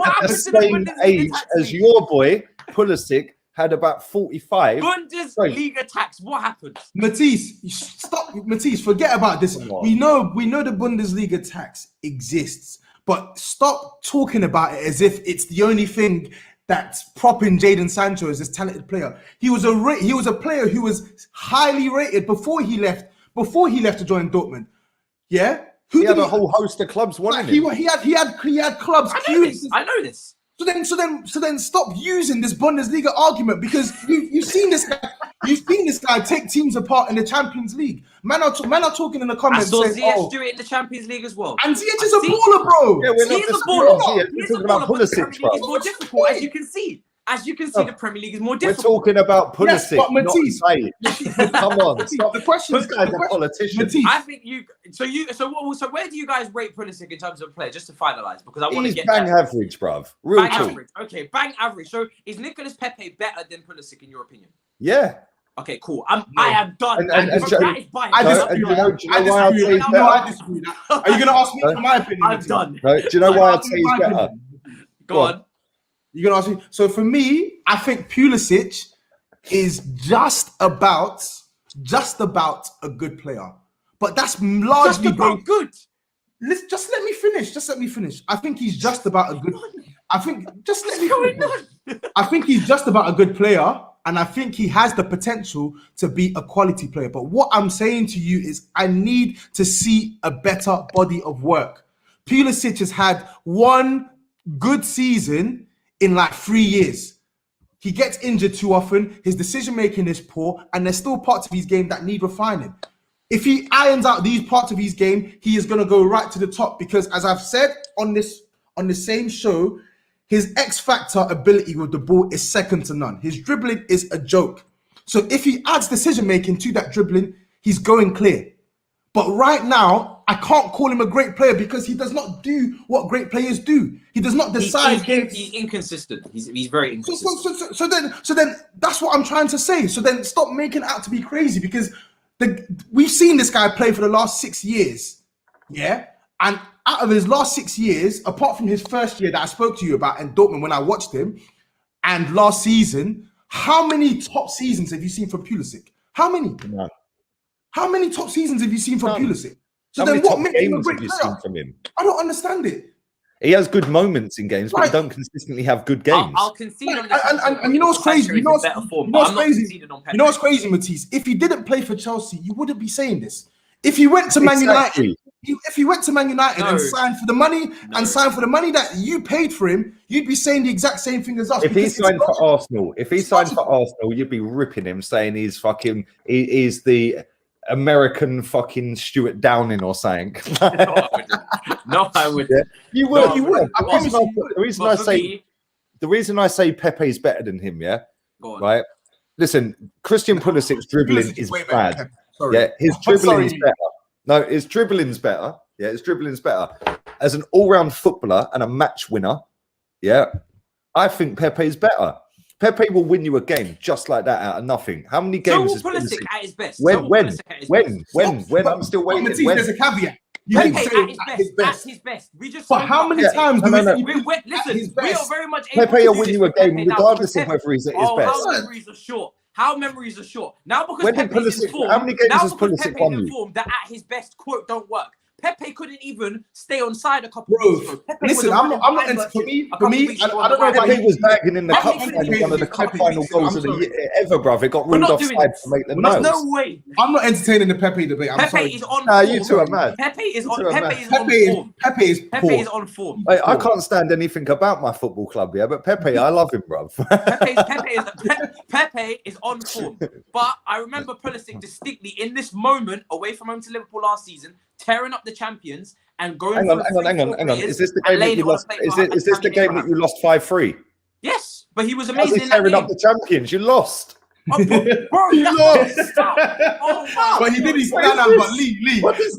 At the same age as your boy, Pulisic, had about 45. Bundesliga tax. What happened? Matisse, stop. Matisse, forget about this. We know the Bundesliga tax exists. But stop talking about it as if it's the only thing that's propping Jadon Sancho as this talented player. He was a player who was highly rated before he left to join Dortmund. Yeah, he had a whole host of clubs wanting him. He had clubs. I know this. So then stop using this Bundesliga argument because you've seen this guy. You've seen this guy take teams apart in the Champions League. Man are talking in the comments. I saw Ziyech do it in the Champions League as well. And Ziyech is a baller, bro. Yeah, He's a baller. We're talking about Pulisic, bro. It's more difficult, as you can see. The Premier League is more difficult. We're talking about Pulisic, but Matisse, Come on, stop. The question is, this guy's a politician. Matisse. I think So where do you guys rate Pulisic in terms of play? Just to finalise, because I want to get bang average, bruv. Real bang talk. average. Okay, bang average. So is Nicolas Pepe better than Pulisic in your opinion? Yeah. Okay, cool. I am done. I disagree. I disagree. Are you going to ask me for my opinion? I'm done. No, do you know why I'd say he's better? Go on. You're going to ask me? So for me, I think Pulisic is just about a good player. But that's largely good. Just let me finish. I think he's just about a good. I think he's just about a good player, and I think he has the potential to be a quality player. But what I'm saying to you is, I need to see a better body of work. Pulisic has had one good season in like 3 years. He gets injured too often. His decision making is poor, and there's still parts of his game that need refining. If he irons out these parts of his game, he is going to go right to the top because, as I've said on the same show, his X-factor ability with the ball is second to none. His dribbling is a joke. So if he adds decision-making to that dribbling, he's going clear. But right now, I can't call him a great player because he does not do what great players do. He does not decide. He's inconsistent. He's very inconsistent. So then that's what I'm trying to say. So then stop making it out to be crazy because we've seen this guy play for the last 6 years, yeah? And out of his last 6 years, apart from his first year that I spoke to you about in Dortmund when I watched him, and last season, how many top seasons have you seen from Pulisic? How many? No. How many top seasons have you seen from Pulisic? So how then what makes him a great player? player? From him? I don't understand it. He has good moments in games, but he don't consistently have good games. I'll concede on and you know what's crazy? You know what's crazy, Matisse? If he didn't play for Chelsea, you wouldn't be saying this. If he went to Man United, and signed for the money that you paid for him, you'd be saying the exact same thing as us. If he signed for Arsenal, you'd be ripping him, saying he's the American fucking Stuart Downing or something. No, I wouldn't. Yeah. You would. The reason I say Pepe is better than him, yeah? Right? Listen, Christian Pulisic's dribbling is bad. Yeah, his dribbling is better. No, his dribbling's better. Yeah, his dribbling's better. As an all-round footballer and a match winner, yeah, I think Pepe's better. Pepe will win you a game just like that out of nothing. How many games is Pulisic at his best? When? I'm still waiting. There's a caveat. Pepe at his best. We just. But how many times do we listen? We are very much. Pepe will win you a game regardless of whether he's at his best. How memories are short. Now because when did Pulisic, how many games has Pulisic won you? That at his best, quote, don't work. Pepe couldn't even stay on side a couple of weeks ago. Listen, I'm not for me, I don't know why he was bagging in the cup final, one of the cup final goals of the year ever, bruv. It got ruled offside to make the nose. No way. I'm not entertaining the Pepe debate. I'm sorry. Is on form. You two are mad. Pepe is on form. Pepe is on form. I can't stand anything about my football club, yeah, but Pepe, I love him, bruv. Pepe is on form. But I remember Pulisic distinctly in this moment away from home to Liverpool last season, tearing up the champions and going. Hang on. Is this the game that you lost? Is this the game that you lost 5-3? Yes, but he was amazing. How's he tearing up the champions? You lost. Bro, you lost. But he did his stand-up. But Lee,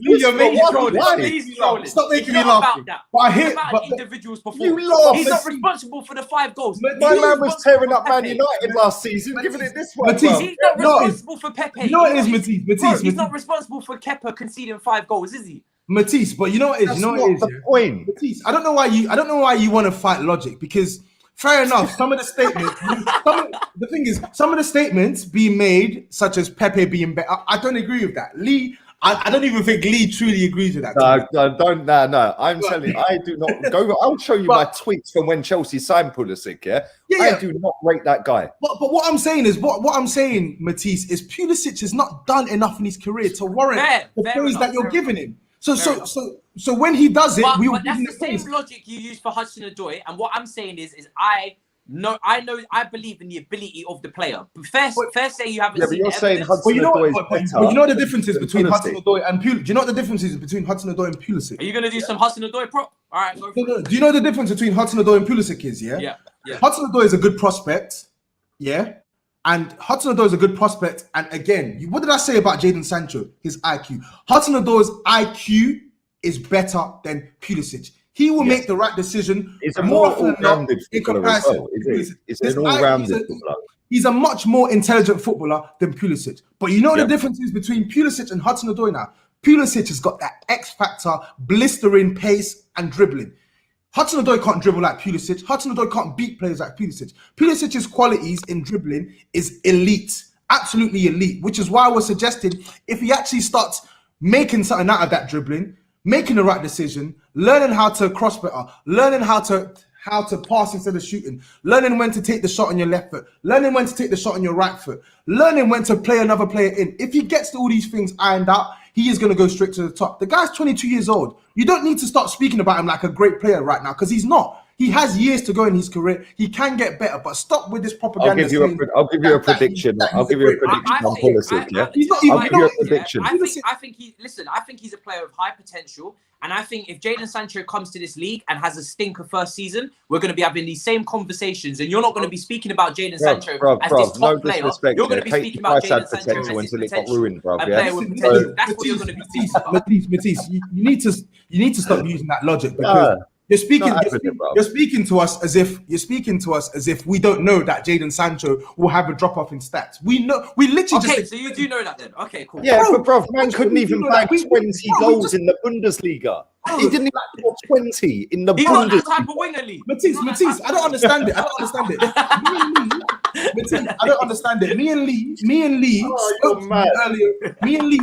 you're making me trolling. Stop making me laugh. But I hit. But individuals perform. You lost. He's not responsible for the 5 goals. My man was tearing up Man United last season, giving it this one. He's not responsible for Pepe. You know what it is, Matisse. He's not responsible for Kepa conceding 5 goals, is he? Matisse, but you know what it is. You know what it is. The point. Matisse, I don't know why you want to fight logic, because fair enough, some of the statements. The thing is, some of the statements being made, such as Pepe being better, I don't agree with that. Lee, I don't even think Lee truly agrees with that. No. I'm telling you, I do not go. I'll show you my tweets from when Chelsea signed Pulisic. I do not rate that guy. But what I'm saying is, what I'm saying, Matisse, is Pulisic has not done enough in his career to warrant the praise that you're giving him. So when he does it, but that's the same logic you use for Hudson Odoi. And what I'm saying is I believe in the ability of the player. But first say you haven't seen. But you're saying Hudson Odoi is better. But you know the differences between Hudson Odoi and Pulisic. Do you know what the differences between Hudson Odoi and Pulisic? Are you gonna do some Hudson Odoi prop? All right, go for it. Do you know the difference between Hudson Odoi and Pulisic is? Yeah. Hudson Odoi is a good prospect. Yeah. And Hudson Odoi is a good prospect. And again, what did I say about Jadon Sancho? His IQ. Hudson Odoi's IQ is better than Pulisic. He will make the right decision. It's a more all-rounded footballer as well. It's an all-rounded footballer. He's a much more intelligent footballer than Pulisic. But you know the differences between Pulisic and Hudson Odoi now? Pulisic has got that X-factor, blistering pace and dribbling. Hudson Odoi can't dribble like Pulisic. Hudson Odoi can't beat players like Pulisic. Pulisic's qualities in dribbling is elite, absolutely elite, which is why we're suggesting if he actually starts making something out of that dribbling, making the right decision, learning how to cross better, learning how to pass instead of shooting, learning when to take the shot on your left foot, learning when to take the shot on your right foot, learning when to play another player in. If he gets all these things ironed out, he is going to go straight to the top. The guy's 22 years old. You don't need to start speaking about him like a great player right now, because he's not. He has years to go in his career. He can get better, but stop with this propaganda. I'll give you a prediction. I'll give you a prediction on Pulisic. I'll give you a prediction. I think he's a player of high potential. And I think if Jadon Sancho comes to this league and has a stinker first season, we're going to be having these same conversations. And you're not going to be speaking about Jadon Sancho as this top player. You're going to be speaking about Jadon Sancho as this potential. That's what you're going to be speaking about. Matisse, you need to stop using that logic, because you're speaking to us as if we don't know that Jadon Sancho will have a drop off in stats. We know. We literally. Okay, so you do know that then. Okay, cool. Yeah, but bro, man couldn't even bag 20 goals in the Bundesliga. He didn't even score 20 in the Bundesliga. He's not that type of winger, Lee. Matisse, I don't understand it. Matisse, I don't understand it. Me and Lee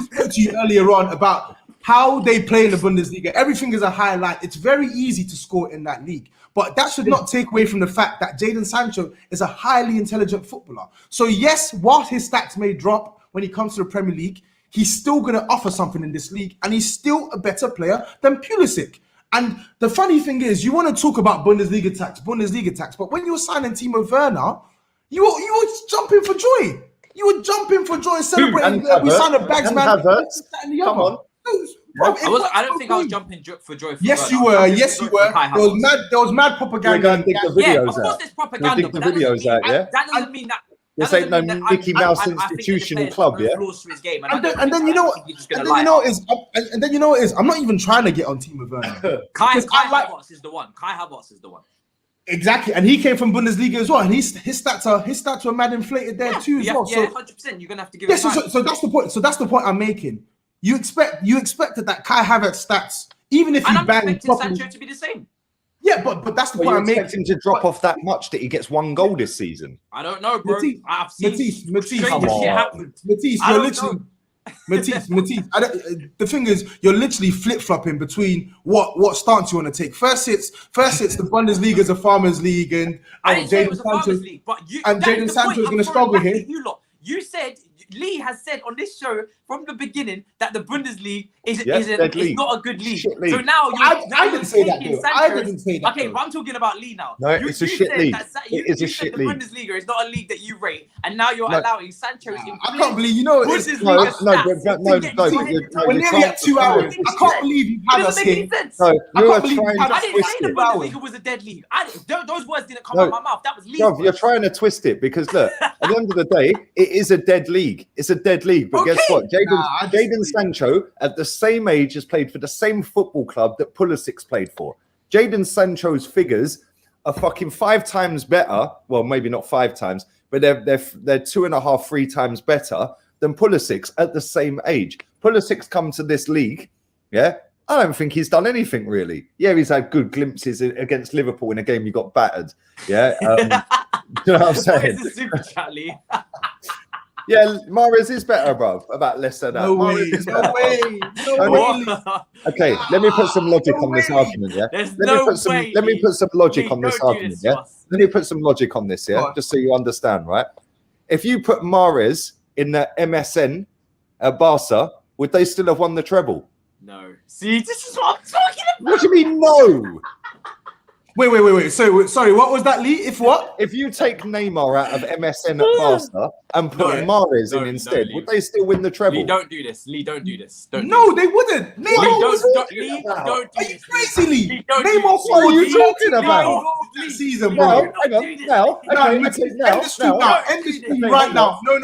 spoke to you earlier on about how they play in the Bundesliga. Everything is a highlight. It's very easy to score in that league. But that should not take away from the fact that Jadon Sancho is a highly intelligent footballer. So yes, while his stats may drop when he comes to the Premier League, he's still going to offer something in this league, and he's still a better player than Pulisic. And the funny thing is, you want to talk about Bundesliga tax, but when you were signing Timo Werner, you were jumping for joy. You were jumping for joy, celebrating. We signed a Bagsman. Come on. I don't think I was jumping for joy. Yes, you were. There was mad propaganda. Yeah, of course there's propaganda. That doesn't mean that This ain't no Mickey Mouse institutional club, yeah. And then you know what? And then you know what is? I'm not even trying to get on Timo Werner. Kai Havertz is the one. Exactly, and he came from Bundesliga as well, and his stats are mad inflated there too as well. Yeah, 100%. You're gonna have to give it time. So that's the point. So that's the point I'm making. You expected that Kai Havertz stats, even if he banged expecting Sancho to be the same. Yeah, but that's the point I'm making. You expect him to drop off that much that he gets 1 goal this season? I don't know, bro. I've seen Matisse, shit happen. Matisse, you're literally Matisse. The thing is, you're literally flip flopping between what stance you want to take. First, it's the Bundesliga is a farmers' league, and Jadon Sancho, and Jadon Sancho is going to struggle here. You said Lee has said on this show from the beginning that the Bundesliga is not a good league. So now I didn't say that. I didn't say that. Okay, but I'm talking about Lee now. No, it's a shit league. It is a shit league. The Bundesliga is not a league that you rate, and now you're allowing Sancho's I can't believe Bundesliga stats. We're nearly at 2 hours. I can't believe you had us here. I didn't say the Bundesliga was a dead league. Those words didn't come out of my mouth. That was Lee. You're trying to twist it because look, at the end of the day, it is a dead league. It's a dead league. But guess what? Jadon Sancho, at the same age, has played for the same football club that Pulisic played for. Jadon Sancho's figures are fucking 5 times better. Well, maybe not 5 times, but they're 2.5, 3 times better than Pulisic at the same age. Pulisic come to this league, yeah. I don't think he's done anything really. Yeah, he's had good glimpses against Liverpool in a game you got battered. Yeah, you know what I'm saying? It's a super chat, Lee. Yeah, Mahrez is better, bro. About less than that. No way. Okay, let me put some logic on this argument, yeah? Let me put some logic on this argument, yeah? Let me put some logic on this, yeah? Just so you understand, right? If you put Mahrez in the MSN at Barca, would they still have won the treble? No. See, this is what I'm talking about. What do you mean, no? Wait. So, sorry, what was that, Lee? If what? If you take Neymar out of MSN at Barca and put Mahrez in instead, would they still win the treble? Lee, don't do this. Lee, don't do this. They wouldn't. Neymar don't do this. Are you crazy, Lee? Neymar, what are you talking about? Season, bro. Hang on. End the stream right now. No.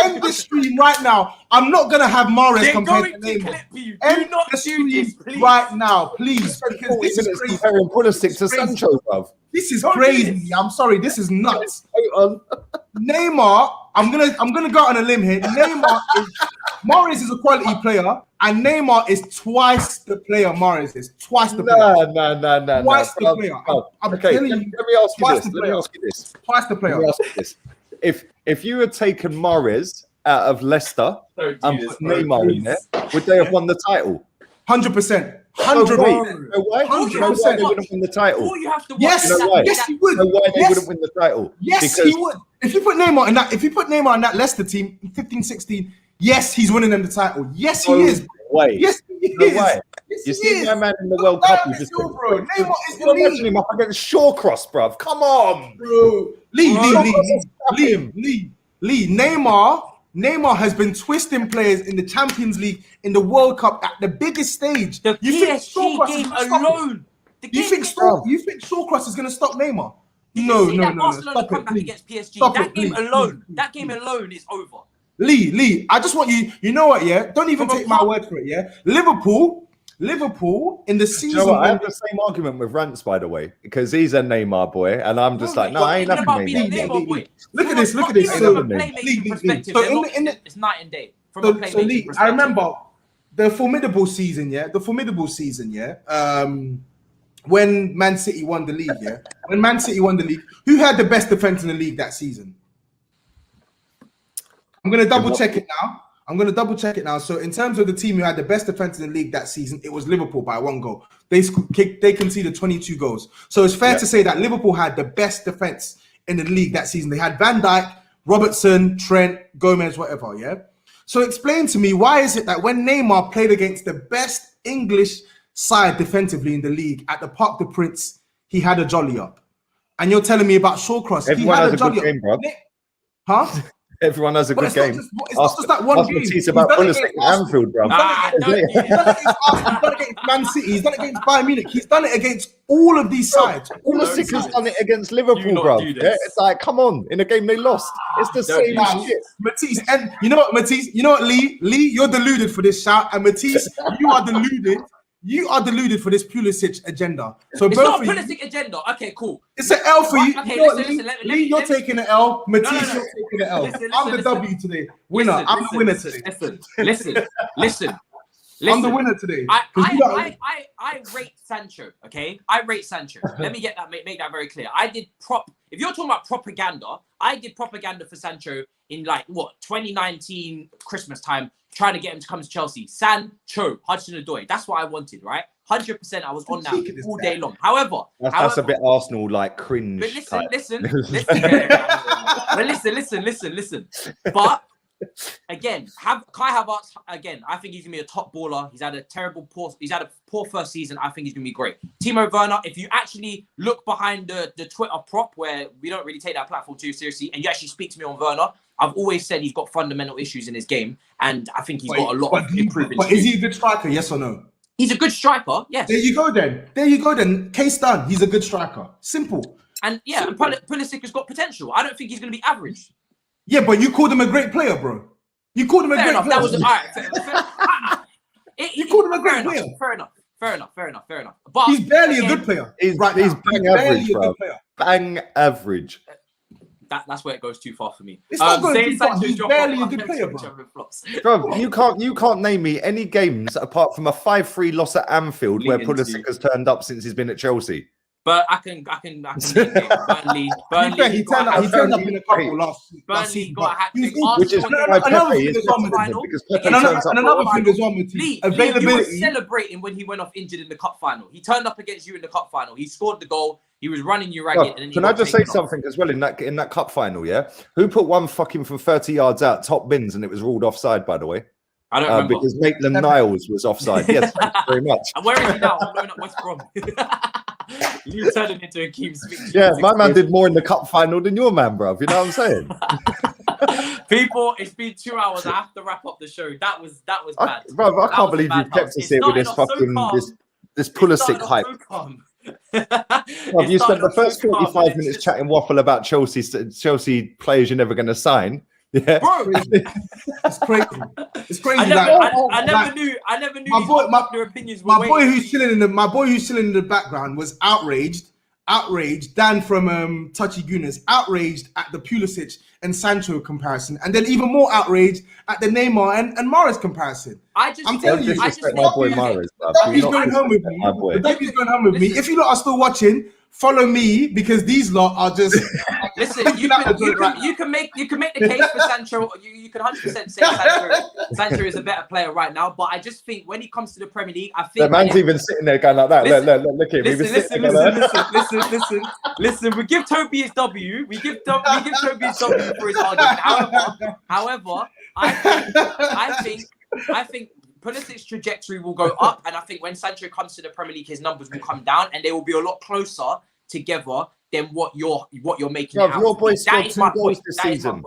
End the stream right now. I'm not gonna have Mahrez compared to Neymar. End the stream right now, please. Because this is crazy. Pulisic to Sancho, bruv. This is crazy. I'm sorry. This is nuts. Neymar, I'm gonna go out on a limb here. Mahrez is a quality player, and Neymar is twice the player Mahrez is. Twice the player. No. Twice the player. I'm telling you. Let me ask you this. Twice the player. If you had taken Mahrez out of Leicester and put Neymar in there, would they have won the title? 100%. 100%. They wouldn't win the title. Yes, he would. No way they wouldn't win the title. Yes, he would. If you put Neymar in that Leicester team, 15-16, yes, he's winning them the title. Yes, he is. Yes, he is. Way. Yes, you see my man in the World Cup. Neymar is imagine him up against Shawcross, bruv. Come on, bro. Lee. Neymar has been twisting players in the Champions League, in the World Cup, at the biggest stage. The PSG game alone. You think Shawcross is going to stop Neymar? No. Barcelona come back against PSG. That game alone is over. Lee, I just want you. You know what? Yeah, don't even take my word for it. Yeah, Liverpool in the season. You know what? I have the same argument with Rance, by the way, because he's a Neymar boy, and I'm just I ain't having Neymar. Look at this. From a playmaking perspective, it's night and day. So Lee, I remember the formidable season. When Man City won the league. Who had the best defense in the league that season? I'm going to double check it now. So in terms of the team who had the best defense in the league that season, it was Liverpool by 1 goal. They conceded 22 goals. So it's fair to say that Liverpool had the best defense in the league that season. They had Van Dijk, Robertson, Trent, Gomez, whatever, yeah? So explain to me, why is it that when Neymar played against the best English side defensively in the league at the Parc des Princes, he had a jolly up? And you're telling me about Shawcross, he had a jolly up. Huh? Everyone has a good game. It's not just that one game. He's about Pulisic at Anfield, bro. He's done it against Man City. He's done it against Bayern Munich. He's done it against all of these sides. Pulisic has done it against Liverpool, bro. Yeah, it's like, come on, in a game they lost. It's the same shit. Matisse, and you know what, Matisse? You know what, Lee? Lee, you're deluded for this shout, and Matisse, you are deluded. You are deluded for this Pulisic agenda. So it's both not a of you, Pulisic agenda. Okay, cool. it's an L for you. Okay, You know what, listen, Lee, you're taking an L. Matisse, No. you're taking an L. Listen, I'm the listen. W today. Winner. I'm the winner today. Listen. I'm the winner today. I rate Sancho, okay? I rate Sancho. Let me make that very clear. If you're talking about propaganda, I did propaganda for Sancho in 2019 Christmas time, trying to get him to come to Chelsea. Sancho, Hudson Odoi. That's what I wanted, right? 100%. I was on that all day long. However, that's a bit Arsenal like cringe. But listen. But again, Kai Havertz. Again, I think he's gonna be a top baller. He's had a poor first season. I think he's gonna be great. Timo Werner. If you actually look behind the Twitter prop, where we don't really take that platform too seriously, and you actually speak to me on Werner, I've always said he's got fundamental issues in his game, and I think he's got a lot of improvement. But is he a good striker? Yes or no? He's a good striker. Yes. There you go then. Case done. He's a good striker. Simple. And yeah, and Pulisic has got potential. I don't think he's going to be average. Yeah, but you called him a great player, bro. You called him a great player. That was all right. You called him a great player. Fair enough. But he's barely a good player. He's bang average, bro. Bang average. That's where it goes too far for me. It's not going too far. He's barely a good player, bro. You can't name me any games apart from a 5-3 loss at Anfield where Pulisic has turned up since he's been at Chelsea. But I can Burnley. He turned up in a couple last season. Got a hat trick. Which is why Pepe is another thing as well, Matisse. Availability. He was celebrating when he went off injured in the cup final. He turned up against you in the cup final. He scored the goal. He was running you ragged. And then can I just say something as well in that cup final? Yeah, who put one fucking from 30 yards out top bins and it was ruled offside? By the way, I don't remember because Maitland-Niles was offside. Yes, thank you very much. And where is he now? I'm blowing up West Brom. You turned him into a Keem Smith. Yeah, my man did more in the cup final than your man, bruv. You know what I'm saying? People, it's been 2 hours. I have to wrap up the show. That was bad. Bro, I can't believe you've kept us here with this fucking this Pulisic hype. You spent the first 45 minutes chatting waffle about Chelsea players you're never going to sign. Yeah, bro, it's crazy. It's crazy. I never knew. My opinions. My boy who's chilling in the background was outraged. Dan from Touchy Gooners, outraged at the Pulisic and Sancho comparison, and then even more outraged at the Neymar and Mahrez comparison. I'm telling you, my boy Mahrez. He's going home with me. He's going home with me. If you lot are still watching, follow me because these lot are just. Listen, you can make the case for Sancho. You can 100% say Sancho is a better player right now. But I just think when he comes to the Premier League, I think the man's even sitting there going like that. Look at him. Listen. We give Tobi his W. We give Tobi his W for his argument. However, I think Pulisic's trajectory will go up, and I think when Sancho comes to the Premier League, his numbers will come down, and they will be a lot closer together than what you're making. Bro, your boy scored 2 goals this season.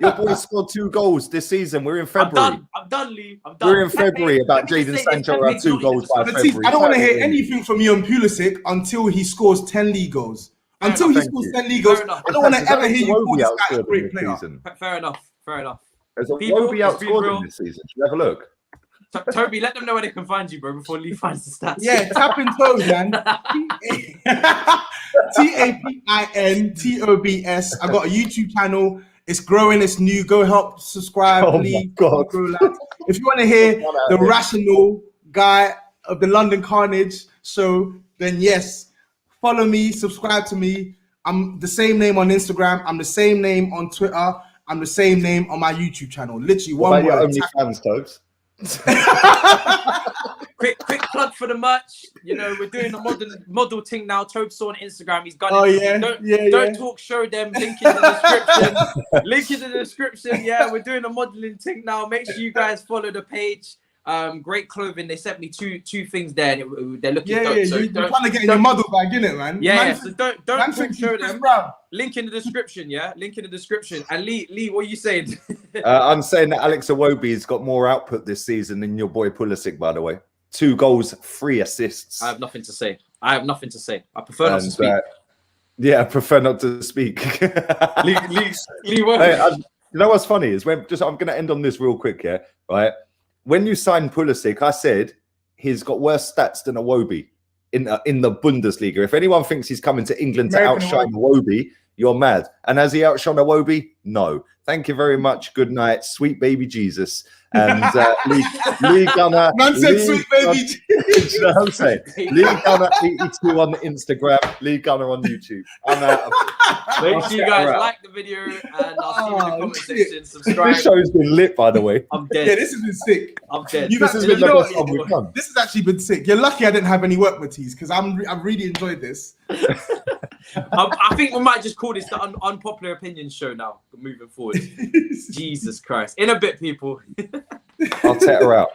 Your boy scored 2 goals this season. We're in February. I'm done, Lee. I'm done. We're in February about Jadon Sancho had 2 goals by February. I don't want to hear anything from you on Pulisic until he scores 10 league goals. Until he scores 10 league goals, I don't want to ever hear you call this guy a great player. Fair enough. There's a Wobie outscored him this season. Should we have a look? Toby, let them know where they can find you, bro, before Lee finds the stats. Yeah, TapinTobs, man. TapinTobs. I got a YouTube channel. It's growing. It's new. Go help subscribe. Oh Lee. my God. If you want to hear the rational guy of the London Carnage show, then yes, follow me, subscribe to me. I'm the same name on Instagram. I'm the same name on Twitter. I'm the same name on my YouTube channel. Literally one word. OnlyFans, Tobes. quick plug for the merch. You know, we're doing a model thing now. Tobes on Instagram. He's got it. Don't talk. Show them. Link in the description. Yeah, we're doing a modeling thing now. Make sure you guys follow the page. Great clothing. They sent me two things there. They're looking dope. So you're trying to get in your model bag, innit, man? Yeah. So don't talk, show them. Link in the description. Yeah, link in the description. And Lee, what are you saying? I'm saying that Alex Iwobi's got more output this season than your boy Pulisic, by the way. 2 goals, 3 assists. I have nothing to say. I prefer not to speak. Yeah, I prefer not to speak. Lee, you know what's funny is I'm going to end on this real quick here, right? When you signed Pulisic, I said he's got worse stats than Iwobi in the Bundesliga. If anyone thinks he's coming to England to outshine Iwobi, you're mad. And has he outshone Iwobi? No. Thank you very much. Good night, sweet baby Jesus. And Lee Gunner. Man said sweet baby Jesus. You know what I'm saying? Lee Gunner 82 on Instagram, Lee Gunner on YouTube. I'm out. Make sure you guys like the video, and I'll see you in the comment section. Subscribe. This show's been lit, by the way. I'm dead. Yeah, this has been sick. I'm dead. This has actually been sick. You're lucky I didn't have any work, Matisse, because I've really enjoyed this. I think we might just call this the unpopular opinion show now, moving forward. Jesus Christ. In a bit, people. I'll take her out.